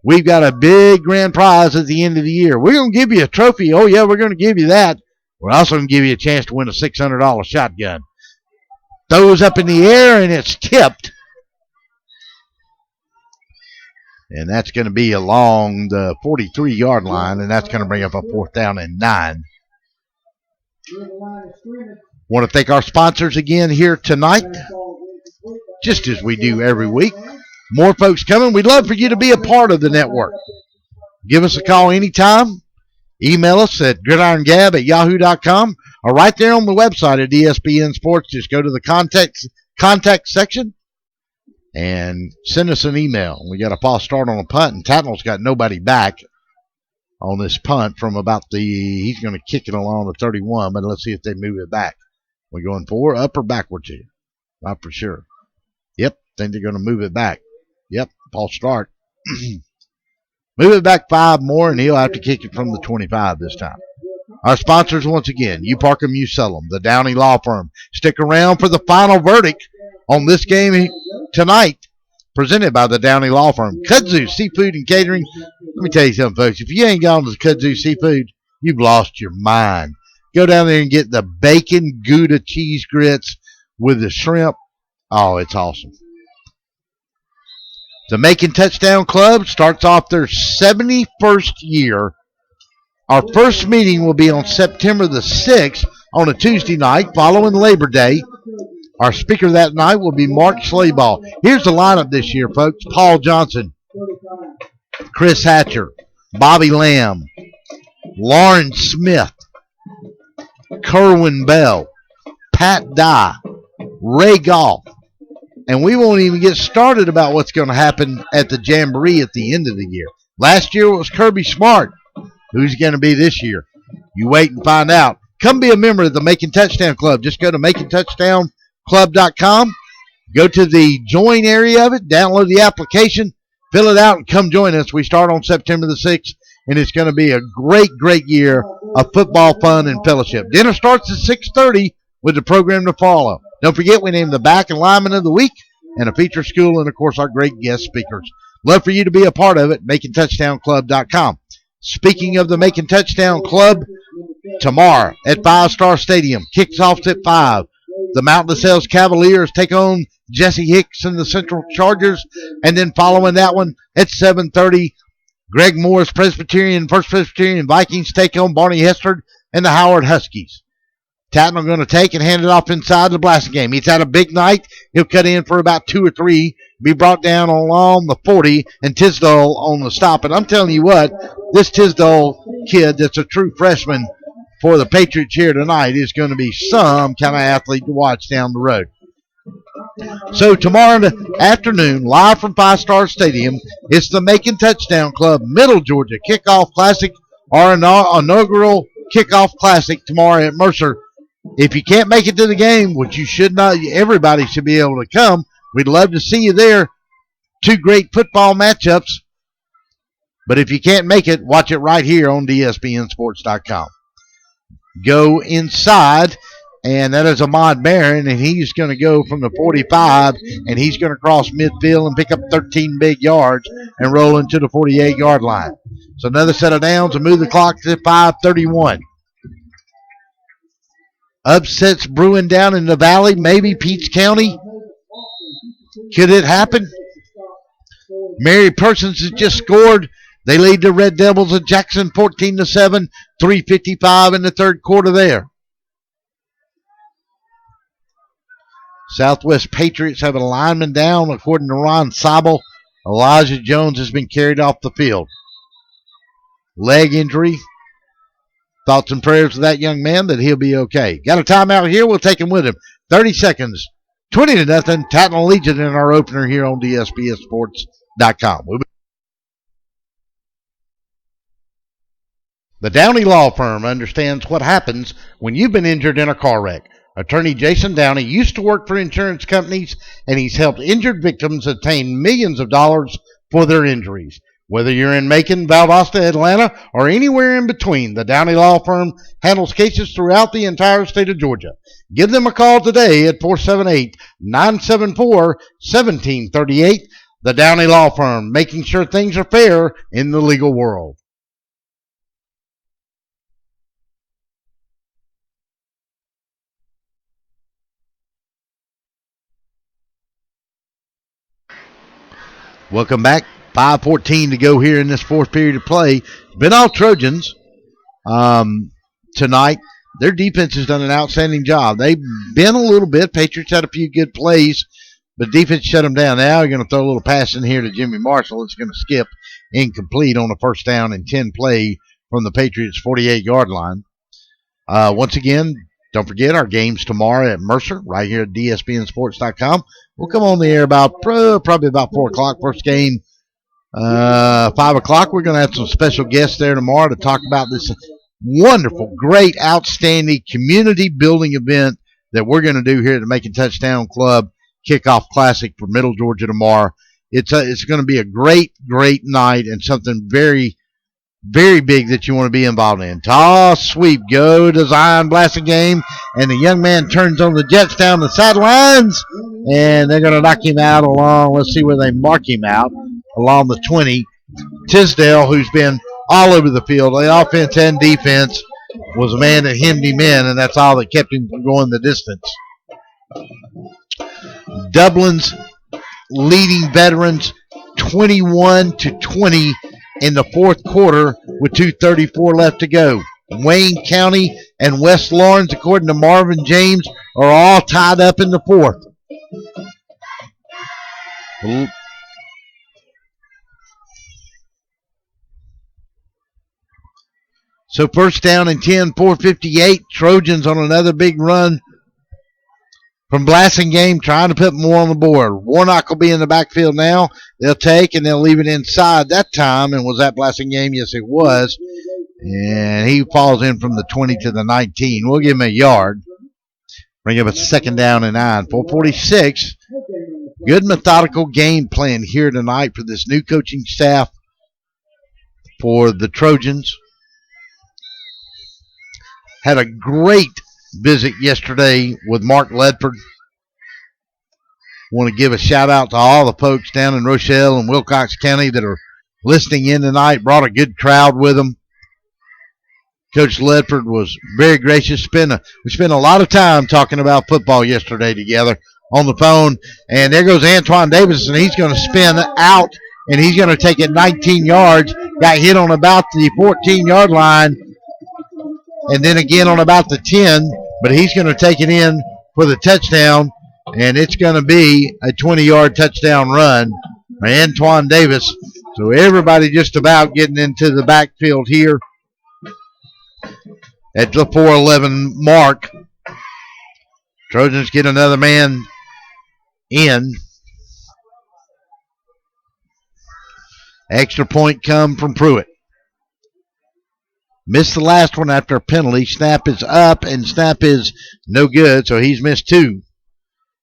we've got a big grand prize at the end of the year. We're going to give you a trophy. Oh, yeah, we're going to give you that. We're also going to give you a chance to win a $600 shotgun. Throws up in the air, and it's tipped. And that's going to be along the 43-yard line, and that's going to bring up a 4th down and 9. Want to thank our sponsors again here tonight, just as we do every week. More folks coming. We'd love for you to be a part of the network. Give us a call anytime. Email us at gridirongab@yahoo.com or right there on the website at ESPN Sports. Just go to the contact section and send us an email. We got a false start on a punt, and Tattnall's got nobody back on this punt from about he's going to kick it along the 31, but let's see if they move it back. We're going forward, up or backwards here? Not for sure. Yep, think they're going to move it back. Yep, false start. Move it back 5 more, and he'll have to kick it from the 25 this time. Our sponsors, once again, you park them, you sell them, the Downey Law Firm. Stick around for the final verdict on this game tonight, presented by the Downey Law Firm. Kudzu Seafood and Catering. Let me tell you something, folks. If you ain't gone to Kudzu Seafood, you've lost your mind. Go down there and get the bacon Gouda cheese grits with the shrimp. Oh, it's awesome. The Macon Touchdown Club starts off their 71st year. Our first meeting will be on September the 6th on a Tuesday night following Labor Day. Our speaker that night will be Mark Slayball. Here's the lineup this year, folks. Paul Johnson, Chris Hatcher, Bobby Lamb, Lauren Smith, Kerwin Bell, Pat Dye, Ray Goff. And we won't even get started about what's going to happen at the Jamboree at the end of the year. Last year it was Kirby Smart. Who's going to be this year? You wait and find out. Come be a member of the Macon Touchdown Club. Just go to MaconTouchdownClub.com. Go to the join area of it. Download the application. Fill it out and come join us. We start on September the 6th, and it's going to be a great, great year of football fun and fellowship. Dinner starts at 6:30 with the program to follow. Don't forget, we named the back and lineman of the week and a feature school and, of course, our great guest speakers. Love for you to be a part of it. MaconTouchdownClub.com. Speaking of the Macon Touchdown Club, tomorrow at 5 Star Stadium, kicks off at 5. The Mountain of Sales Cavaliers take on Jesse Hicks and the Central Chargers, and then following that one at 7:30, Greg Moore's First Presbyterian Vikings take on Barney Hestard and the Howard Huskies. Tattnall going to take and hand it off inside the blasting game. He's had a big night. He'll cut in for about 2 or 3, be brought down along the 40, and Tisdale on the stop. And I'm telling you what, this Tisdale kid that's a true freshman for the Patriots here tonight is going to be some kind of athlete to watch down the road. So tomorrow afternoon, live from 5 Star Stadium, it's the Macon Touchdown Club Middle Georgia Kickoff Classic, our inaugural Kickoff Classic tomorrow at Mercer. If you can't make it to the game, which you should not, everybody should be able to come. We'd love to see you there. 2 great football matchups. But if you can't make it, watch it right here on DSBNsports.com. Go inside, and that is Ahmad Barron, and he's going to go from the 45, and he's going to cross midfield and pick up 13 big yards and roll into the 48-yard line. So another set of downs and move the clock to 5:31. Upsets brewing down in the valley, maybe Peach County. Could it happen? Mary Persons has just scored. They lead the Red Devils of Jackson 14-7, 3:55 in the third quarter there. Southwest Patriots have a lineman down, according to Ron Seibel. Elijah Jones has been carried off the field. Leg injury. Thoughts and prayers for that young man that he'll be okay. Got a timeout here. We'll take him with him. 30 seconds. 20-0. Tattnall Legion in our opener here on DSBSports.com. The Downey Law Firm understands what happens when you've been injured in a car wreck. Attorney Jason Downey used to work for insurance companies, and he's helped injured victims attain millions of dollars for their injuries. Whether you're in Macon, Valdosta, Atlanta, or anywhere in between, the Downey Law Firm handles cases throughout the entire state of Georgia. Give them a call today at 478-974-1738. The Downey Law Firm, making sure things are fair in the legal world. Welcome back. 5:14 to go here in this fourth period of play. Been all Trojans tonight. Their defense has done an outstanding job. They've been a little bit. Patriots had a few good plays, but defense shut them down. Now you're going to throw a little pass in here to Jimmy Marshall. It's going to skip incomplete on a 1st down and 10 play from the Patriots' 48-yard line. Once again, don't forget our games tomorrow at Mercer, right here at DSBNsports.com. We'll come on the air about probably about 4 o'clock. First game, 5 o'clock. We're going to have some special guests there tomorrow to talk about this wonderful, great, outstanding community building event that we're going to do here at the Macon Touchdown Club Kickoff Classic for Middle Georgia tomorrow. It's going to be a great, great night and something very, very big that you want to be involved in. Toss, sweep, go to Zion, blasting game, and the young man turns on the Jets down the sidelines, and they're going to knock him out along, let's see where they mark him out, along the 20. Tisdale, who's been all over the field, the offense and defense, was a man that hemmed him in, and that's all that kept him from going the distance. Dublin's leading veterans, 21-20 in the fourth quarter with 2:34 left to go. Wayne County and West Lawrence, according to Marvin James, are all tied up in the fourth. So first down and 10, 4:58. Trojans on another big run from Blassingame, trying to put more on the board. Warnock will be in the backfield now. They'll take and they'll leave it inside that time. And was that Blassingame? Yes, it was. And he falls in from the 20 to the 19. We'll give him a yard. Bring up a second down and 9. 4:46. Good methodical game plan here tonight for this new coaching staff for the Trojans. Had a great visit yesterday with Mark Ledford. Want to give a shout out to all the folks down in Rochelle and Wilcox County that are listening in tonight. Brought a good crowd with them. Coach Ledford was very gracious. We spent a lot of time talking about football yesterday together on the phone. And there goes Antoine Davis, and he's going to spin out, and he's going to take it 19 yards. Got hit on about the 14-yard line, and then again on about the 10, but he's going to take it in for the touchdown, and it's going to be a 20-yard touchdown run by Antoine Davis. So everybody just about getting into the backfield here at the 4:11 mark. Trojans get another man in. Extra point come from Pruitt. Missed the last one after a penalty. Snap is up, and snap is no good, so he's missed 2.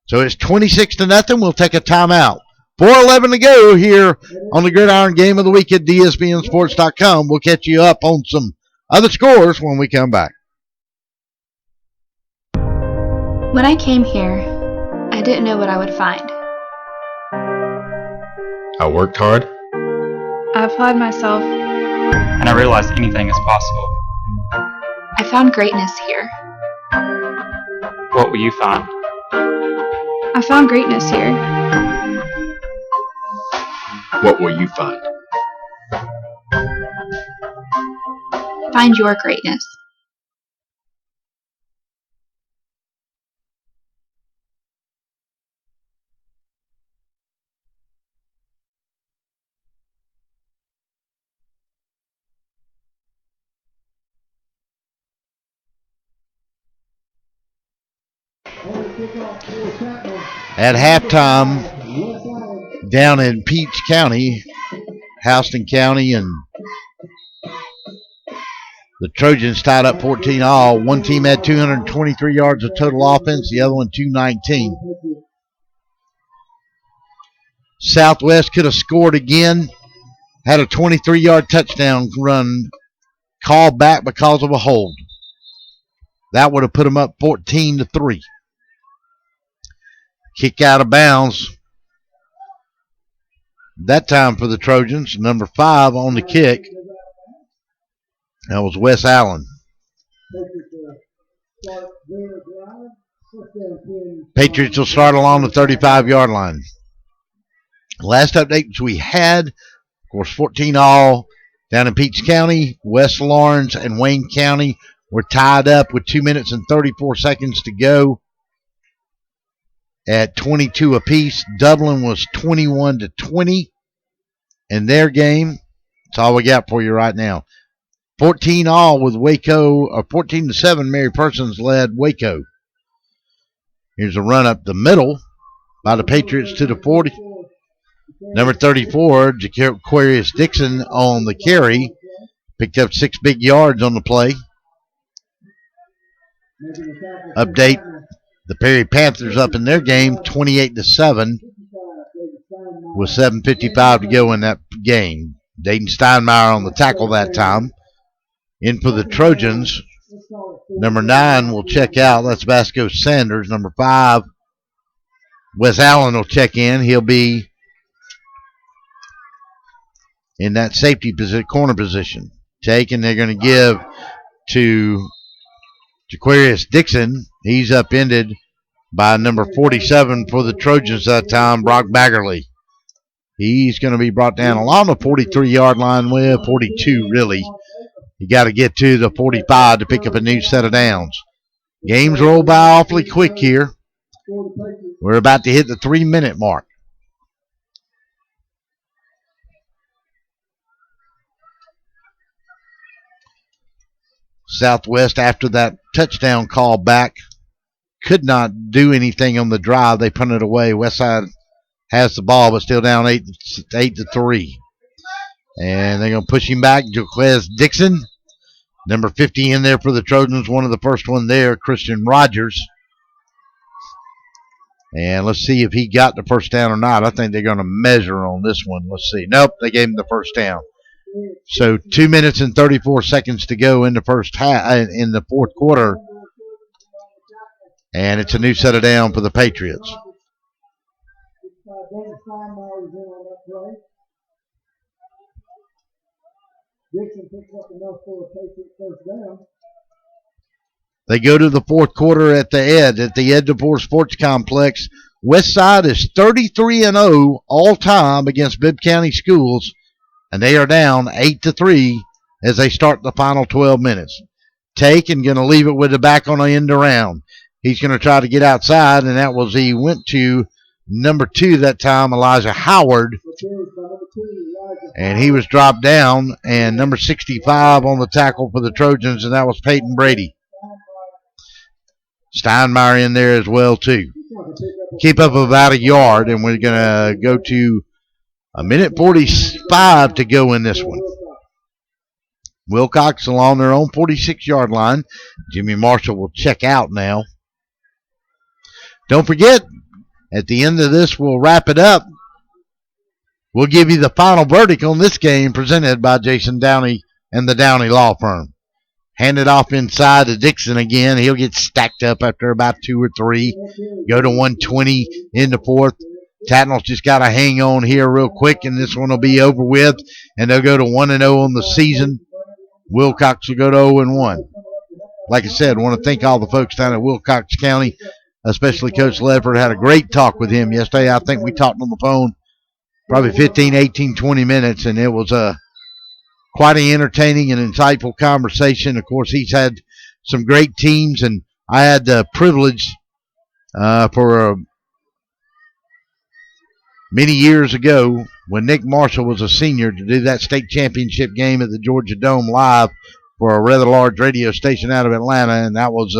So it's 26-0. We'll take a timeout. 4:11 to go here on the Gridiron Game of the Week at DSBNsports.com. We'll catch you up on some other scores when we come back. When I came here, I didn't know what I would find. I worked hard. I applied myself. And I realized anything is possible. I found greatness here. What will you find? I found greatness here. What will you find? Find your greatness. At halftime, down in Peach County, Houston County, and the Trojans tied up 14-all. One team had 223 yards of total offense, the other one 219. Southwest could have scored again, had a 23-yard touchdown run called back because of a hold. That would have put them up 14-3. Kick out of bounds. That time for the Trojans, number 5 on the kick. That was Wes Allen. Patriots will start along the 35-yard line. Last updates we had, of course, 14-all down in Peach County. West Lawrence and Wayne County were tied up with 2 minutes and 34 seconds to go at 22 apiece. Dublin was 21-20 in their game. That's all we got for you right now. 14-all with Waco, or 14-7. Mary Persons led Waco. Here's a run up the middle by the Patriots to the 40. Number 34, Jaquarius Dixon on the carry. Picked up 6 big yards on the play. Update. The Perry Panthers up in their game 28-7 with 7:55 to go in that game. Dayton Steinmeier on the tackle that time. In for the Trojans, number 9 will check out. That's Vasco Sanders. Number 5, Wes Allen will check in. He'll be in that safety position, corner position. Taken, they're going to give to Jaquarius Dixon. He's upended by number 47 for the Trojans that time, Brock Baggerly. He's going to be brought down along the 43-yard line with 42, really. You got to get to the 45 to pick up a new set of downs. Games roll by awfully quick here. We're about to hit the 3-minute mark. Southwest, after that touchdown call back, could not do anything on the drive. They punted away. Westside has the ball, but still down 8-3. And they're going to push him back. Jaquez Dixon, number 50 in there for the Trojans. One of the first one there, Christian Rogers. And let's see if he got the first down or not. I think they're going to measure on this one. Let's see. Nope, they gave him the first down. So 2 minutes and 34 seconds to go in the first half, in the fourth quarter. And it's a new set of down for the Patriots. They go to the fourth quarter at the Ed DeVore Sports Complex. Westside is 33-0 all time against Bibb County schools, and they are down 8-3 as they start the final 12 minutes. Take and going to leave it with the back on the end around. He's going to try to get outside, and that was he went to number 2 that time, Elijah Howard, and he was dropped down, and number 65 on the tackle for the Trojans, and that was Peyton Brady. Steinmeier in there as well, too. Keep up about a yard, and we're going to go to a minute 45 to go in this one. Wilcox along their own 46-yard line. Jimmy Marshall will check out now. Don't forget, at the end of this, we'll wrap it up. We'll give you the final verdict on this game presented by Jason Downey and the Downey Law Firm. Hand it off inside to Dixon again. He'll get stacked up after about 2 or 3. Go to 120 in the fourth. Tattnall's just got to hang on here real quick, and this one will be over with. And they'll go to 1-0 on the season. Wilcox will go to 0-1. Like I said, I want to thank all the folks down at Wilcox County, especially Coach Ledford. Had a great talk with him yesterday. I think we talked on the phone probably 15, 18, 20 minutes, and it was quite an entertaining and insightful conversation. Of course, he's had some great teams, and I had the privilege for many years ago when Nick Marshall was a senior to do that state championship game at the Georgia Dome live for a rather large radio station out of Atlanta, and that was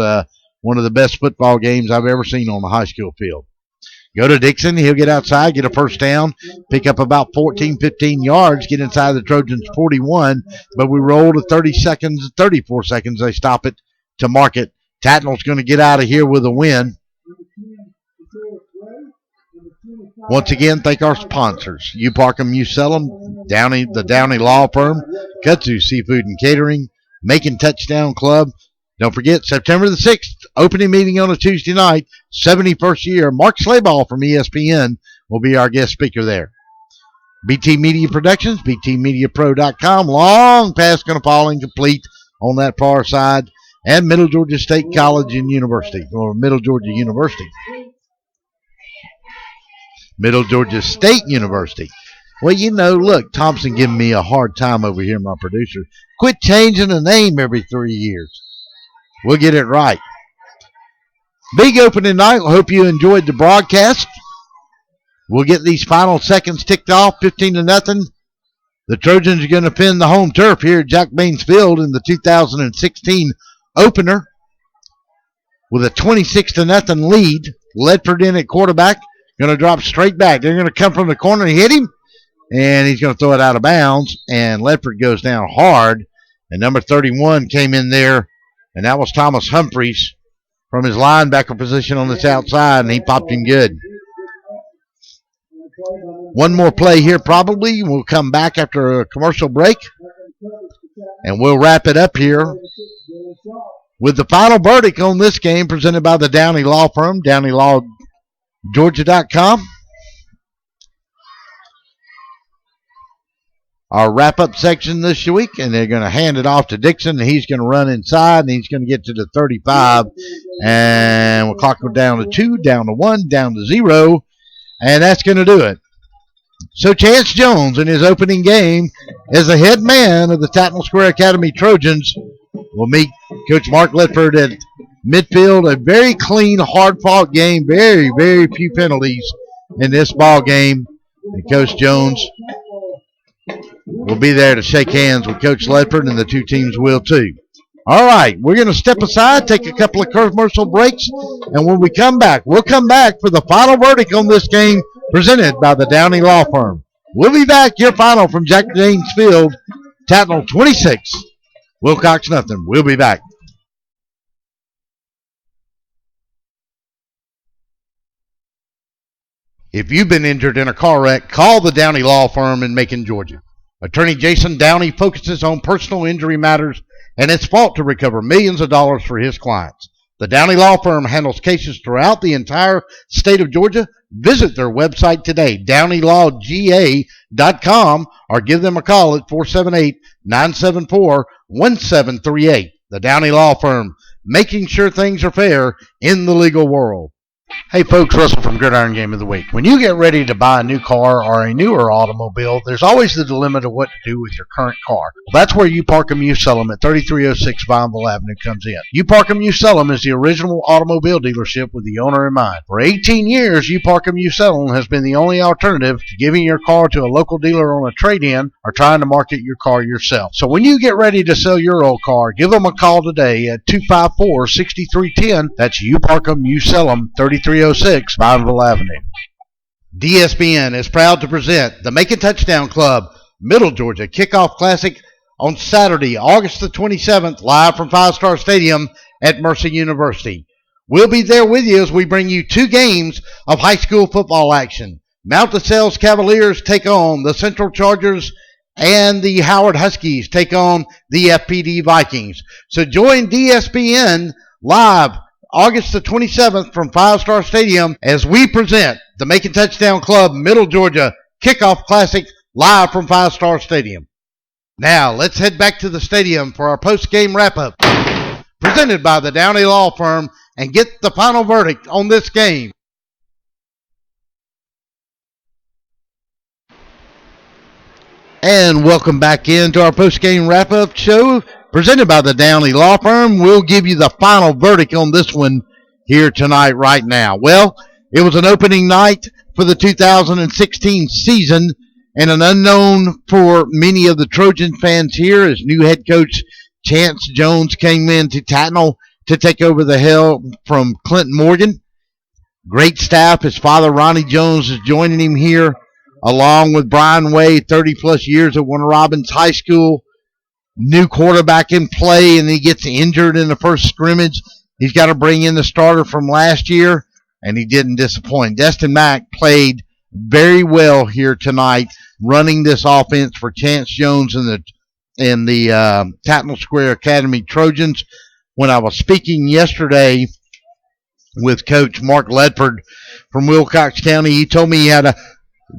one of the best football games I've ever seen on the high school field. Go to Dixon. He'll get outside, get a first down, pick up about 14, 15 yards, get inside the Trojans' 41, but we roll to 30 seconds, 34 seconds. They stop it to mark it. Tattnall's going to get out of here with a win. Once again, thank our sponsors. You park them, you sell them. The Downey Law Firm, Kutsu Seafood and Catering, Macon Touchdown Club. Don't forget, September the 6th, opening meeting on a Tuesday night, 71st year. Mark Slayball from ESPN will be our guest speaker there. BT Media Productions, btmediapro.com, long past going to fall incomplete on that far side, and Middle Georgia State College and University, or Middle Georgia University. Middle Georgia State University. Well, you know, look, Thompson giving me a hard time over here, my producer. Quit changing the name every 3 years. We'll get it right. Big opening night. I hope you enjoyed the broadcast. We'll get these final seconds ticked off, 15-0. The Trojans are going to pin the home turf here at Jack Baines Field in the 2016 opener with a 26-0 lead. Ledford in at quarterback. Going to drop straight back. They're going to come from the corner and hit him, and he's going to throw it out of bounds, and Ledford goes down hard, and number 31 came in there, and that was Thomas Humphreys from his linebacker position on this outside, and he popped him good. One more play here probably. We'll come back after a commercial break, and we'll wrap it up here with the final verdict on this game presented by the Downey Law Firm, DowneyLawGeorgia.com. Our wrap-up section this week, and they're going to hand it off to Dixon, and he's going to run inside, and he's going to get to the 35, and we'll clock it down to 2, down to 1, down to 0, and that's going to do it. So Chance Jones in his opening game as the head man of the Tattnall Square Academy Trojans will meet Coach Mark Ledford at midfield. A very clean, hard-fought game. Very, very few penalties in this ball game. And Coach Jones will be there to shake hands with Coach Ledford, and the two teams will too. All right, we're going to step aside, take a couple of commercial breaks, and when we come back, we'll come back for the final verdict on this game presented by the Downey Law Firm. We'll be back, your final from Jack James Field, Tattnall 26, Wilcox nothing. We'll be back. If you've been injured in a car wreck, call the Downey Law Firm in Macon, Georgia. Attorney Jason Downey focuses on personal injury matters and it's fought to recover millions of dollars for his clients. The Downey Law Firm handles cases throughout the entire state of Georgia. Visit their website today, DowneyLawGA.com, or give them a call at 478-974-1738. The Downey Law Firm, making sure things are fair in the legal world. Hey folks, Russell from Gridiron Game of the Week. When you get ready to buy a new car or a newer automobile, there's always the dilemma of what to do with your current car. Well, that's where You Park 'Em, You Sell 'Em at 3306 Vineville Avenue comes in. You Park 'Em, You Sell 'Em is the original automobile dealership with the owner in mind. For 18 years, You Park 'Em, You Sell 'Em has been the only alternative to giving your car to a local dealer on a trade-in or trying to market your car yourself. So when you get ready to sell your old car, give them a call today at 254-6310. That's You Park 'Em, You Sell 'Em, 3306 Vineville Avenue. DSBN is proud to present the Macon Touchdown Club Middle Georgia Kickoff Classic on Saturday, August the 27th, live from Five Star Stadium at Mercer University. We'll be there with you as we bring you two games of high school football action. Mount DeSales Cavaliers take on the Central Chargers, and the Howard Huskies take on the FPD Vikings. So join DSBN live August the 27th from Five Star Stadium as we present the Macon Touchdown Club Middle Georgia Kickoff Classic live from Five Star Stadium. Now let's head back to the stadium for our post-game wrap-up presented by the Downey Law Firm and get the final verdict on this game. And welcome back into our post-game wrap-up show presented by the Downey Law Firm. We'll give you the final verdict on this one here tonight right now. Well, it was an opening night for the 2016 season and an unknown for many of the Trojan fans here as new head coach Chance Jones came into Tattnall to take over the helm from Clinton Morgan. Great staff. His father, Ronnie Jones, is joining him here, along with Brian Wade, 30-plus years at Warner Robins High School. New quarterback in play, and he gets injured in the first scrimmage. He's got to bring in the starter from last year, and he didn't disappoint. Destin Mack played very well here tonight, running this offense for Chance Jones and the Tattnall Square Academy Trojans. When I was speaking yesterday with Coach Mark Ledford from Wilcox County, he told me he had a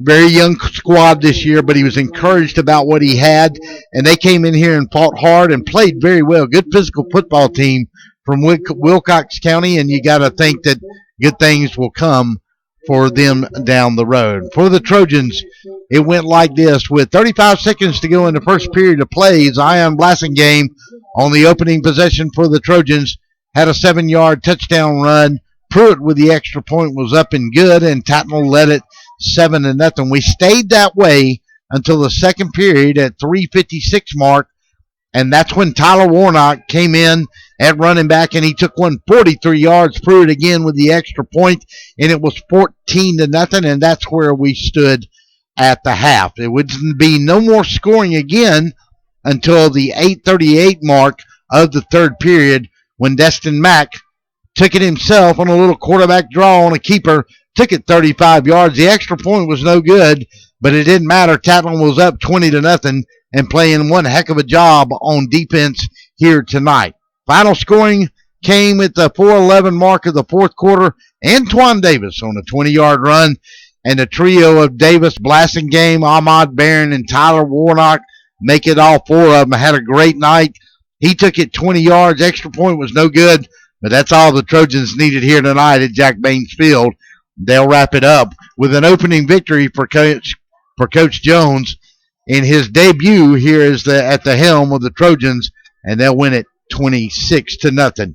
very young squad this year, but he was encouraged about what he had, and they came in here and fought hard and played very well. Good physical football team from Wilcox County, and you got to think that good things will come for them down the road. For the Trojans, it went like this. With 35 seconds to go in the first period of play, Zion Blassingame on the opening possession for the Trojans had a 7-yard touchdown run. Pruitt with the extra point was up and good, and Tattnall led it 7-0. We stayed that way until the second period at 3:56 mark, and that's when Tyler Warnock came in at running back, and he took one 43 yards. Pruitt again with the extra point, and it was 14-0, and that's where we stood at the half. It would be no more scoring again until the 8:38 mark of the third period when Destin Mack took it himself on a little quarterback draw on a keeper, took it 35 yards. The extra point was no good, but it didn't matter. Tattnall was up 20-0 and playing one heck of a job on defense here tonight. Final scoring came at the 4:11 mark of the fourth quarter. Antoine Davis on a 20-yard run, and the trio of Davis, Blassingame, Ahmad Barron, and Tyler Warnock make it all four of them. Had a great night. He took it 20 yards. Extra point was no good, but that's all the Trojans needed here tonight at Jack Baines Field. They'll wrap it up with an opening victory for Coach for Coach Jones in his debut here at the helm of the Trojans, and they'll win it 26-0.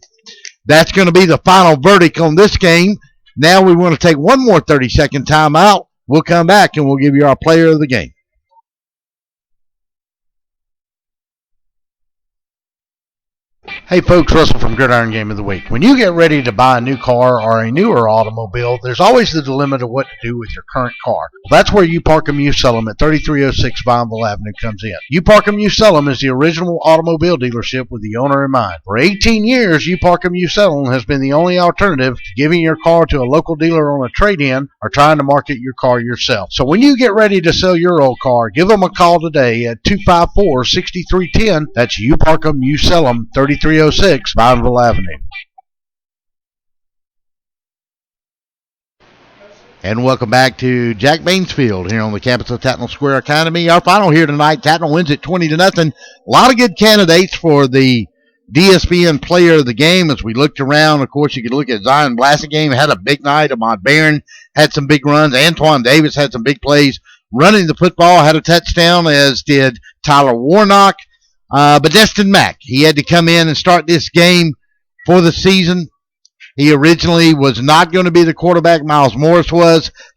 That's going to be the final verdict on this game. Now we want to take one more 30-second timeout. We'll come back and we'll give you our player of the game. Hey folks, Russell from Gridiron Game of the Week. When you get ready to buy a new car or a newer automobile, there's always the dilemma of what to do with your current car. Well, that's where You Park 'Em, You Sell 'Em at 3306 Vineville Avenue comes in. You Park 'Em, You Sell 'Em is the original automobile dealership with the owner in mind. For 18 years, You Park 'Em, You Sell 'Em has been the only alternative to giving your car to a local dealer on a trade-in or trying to market your car yourself. So when you get ready to sell your old car, give them a call today at 254-6310. That's You Park 'Em, You Sell 'Em, 3306 Vineville Avenue. And welcome back to Jack Bainesfield here on the campus of Tattnall Square Academy. Our final here tonight, Tattnall wins it 20-0. A lot of good candidates for the DSBN player of the game as we looked around. Of course, you could look at Zion Blassingame, had a big night. Ahmad Barron had some big runs. Antoine Davis had some big plays. Running the football, had a touchdown, as did Tyler Warnock. But Destin Mack, he had to come in and start this game for the season. He originally was not going to be the quarterback. Miles Morris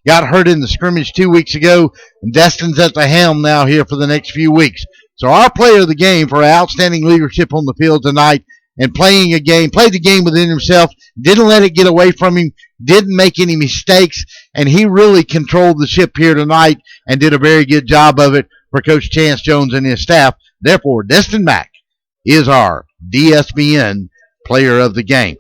got hurt in the scrimmage 2 weeks ago, and Destin's at the helm now here for the next few weeks. So our player of the game for outstanding leadership on the field tonight and played the game within himself, didn't let it get away from him, didn't make any mistakes, and he really controlled the ship here tonight and did a very good job of it for Coach Chance Jones and his staff. Therefore, Destin Mack is our DSBN player of the game.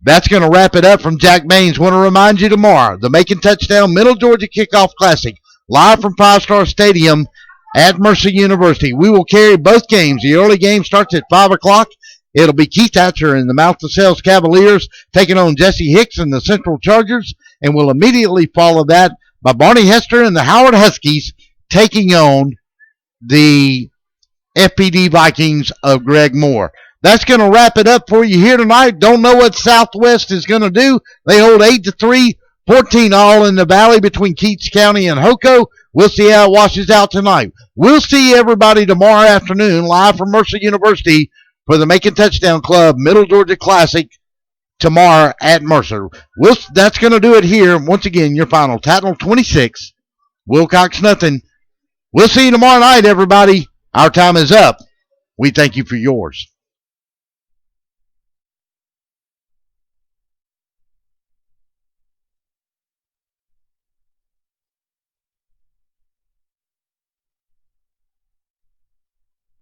That's going to wrap it up from Jack Baines. Want to remind you tomorrow, the Macon Touchdown Middle Georgia Kickoff Classic, live from Five Star Stadium at Mercer University. We will carry both games. The early game starts at 5 o'clock. It'll be Keith Hatcher and the Mount DeSales Cavaliers taking on Jesse Hicks and the Central Chargers, and we'll immediately follow that by Barney Hester and the Howard Huskies taking on the FPD Vikings of Greg Moore. That's going to wrap it up for you here tonight. Don't know what Southwest is going to do. They hold 8-3, 14-all in the valley between Keats County and Hoco. We'll see how it washes out tonight. We'll see everybody tomorrow afternoon live from Mercer University for the Macon Touchdown Club Middle Georgia Classic tomorrow at Mercer. That's going to do it here. Once again, your final, Tattnall 26, Wilcox nothing. We'll see you tomorrow night, everybody. Our time is up. We thank you for yours.